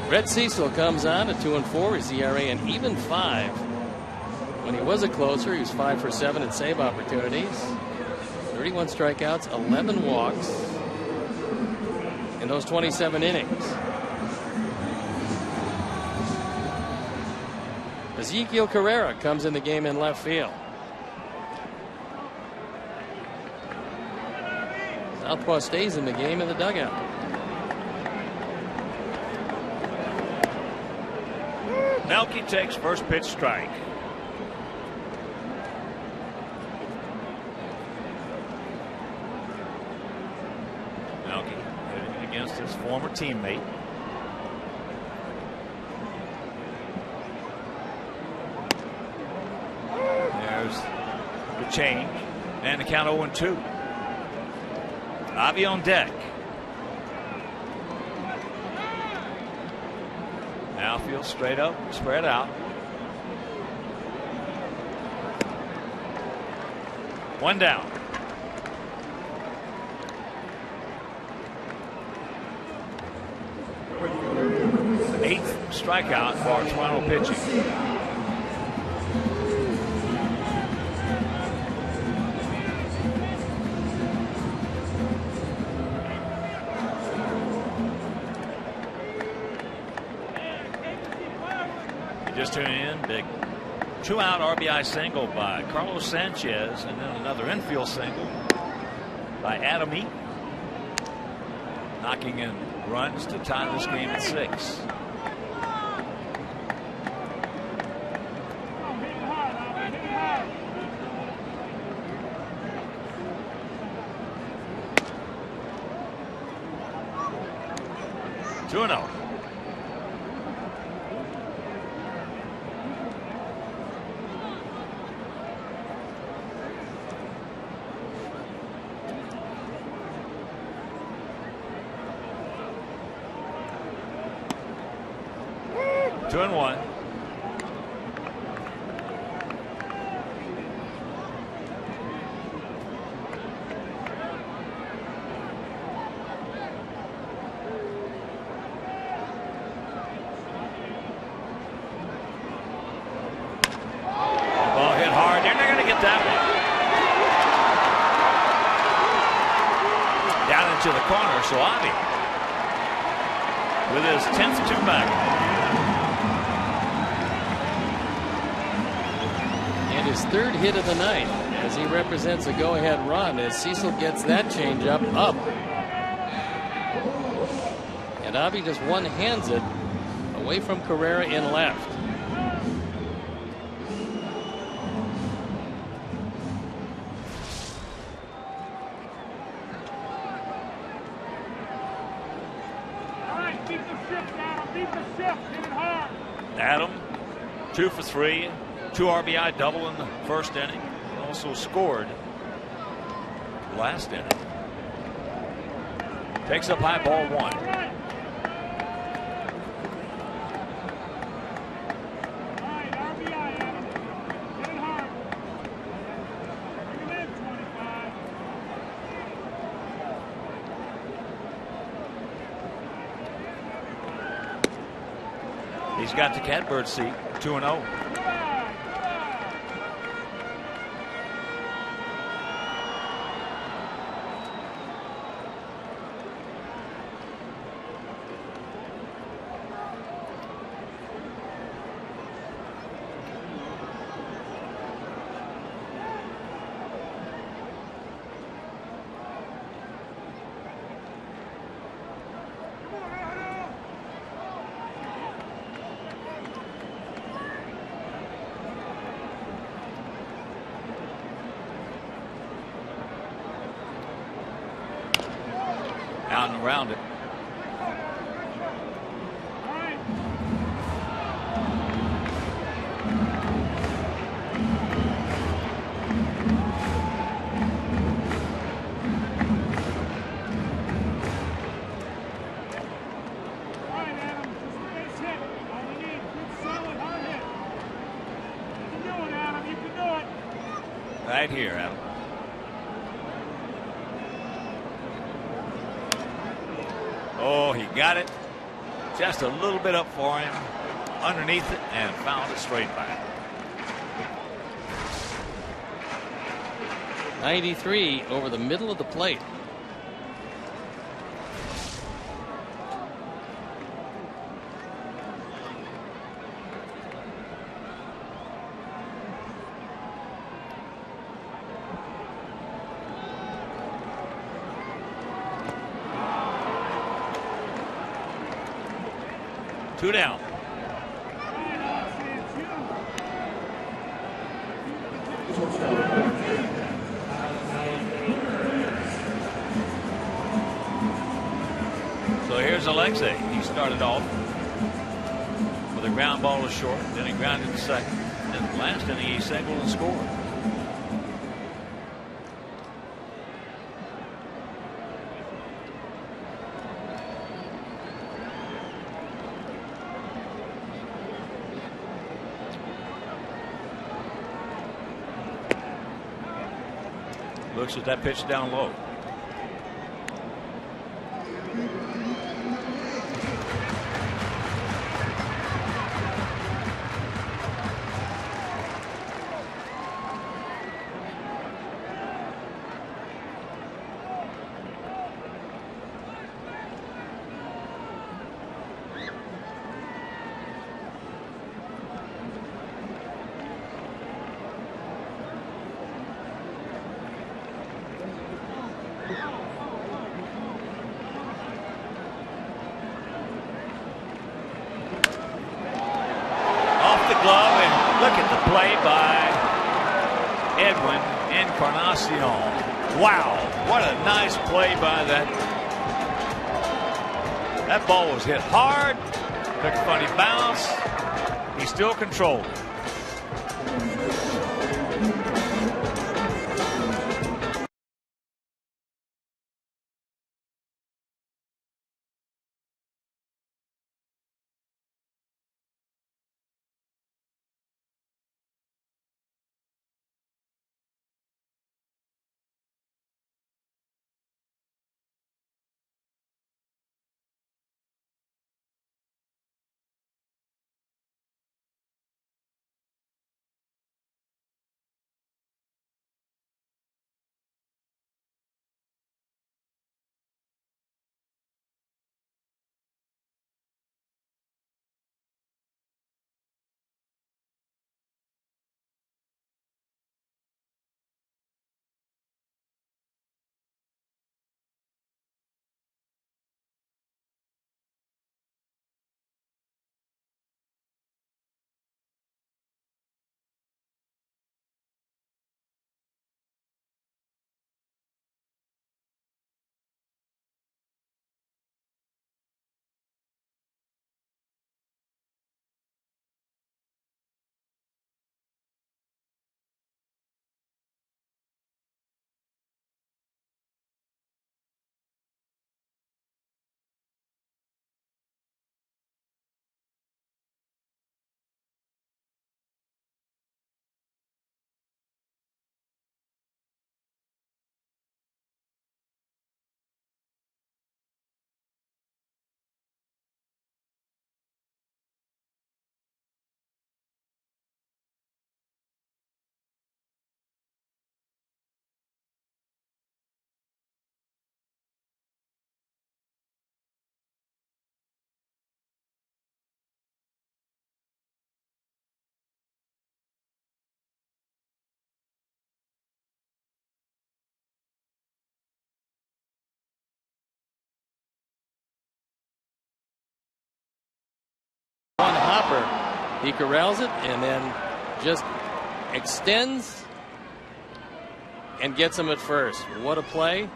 Red Cecil comes on at 2-4. His ERA an even 5. When he was a closer, he was 5 for 7 in save opportunities. 31 strikeouts, 11 walks in those 27 innings. Ezekiel Carrera comes in the game in left field. Southpaw stays in the game in the dugout. Melky takes first pitch strike. Melky hitting against his former teammate. There's the change and the count 0-2. Avi on deck. Now feels straight up, spread out. One down. Eighth strikeout for Toronto pitching. Just tuning in, big 2-out RBI single by Carlos Sanchez, and then another infield single by Adam Eaton, knocking in runs to tie this game at 6. Two and 0. Two and 1. Ball hit hard. They're not going to get that one. Down into the corner. So Avi with his 10th two-bagger. His third hit of the night as he represents a go-ahead run as Cecil gets that changeup up. And Avi just one-hands it away from Carrera in left. Adam, 2 for 3, 2 RBI double in the first inning. Also scored last inning. Takes up high, ball 1. He's got the catbird seat, 2-0. Out and around it. Right here, Adam. Oh, he got it just a little bit up for him, underneath it, and found it straight back. 93 over the middle of the plate. Two down. So here's Alexei. He started off with a ground ball to short, then he grounded to second. And last inning he singled and scored. Looks at that pitch down low. Glove, and look at the play by Edwin Encarnacion. Wow, what a nice play by that. That ball was hit hard, took a funny bounce. He still controlled it. Harper. He corrals it and then just extends and gets him at first. What a play.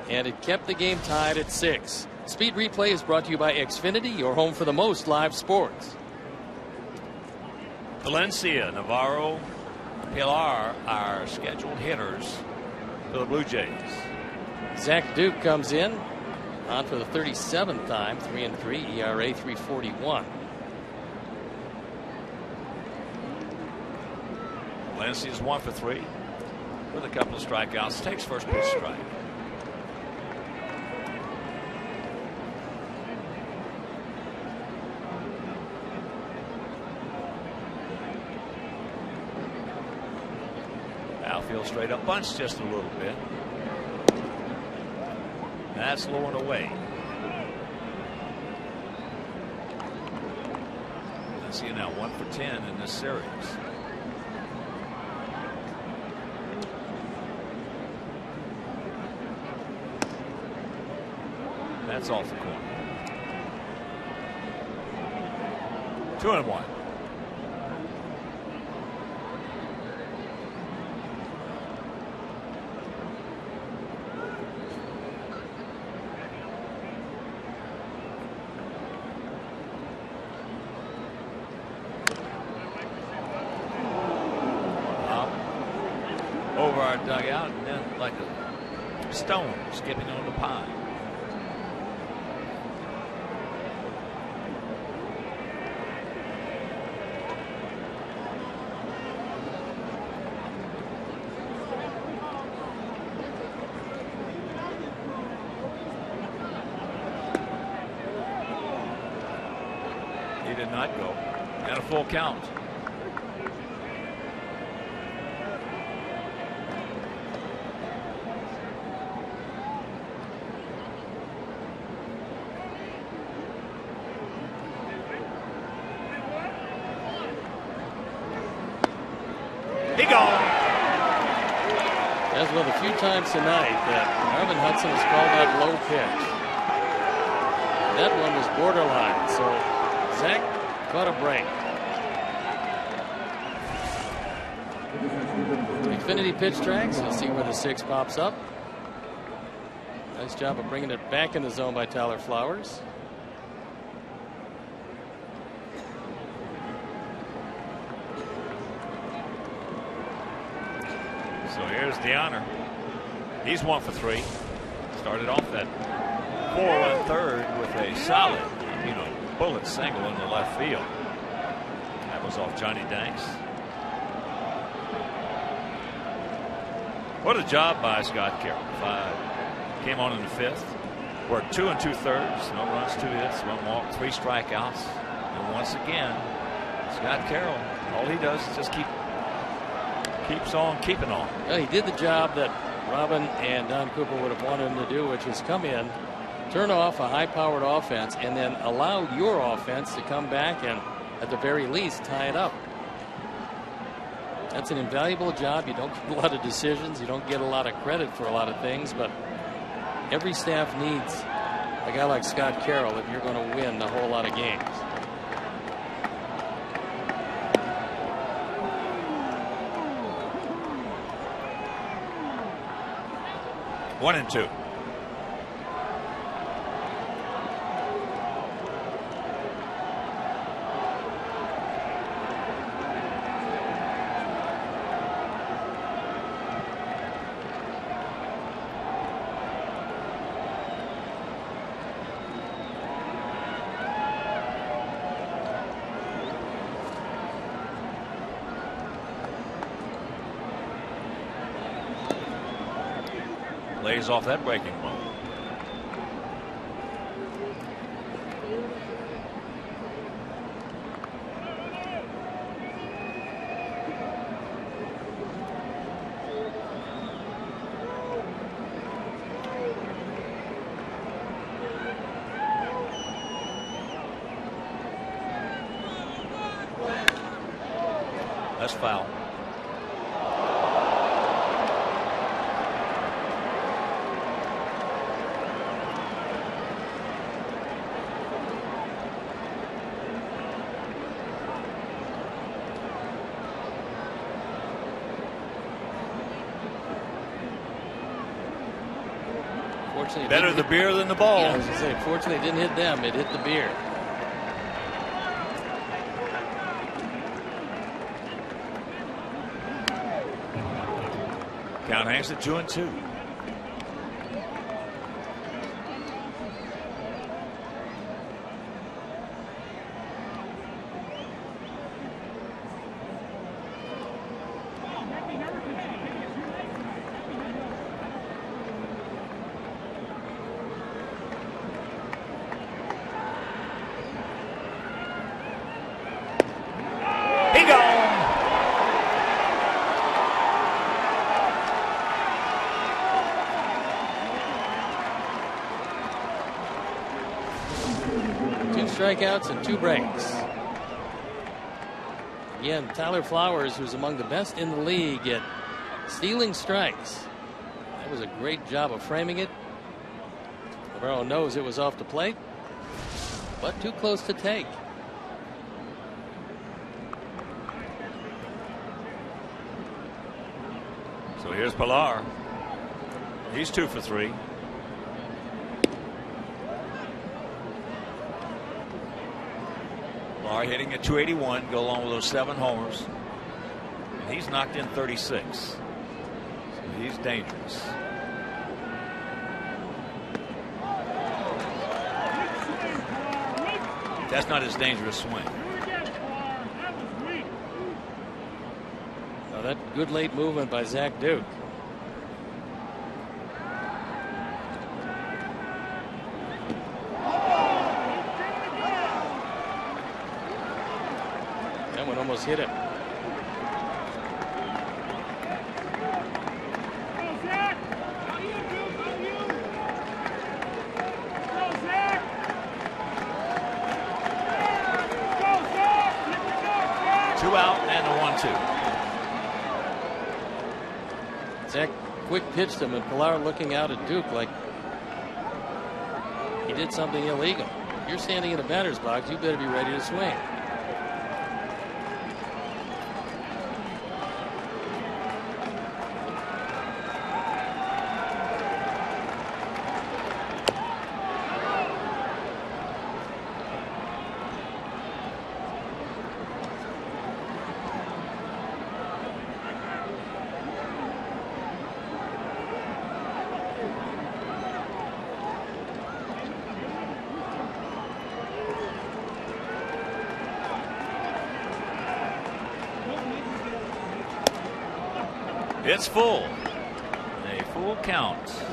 And it kept the game tied at 6. Speed Replay is brought to you by Xfinity, your home for the most live sports. Valencia, Navarro, Pilar are scheduled hitters for the Blue Jays. Zach Duke comes in on for the 37th time, 3-3, ERA 3.41. Valencia's 1 for 3 with a couple of strikeouts. Takes first pitch strike. Outfield straight up bunch just a little bit. That's low and away. Let's see now 1 for 10 in this series. That's off the corner. 2-1. Over our dugout and then like a stone skipping on the pine. He did not go. And a full count. That's one of the few times tonight that Marvin Hudson has called that low pitch. That one was borderline, so Zach caught a break. Xfinity pitch tracks. You'll see where the 6 pops up. Nice job of bringing it back in the zone by Tyler Flowers. So here's DeHonor. He's 1 for 3. Started off that 4-1 third with a solid, bullet single in the left field. That was off Johnny Danks. What a job by Scott Carroll. Came on in the 5th. Worked 2 2/3. No runs, 2 hits, 1 walk, 3 strikeouts. And once again, Scott Carroll, all he does is just keeps on keeping on. Well, he did the job that Robin and Don Cooper would have wanted him to do, which is come in, turn off a high-powered offense, and then allow your offense to come back and, at the very least, tie it up. That's an invaluable job. You don't get a lot of decisions. You don't get a lot of credit for a lot of things, but every staff needs a guy like Scott Carroll if you're going to win a whole lot of games. One and 2. Lays off that breaking ball. That's foul. Fortunately, Better the beer than the ball. Yeah, I was going to say, fortunately, it didn't hit them. It hit the beer. Count hangs at 2-2. Strikeouts and 2 breaks. Again, Tyler Flowers, who's among the best in the league at stealing strikes. That was a great job of framing it. Navarro knows it was off the plate, but too close to take. So here's Pilar. He's 2 for 3. Hitting at 281, go along with those 7 homers. And he's knocked in 36. So he's dangerous. That's not his dangerous swing. Now that good late movement by Zach Duke. Almost hit him. Two out and a 1-2. Zach quick pitched him, and Pilar looking out at Duke like he did something illegal. If you're standing in the batter's box, you better be ready to swing. It's full. A full count. So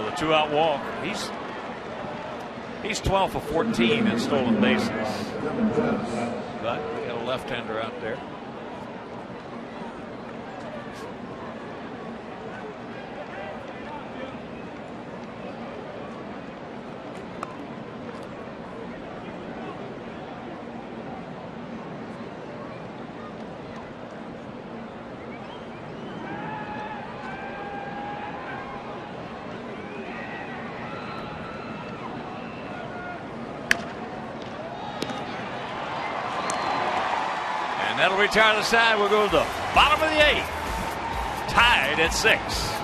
the 2-out walk. He's 12 for 14 in stolen bases. But we got a left-hander out there. That'll retire the side. We'll go to the bottom of the 8th. Tied at 6.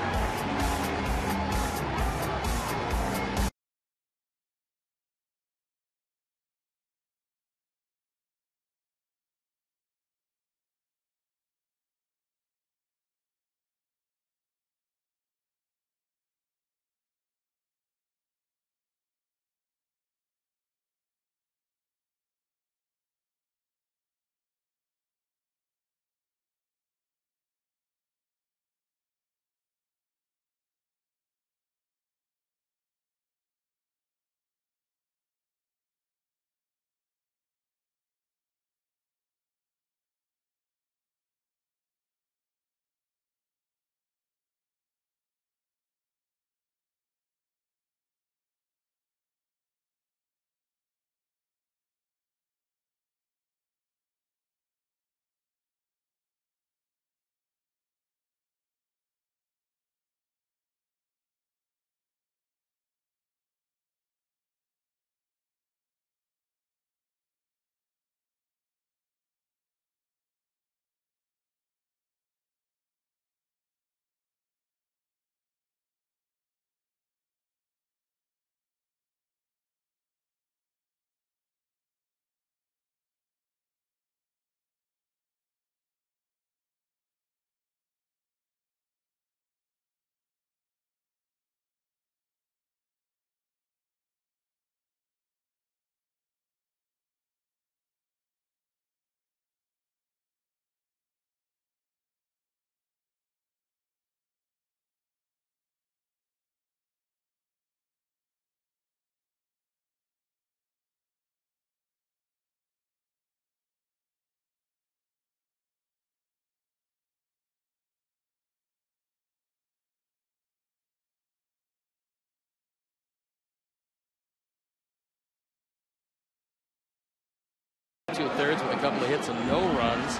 2/3 with a couple of hits and no runs.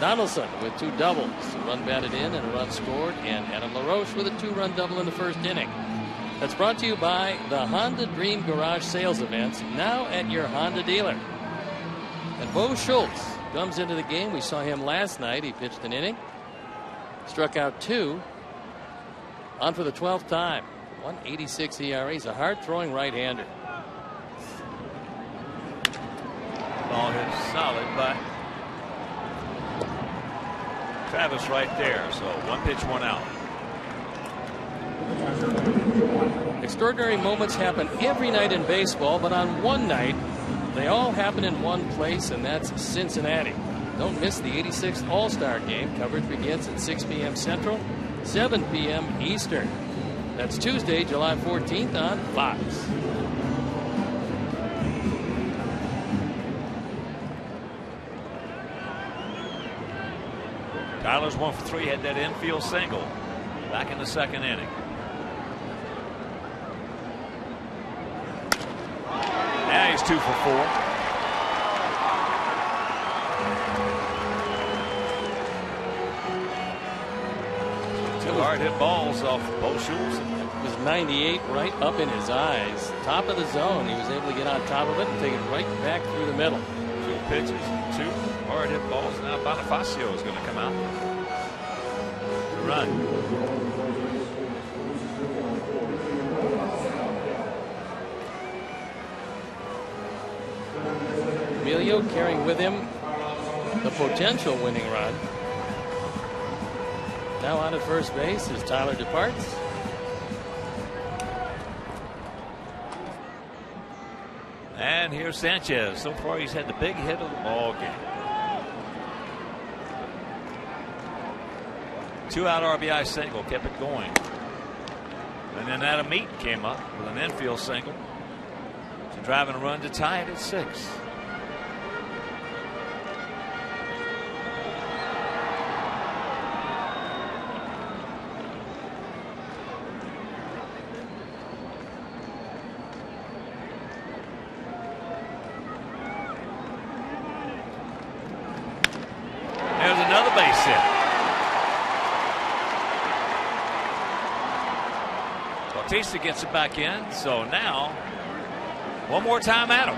Donaldson with 2 doubles, a run batted in and a run scored, and Adam LaRoche with a 2-run double in the first inning. That's brought to you by the Honda Dream Garage Sales Events, now at your Honda dealer. And Bo Schultz comes into the game. We saw him last night. He pitched an inning, struck out 2, on for the 12th time. 1.86 ERA. He's a hard-throwing right-hander. Ball hit solid by Travis right there. So 1 pitch, 1 out. Extraordinary moments happen every night in baseball, but on one night, they all happen in one place, and that's Cincinnati. Don't miss the 86th All-Star Game. Coverage begins at 6 p.m. Central, 7 p.m. Eastern. That's Tuesday, July 14th on Fox. Tyler's 1 for 3, had that infield single back in the second inning. Now he's 2 for 4. Two hard hit balls off Bo Schultz. It was 98 right up in his eyes. Top of the zone. He was able to get on top of it and take it right back through the middle. 2 pitches, 2 hard hit balls. Now Bonifacio is going to come out to run. Emilio carrying with him the potential winning run. Now on at first base as Tyler departs. And here's Sanchez. So far he's had the big hit of the ball game. 2-out RBI single kept it going. And then Adam Meat came up with an infield single to drive and run to tie it at 6. There's another base hit. Bautista gets it back in, so now one more time at him.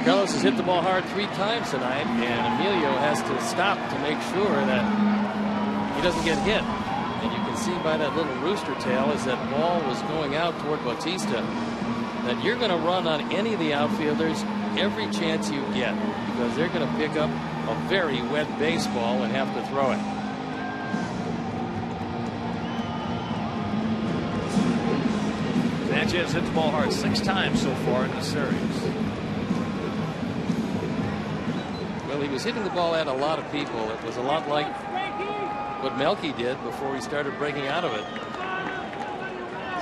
Carlos has hit the ball hard 3 times tonight, and Emilio has to stop to make sure that he doesn't get hit. And you can see by that little rooster tail as that ball was going out toward Bautista that you're going to run on any of the outfielders every chance you get, because they're going to pick up a very wet baseball and have to throw it. Sanchez hit the ball hard 6 times so far in the series. Well, he was hitting the ball at a lot of people. It was a lot like what Melky did before he started breaking out of it.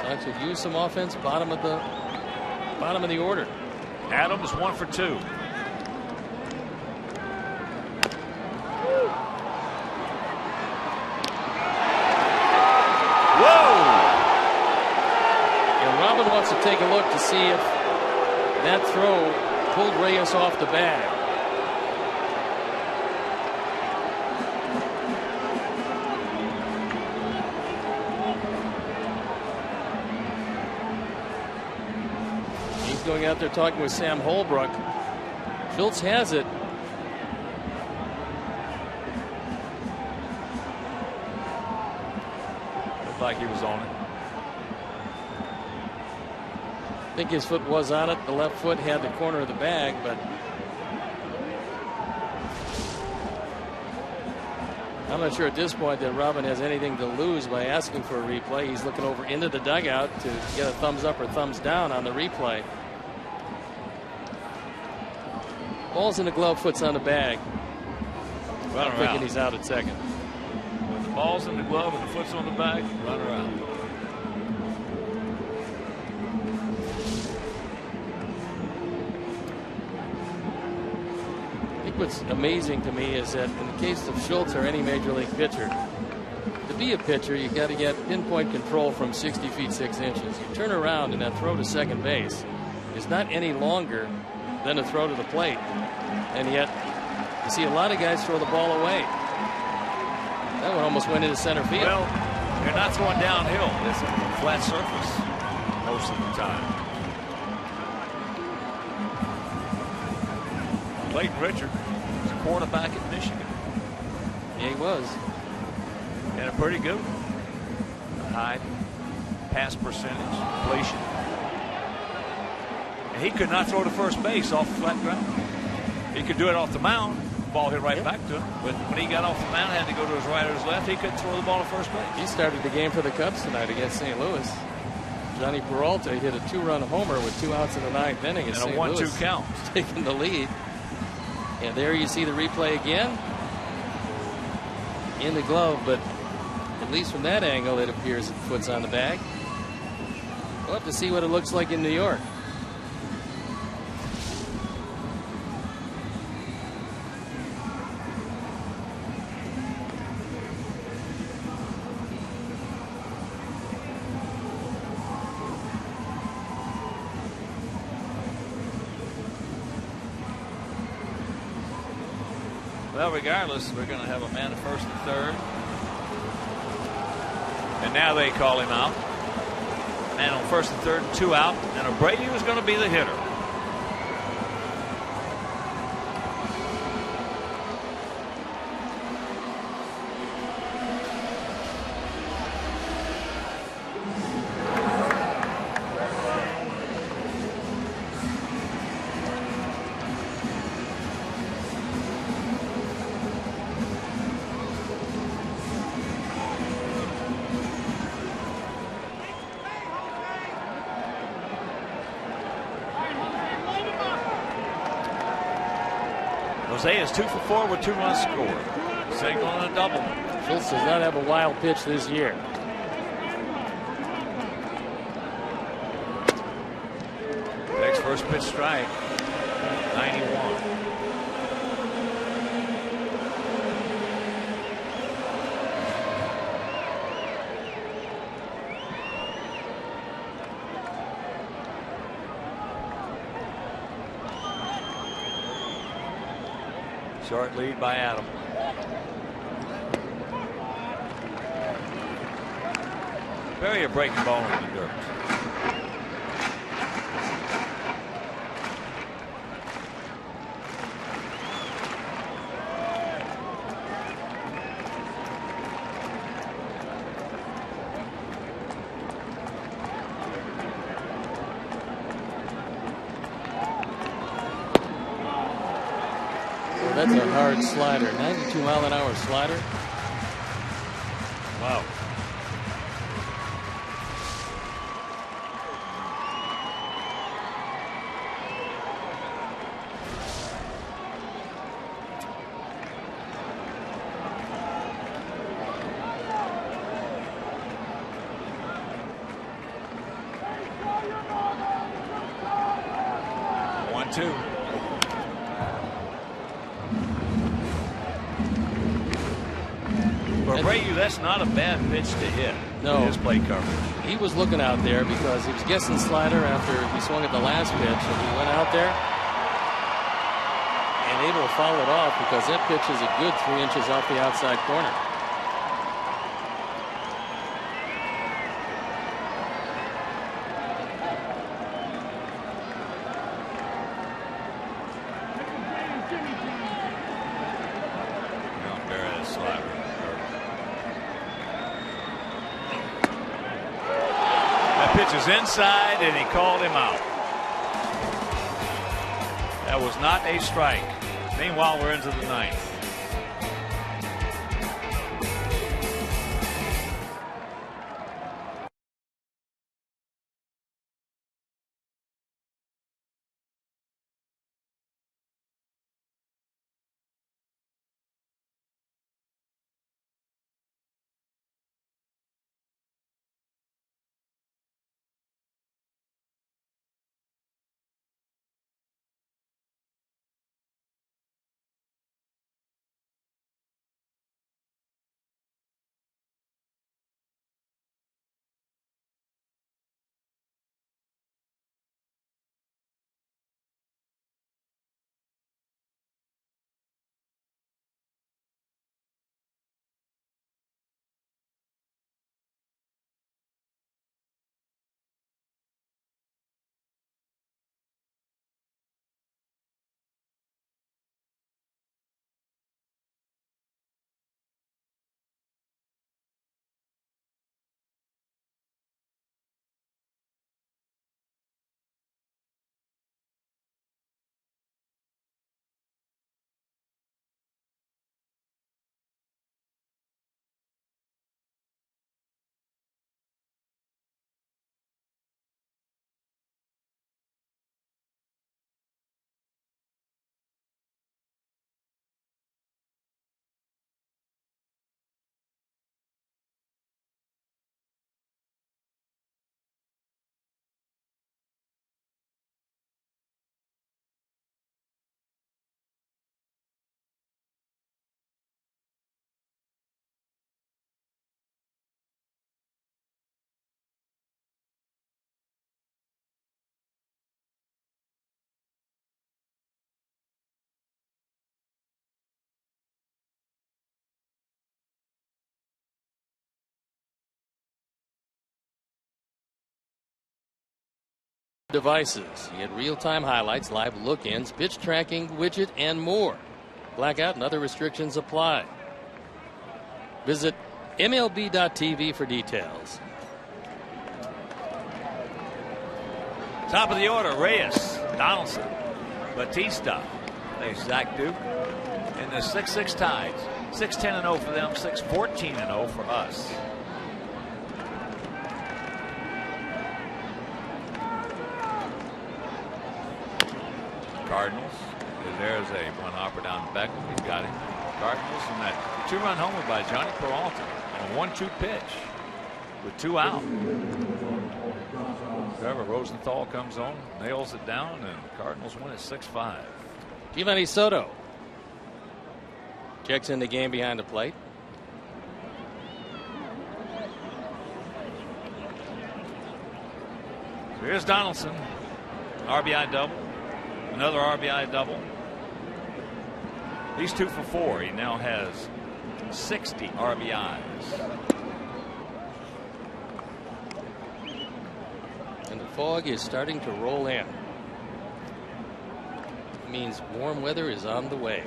Sox would use some offense, bottom of the order. Adams 1 for 2. Robin wants to take a look to see if that throw pulled Reyes off the bag. He's going out there talking with Sam Holbrook. Schultz has it. Looked like he was on it. I think his foot was on it. The left foot had the corner of the bag, but I'm not sure at this point that Robin has anything to lose by asking for a replay. He's looking over into the dugout to get a thumbs up or thumbs down on the replay. Ball's in the glove, foot's on the bag. I'm thinking he's out at second. With the ball's in the glove and the foot's on the bag, run around. What's amazing to me is that in the case of Schultz or any major league pitcher, the be a pitcher, you got to get pinpoint control from 60 feet 6 inches. You turn around and that throw to second base is not any longer than a throw to the plate, and yet you see a lot of guys throw the ball away. That one almost went into center field. Well, you're not throwing downhill. It's a flat surface most of the time. Clayton Richard was a quarterback at Michigan. Yeah, he was. And a pretty good one. High pass percentage, completion. And he could not throw to first base off the flat ground. He could do it off the mound. Ball hit right back to him. But when he got off the mound, had to go to his right or his left, he couldn't throw the ball to first base. He started the game for the Cubs tonight against St. Louis. Johnny Peralta hit a 2-run homer with 2 outs in the 9th inning. And a 1-2 count. Taking the lead. And there you see the replay again. In the glove, but at least from that angle, it appears the foot's on the bag. We'll have to see what it looks like in New York. Well, regardless, we're going to have a man at first and third. And now they call him out. Man on first and third, 2 out. And O'Brady was going to be the hitter. Jose is 2 for 4 with 2 runs scored. Single and a double. Schultz does not have a wild pitch this year. Next first pitch strike. 91. Short lead by Adam. Bury a breaking ball in the dirt. That's a hard slider. 92-mile-an-hour slider. Wow. One-two. For Brady, that's not a bad pitch to hit. No. In his plate coverage. He was looking out there because he was guessing slider after he swung at the last pitch, and he went out there and able to foul it off because that pitch is a good 3 inches off the outside corner. Pitch is inside, and he called him out. That was not a strike. Meanwhile, we're into the 9th. devices. You get real-time highlights, live look-ins, pitch tracking widget, and more. Blackout and other restrictions apply. Visit MLB.tv for details. Top of the order, Reyes, Donaldson, Batista. They Zach Duke in the 6-6 ties. 6-10-0 for them, 6-14-0 for us. Cardinals. There's a one hopper down the back. He's got him. Cardinals and that 2-run homer by Johnny Peralta on a 1-2 pitch with 2 out. Trevor Rosenthal comes on, nails it down, and the Cardinals win at 6-5. Giovanni Soto checks in the game behind the plate. So here's Donaldson. RBI double. Another RBI double. He's 2 for 4. He now has 60 RBIs. And the fog is starting to roll in. It means warm weather is on the way.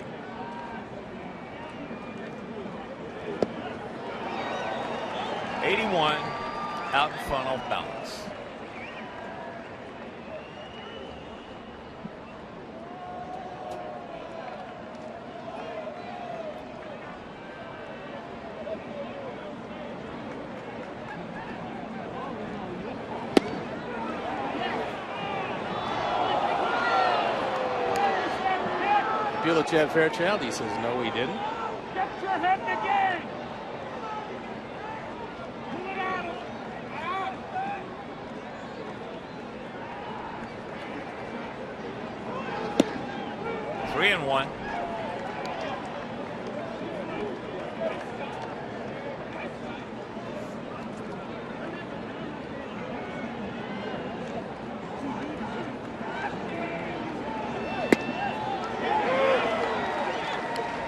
'81 out in front off balance. Feel of Chad Fairchild. He says no, he didn't. Get your head in the game. 3-1.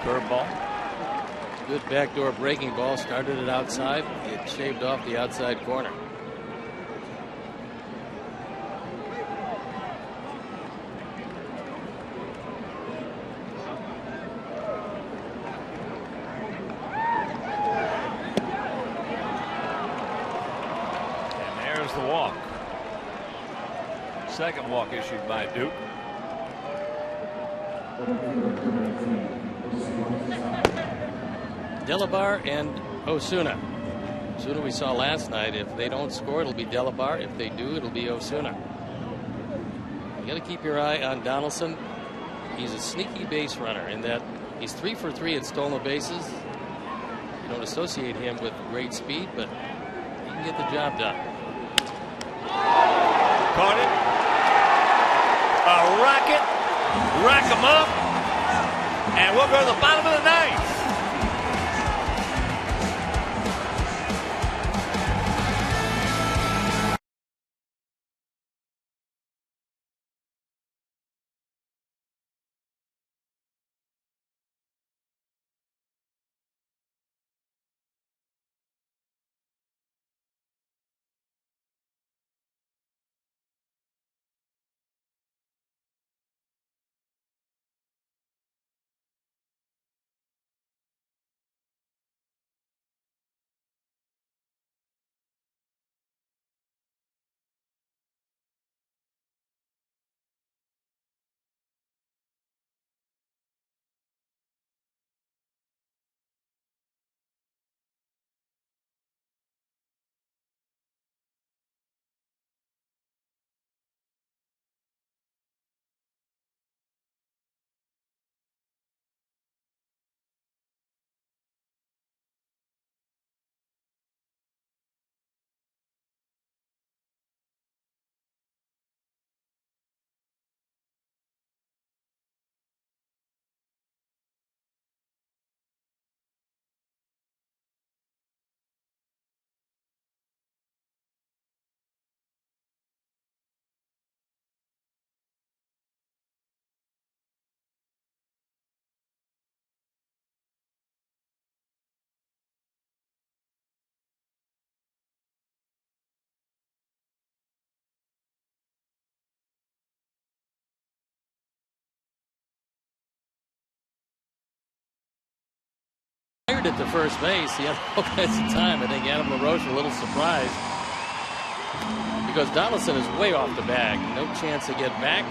Curveball. Good backdoor breaking ball. Started it outside. It shaved off the outside corner. And there's the walk. Second walk issued by Duke. Delabar and Osuna. Osuna we saw last night. If they don't score, it'll be Delabar. If they do, it'll be Osuna. You got to keep your eye on Donaldson. He's a sneaky base runner in that he's 3 for 3 at stolen bases. You don't associate him with great speed, but he can get the job done. Caught it. A rocket. Rack him up. And we'll go to the bottom of the ninth. Fired at the first base. He had all kinds of time. I think Adam LaRoche a little surprised because Donaldson is way off the bag. No chance to get back.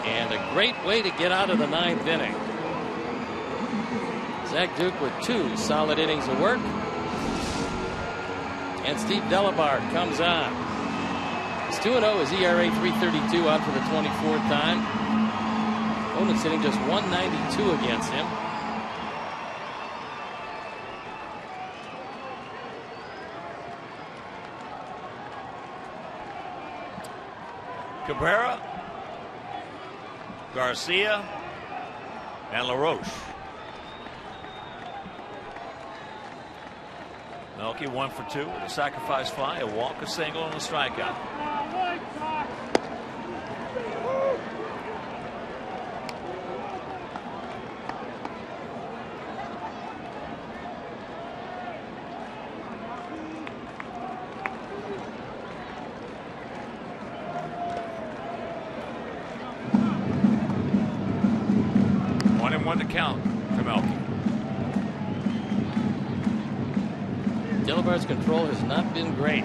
And a great way to get out of the 9th inning. Zach Duke with 2 solid innings of work. And Steve Delabar comes on. He's 2-0. His ERA 3.32 out for the 24th time. Opponent's hitting just 192 against him. Cabrera, Garcia, and LaRoche. Melky 1 for 2 with a sacrifice fly, a walk, a single, and a strikeout. One to count to Melky. Delabar's control has not been great.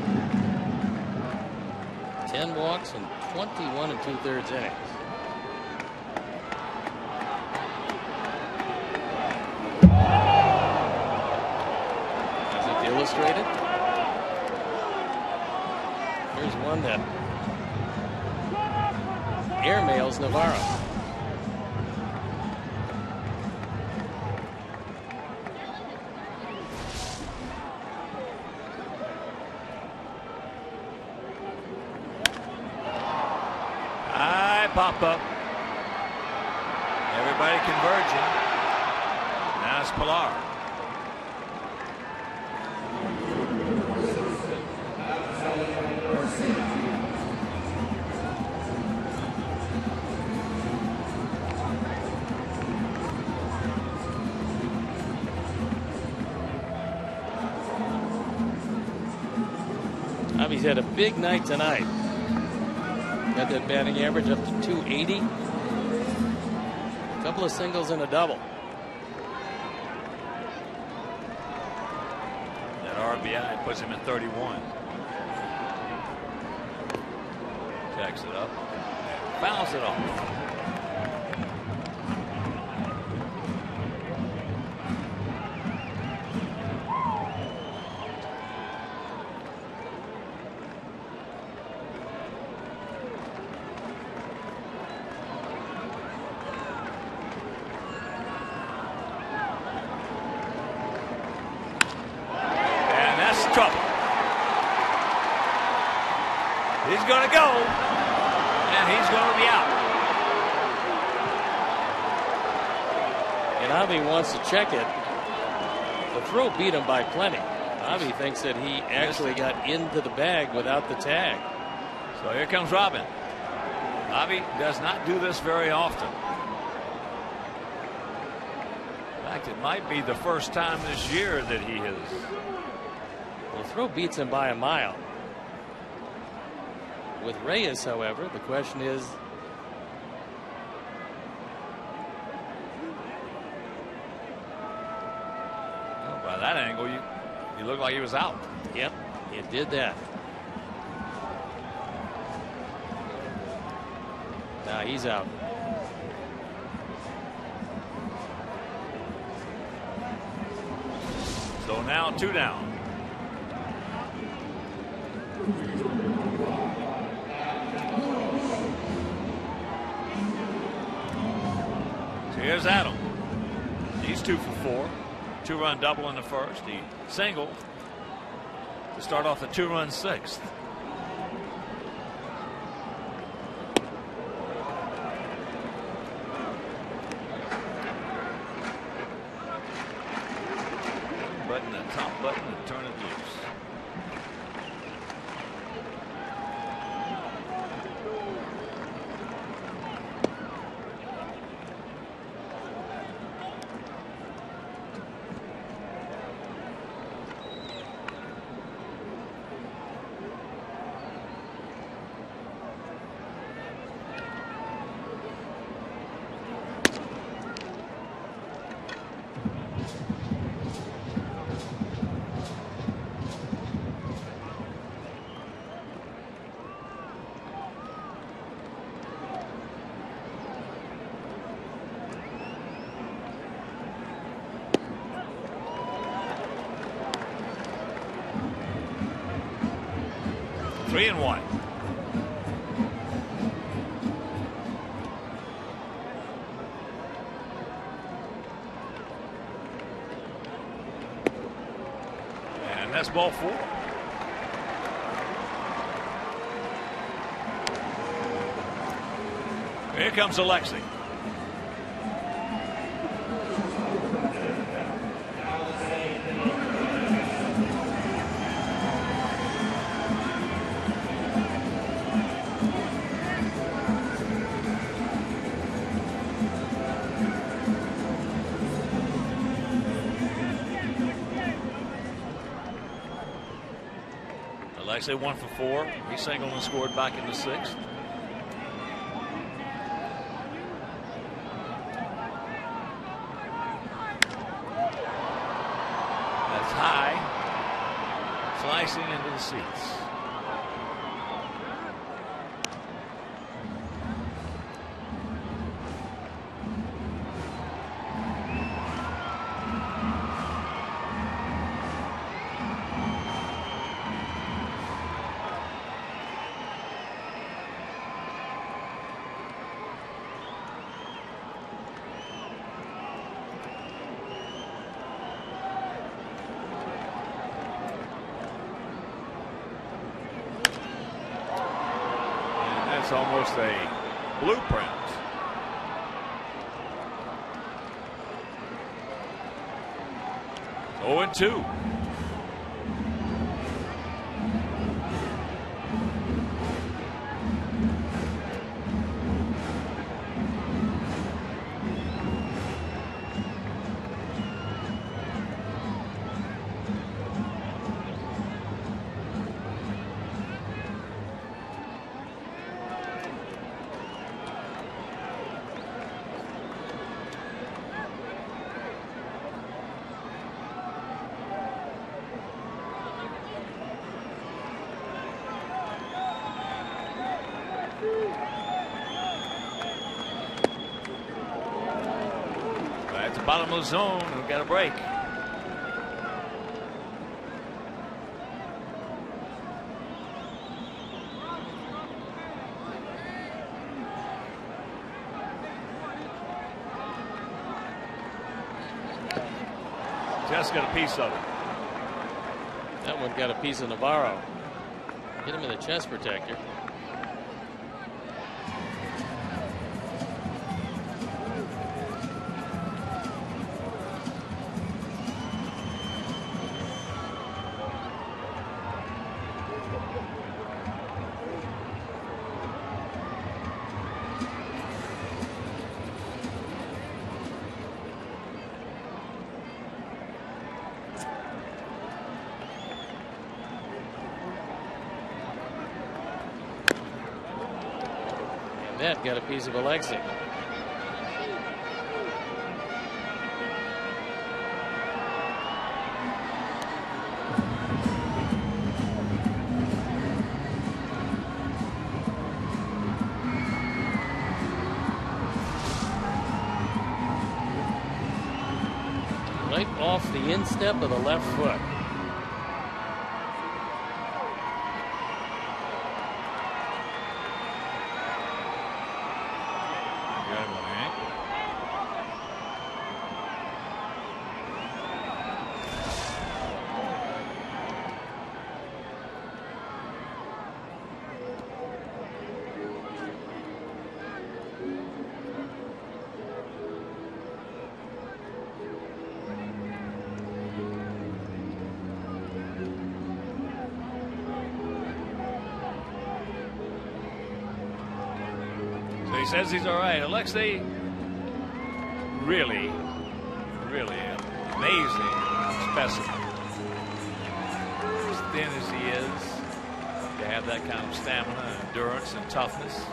10 walks and 21 2/3 innings. As if illustrated. Here's one that airmails Navarro. Pop up. Everybody converging. Now it's Pilar. He's had a big night tonight. Got that batting average up to 280. A couple of singles and a double. That RBI puts him at 31. Jacks it up. Fouls it off. He's going to go, and he's going to be out. And Avi wants to check it. The throw beat him by plenty. Avi thinks that he actually got into the bag without the tag. So here comes Robin. Avi does not do this very often. In fact, it might be the first time this year that he has. Well, the throw beats him by a mile. With Reyes, however, the question is, well, by that angle, you look like he was out. Yep, it did that. Now he's out. So now 2 down. Here's Adam. He's 2 for 4. 2-run double in the first. He singled to start off the 2-run 6th. Button the top button and turn it loose. 3-1. And that's ball 4. Here comes Alexei. Alexei 1 for 4. He singled and scored back in the 6th. Slicing into the seats. It's almost a blueprint. Oh, and 2. Bottom of the zone. We've got a break. Just got a piece of it. That one got a piece of Navarro. Hit him in the chest protector. That got a piece of Alexei. Right off the instep of the left foot. He says he's all right. Alexei, really amazing specimen. As thin as he is, to have that kind of stamina, endurance, and toughness.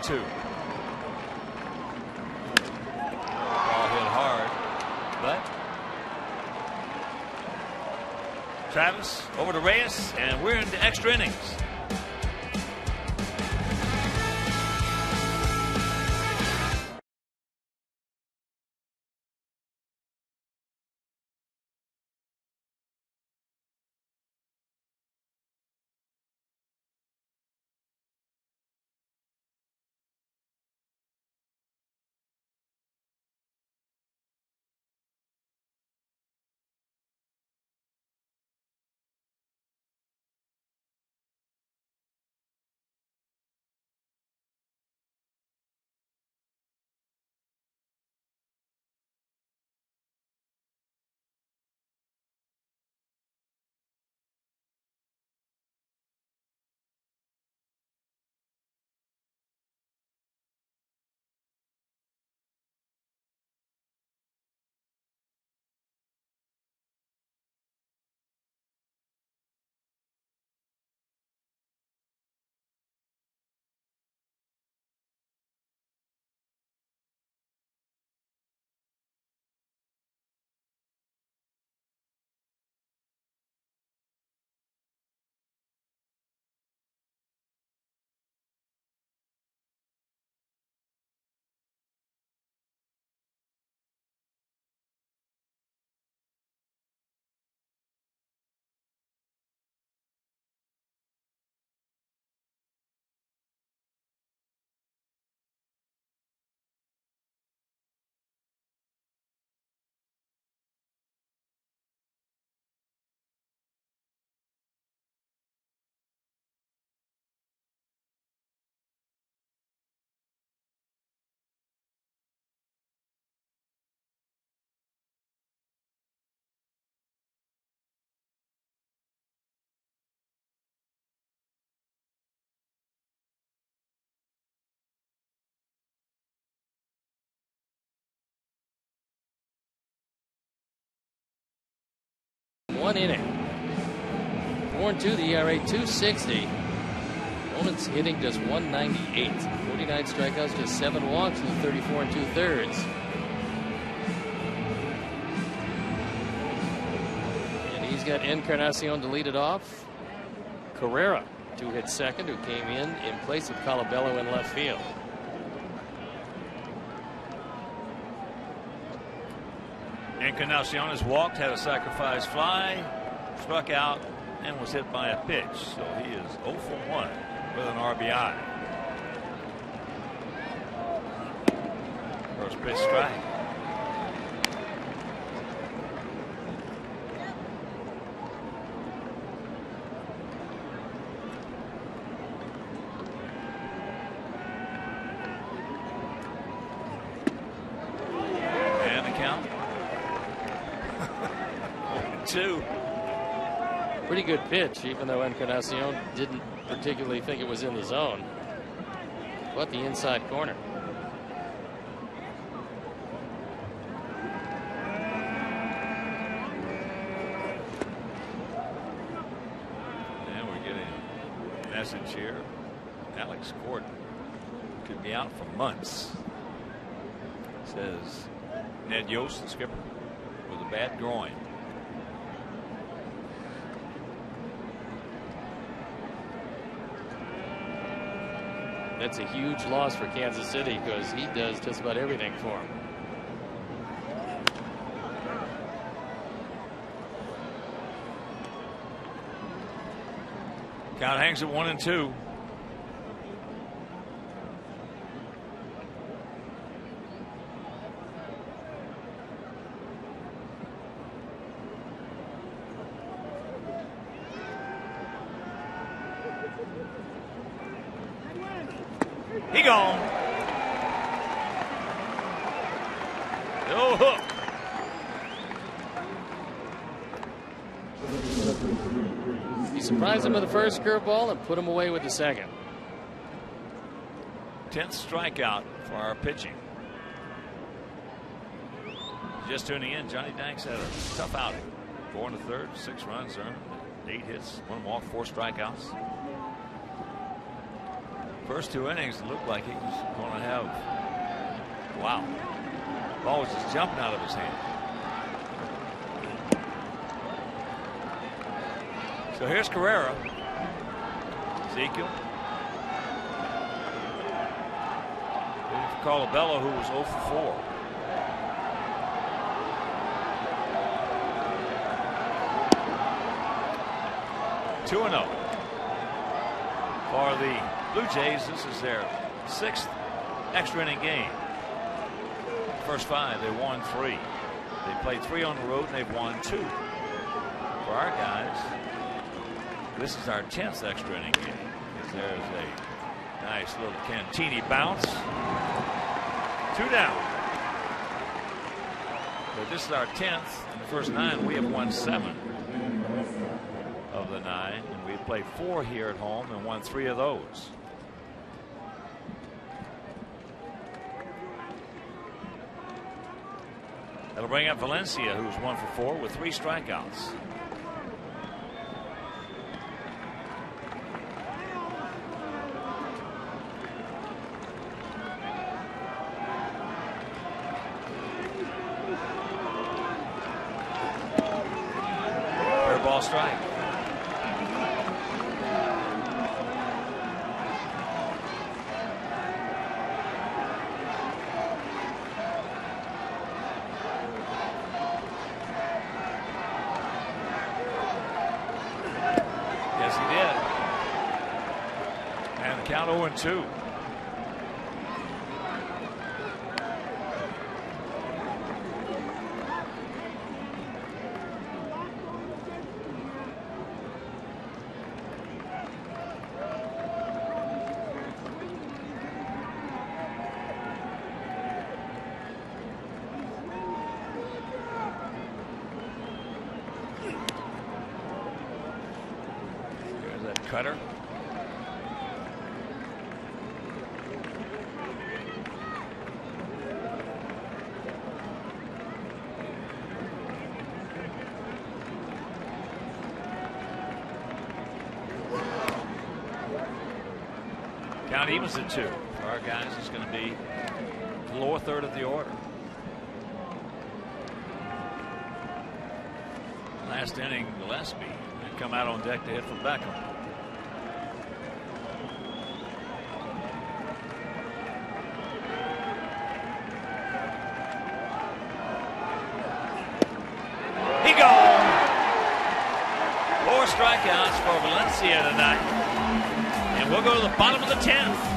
Two. Ball hit hard, but Travis over to Reyes, and we're into extra innings. One inning. 4-2, the ERA 2.60. Opponent's hitting just 198. 49 strikeouts, just 7 walks in 34 2/3. And he's got Encarnacion to lead it off. Carrera to hit second, who came in place of Colabello in left field. Encarnacion has walked, had a sacrifice fly, struck out, and was hit by a pitch. So he is 0 for 1 with an RBI. First pitch strike. Pretty good pitch, even though Encarnacion didn't particularly think it was in the zone. But the inside corner. And we're getting a message here. Alex Gordon could be out for months. Says Ned Yost, the skipper, with a bad groin. That's a huge loss for Kansas City because he does just about everything for him. Count hangs at 1-2. He gone. No hook. He surprised him with the first curveball and put him away with the second. 10th strikeout for our pitching. Just tuning in, Johnny Danks had a tough outing. 4 1/3, 6 runs earned, 8 hits, 1 walk, 4 strikeouts. First 2 innings, it looked like he was going to have, wow, the ball was just jumping out of his hand. So here's Carrera. Ezekiel. Colabello, who was 0 for 4. Two and 0 for the Blue Jays. This is their 6th extra inning game. First 5, they won 3. They played 3 on the road and they've won 2. For our guys, this is our 10th extra inning game. There's a nice little Cantini bounce. 2 down. But this is our 10th. In the first 9, we have won 7 of the 9, and we played 4 here at home and won 3 of those. That'll bring up Valencia, who's 1 for 4 with 3 strikeouts. Ball strike. Yes, he did. And the count 0-2. Cutter. Count evens at 2. For our guys, it's going to be the lower third of the order. Last inning, Gillespie had come out on deck to hit for Beckham. Strikeouts for Valencia tonight, and we'll go to the bottom of the 10th.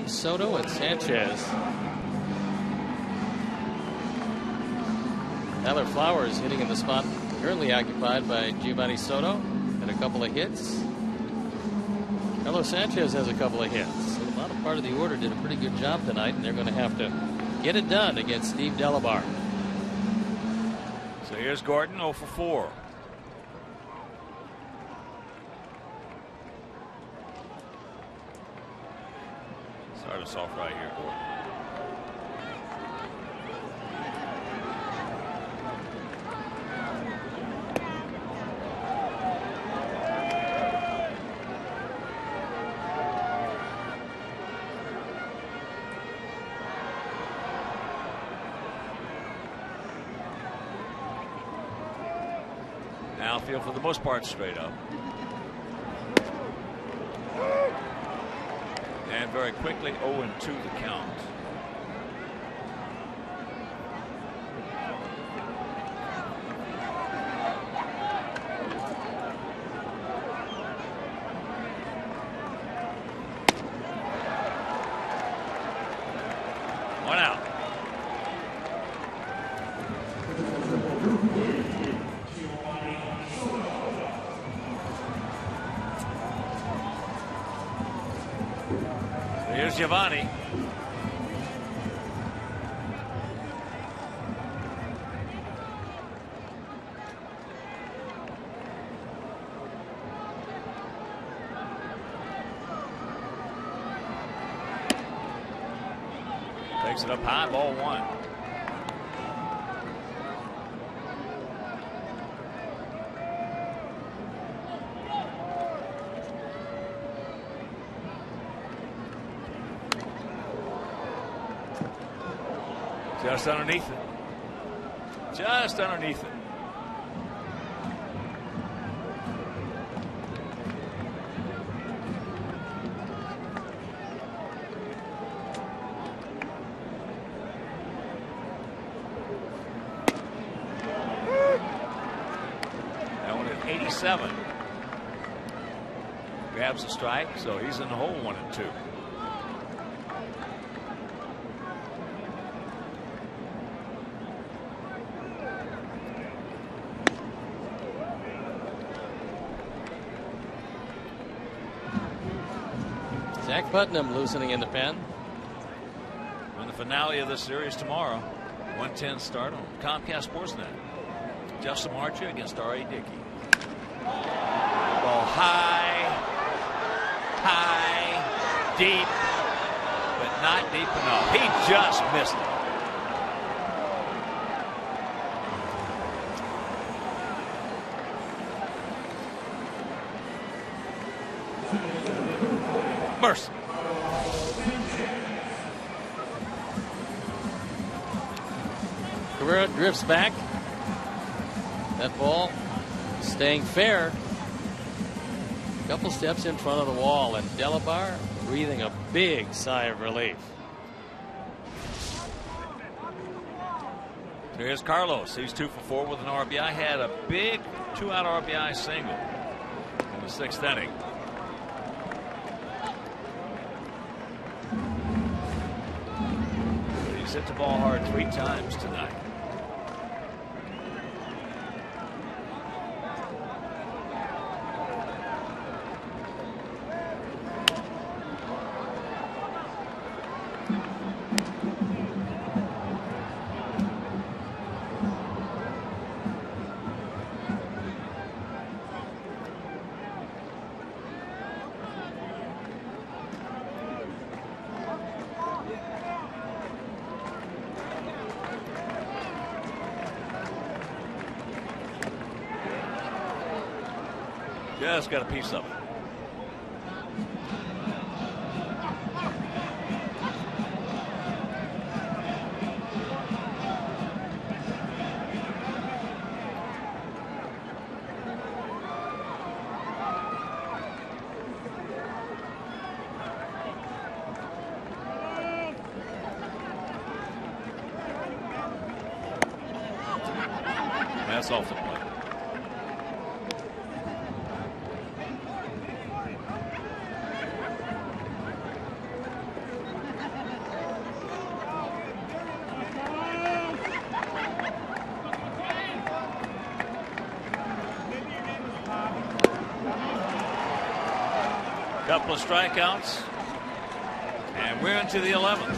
Soto and Sanchez. Tyler Flowers hitting in the spot currently occupied by Giovanni Soto. Had a couple of hits. Carlos Sanchez has a couple of hits. So the bottom part of the order did a pretty good job tonight, and they're going to have to get it done against Steve Delabar. So here's Gordon, 0 for 4. Start us off right here, Gordon. Outfield for the most part straight up. And very quickly 0-2 the count. One out. Here's Giovanni. Takes it up high, ball one. Just underneath it. Just underneath it. That one at 87. Grabs the strike, so he's in the hole 1-2. Zach Putnam loosening in the pen. And the finale of this series tomorrow. 1:10 start on Comcast Sportsnet. Justin Marcha against R.A. Dickey. Ball high, deep, but not deep enough. He just missed it. Mercy. Cabrera drifts back. That ball staying fair. A couple steps in front of the wall, and Delabar breathing a big sigh of relief. Here's Carlos. He's 2 for 4 with an RBI. Had a big 2-out RBI single in the 6th inning. He's hit the ball hard 3 times tonight. Just got a piece of it. That's off the plate. Couple of strikeouts, and we're into the 11th.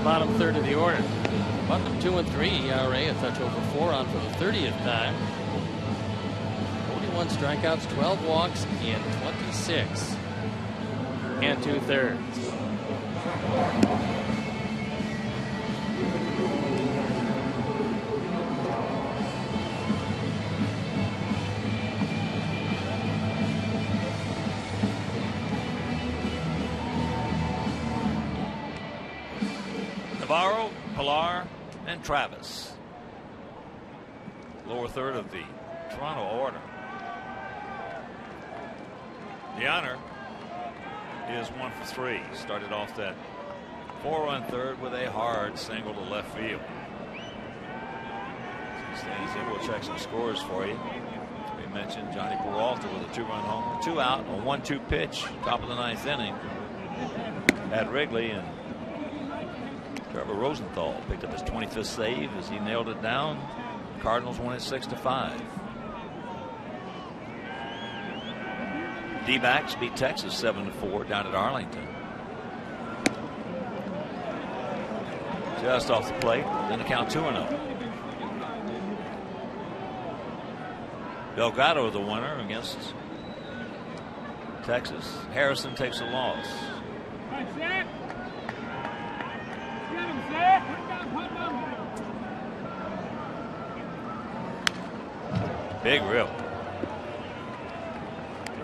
bottom third of the order. Bucknam 2-3, ERA a touch over 4 on for the 30th time. 41 strikeouts, 12 walks in 26 and 2/3. Navarro, Pilar, and Travis. Lower third of the Toronto order. The honor is 1 for 3. Started off that 4-run third with a hard single to left field. Stands in, we'll check some scores for you. We mentioned Johnny Peralta with a 2-run homer, 2 out, a 1-2 pitch, top of the 9th inning at Wrigley, and Trevor Rosenthal picked up his 25th save as he nailed it down. Cardinals won it 6-5. D-backs beat Texas 7-4 down at Arlington. Just off the plate, then the count 2-0. Delgado the winner against Texas. Harrison takes a loss. Big rip.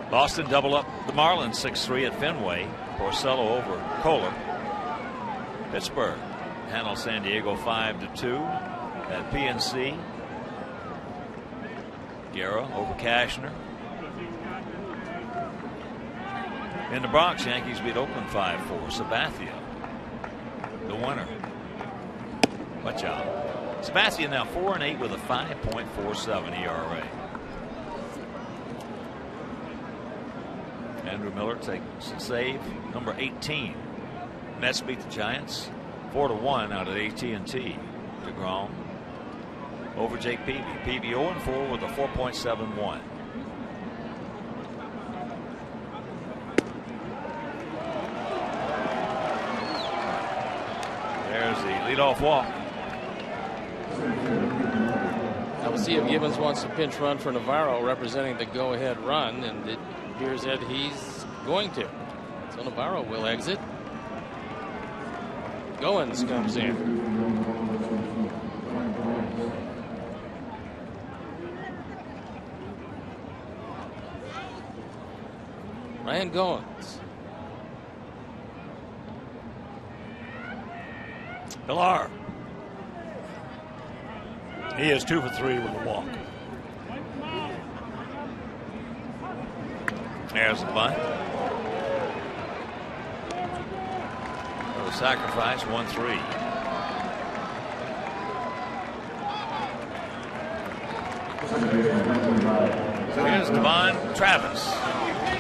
Boston double up the Marlins 6-3 at Fenway. Porcello over Kohler. Pittsburgh handles San Diego 5-2 at PNC. Guerra over Cashner. In the Bronx, Yankees beat Oakland 5-4. Sabathia, the winner. Watch out. Sabathia now 4-8 with a 5.47 ERA. Andrew Miller takes a save, number 18. Mets beat the Giants 4-1 out at AT&T. DeGrom over Jake Peavy. Peavy 0-4 with a 4.71. There's the leadoff walk. Now we'll see if Gibbons wants to pinch run for Navarro, representing the go-ahead run, and it appears that he's going to. So Navarro will exit. Goins comes in. Ryan Goins. Pilar. He is 2 for 3 with a walk. There's the bunt. The sacrifice 1-3. Here's Devon Travis.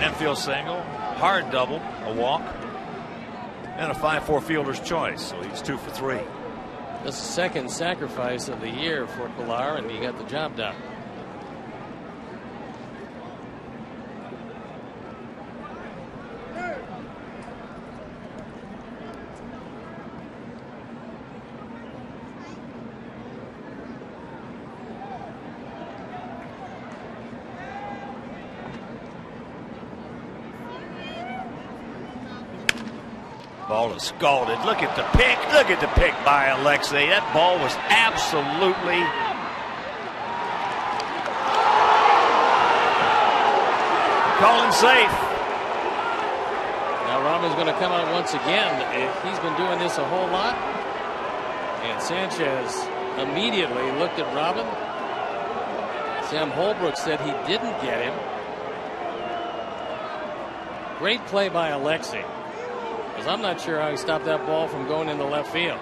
Infield single, hard double, a walk, and a 5-4 fielder's choice. So he's 2 for 3. That's the second sacrifice of the year for Pilar, and he got the job done. Ball is scalded. Look at the pick. Look at the pick by Alexei. That ball was absolutely calling safe. Now Robin's going to come out once again. He's been doing this a whole lot. And Sanchez immediately looked at Robin. Sam Holbrook said he didn't get him. Great play by Alexei. Because I'm not sure how he stopped that ball from going into left field.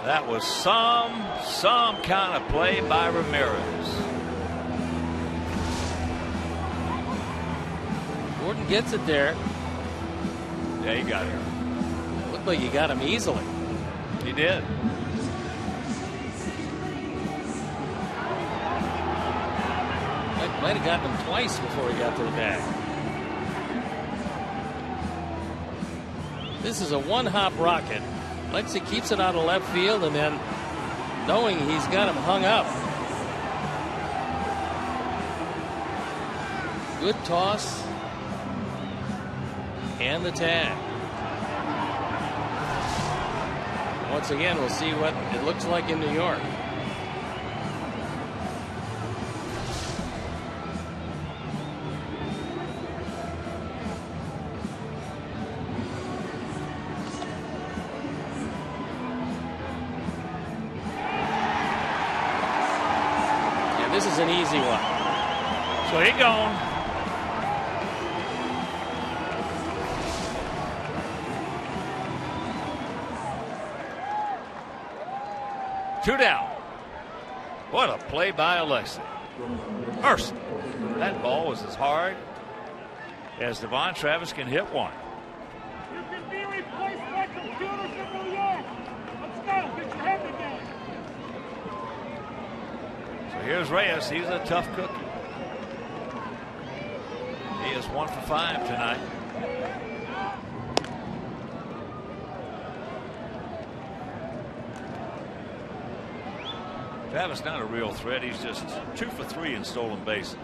That was some kind of play by Ramirez. Gordon gets it there. Yeah, he got it. Looked like he got him easily. He did. Might have gotten him twice before he got to the bag. This is a one-hop rocket Lexi keeps it out of left field, and then knowing he's got him hung up. Good toss. And the tag. Once again, we'll see what it looks like in New York. Yeah, this is an easy one. So he gone. Two down. What a play by Alexi. Mercy. That ball was as hard as Devon Travis can hit one. You can be replaced by computers in New York. Let's go. Get your head together. So here's Reyes. He's a tough cookie. He is 1 for 5 tonight. Travis not a real threat. He's just 2 for 3 in stolen bases.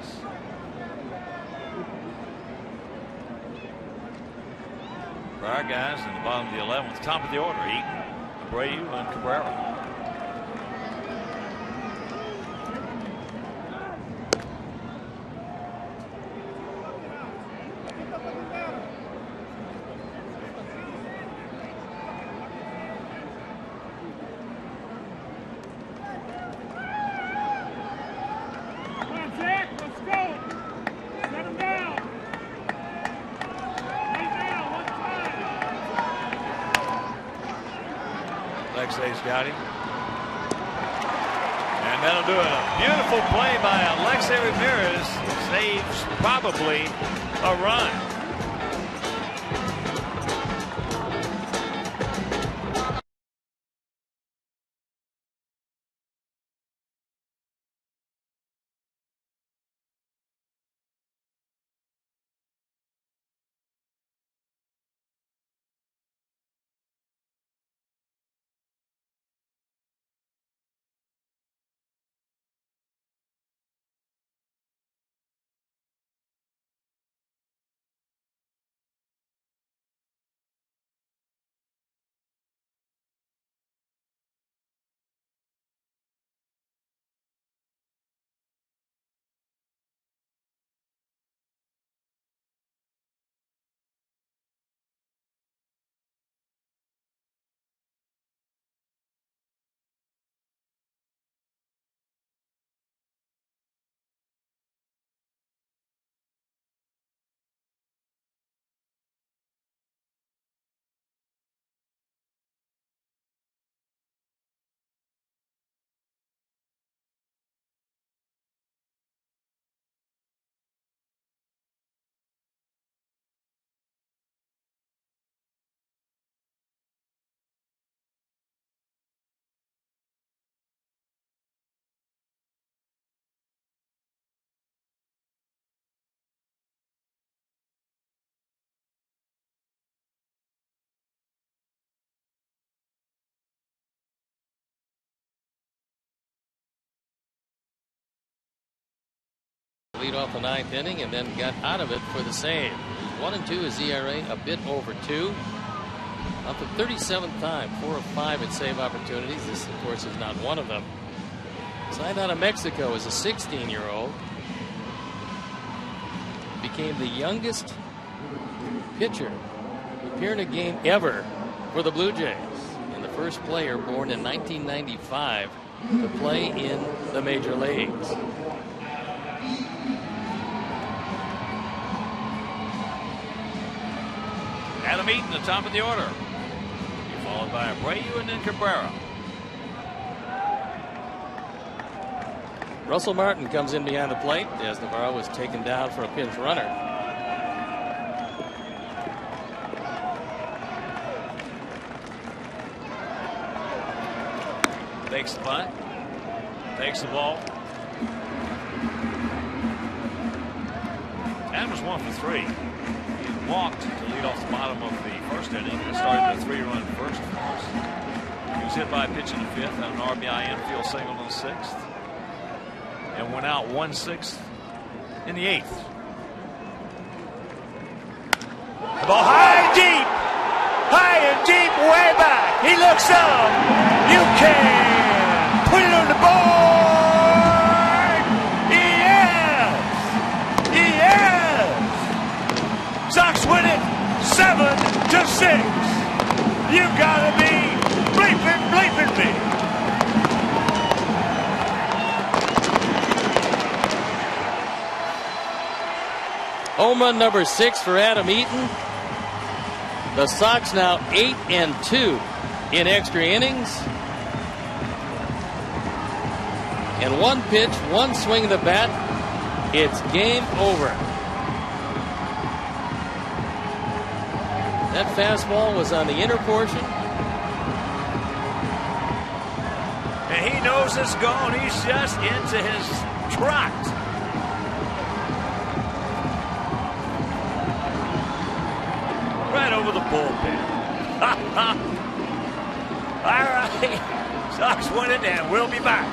For our guys in the bottom of the 11th, top of the order, Eaton, Abreu, and Cabrera. Alexei's got him. And that'll do a beautiful play by Alexei Ramirez. Saves probably a run. Lead off the 9th inning and then got out of it for the save. 1-2 is ERA, a bit over 2. Up the 37th time, 4 of 5 at save opportunities. This, of course, is not one of them. Signed out of Mexico as a 16-year-old. Became the youngest pitcher to appear in a game ever for the Blue Jays. And the first player born in 1995 to play in the major leagues. Adam Eaton, the top of the order. Followed by Abreu and then Cabrera. Russell Martin comes in behind the plate as Navarro was taken down for a pinch runner. Takes the bunt. Takes the ball. Adams 1 for 3. He walked to lead off towards the bottom of the first inning. It started a 3-run first. He was hit by a pitch in the fifth and an RBI infield single in the sixth, and went out 1-6 in the eighth. The ball high and deep, way back. He looks up. You can put it on the board. Yes. Sox win it 7-6. You gotta be bleeping me. Home run number 6 for Adam Eaton. The Sox now 8-2 in extra innings. And one pitch, one swing of the bat. It's game over. That fastball was on the inner portion. And he knows it's gone. He's just into his trot. Right over the bullpen. All right. Sox win it, and we'll be back.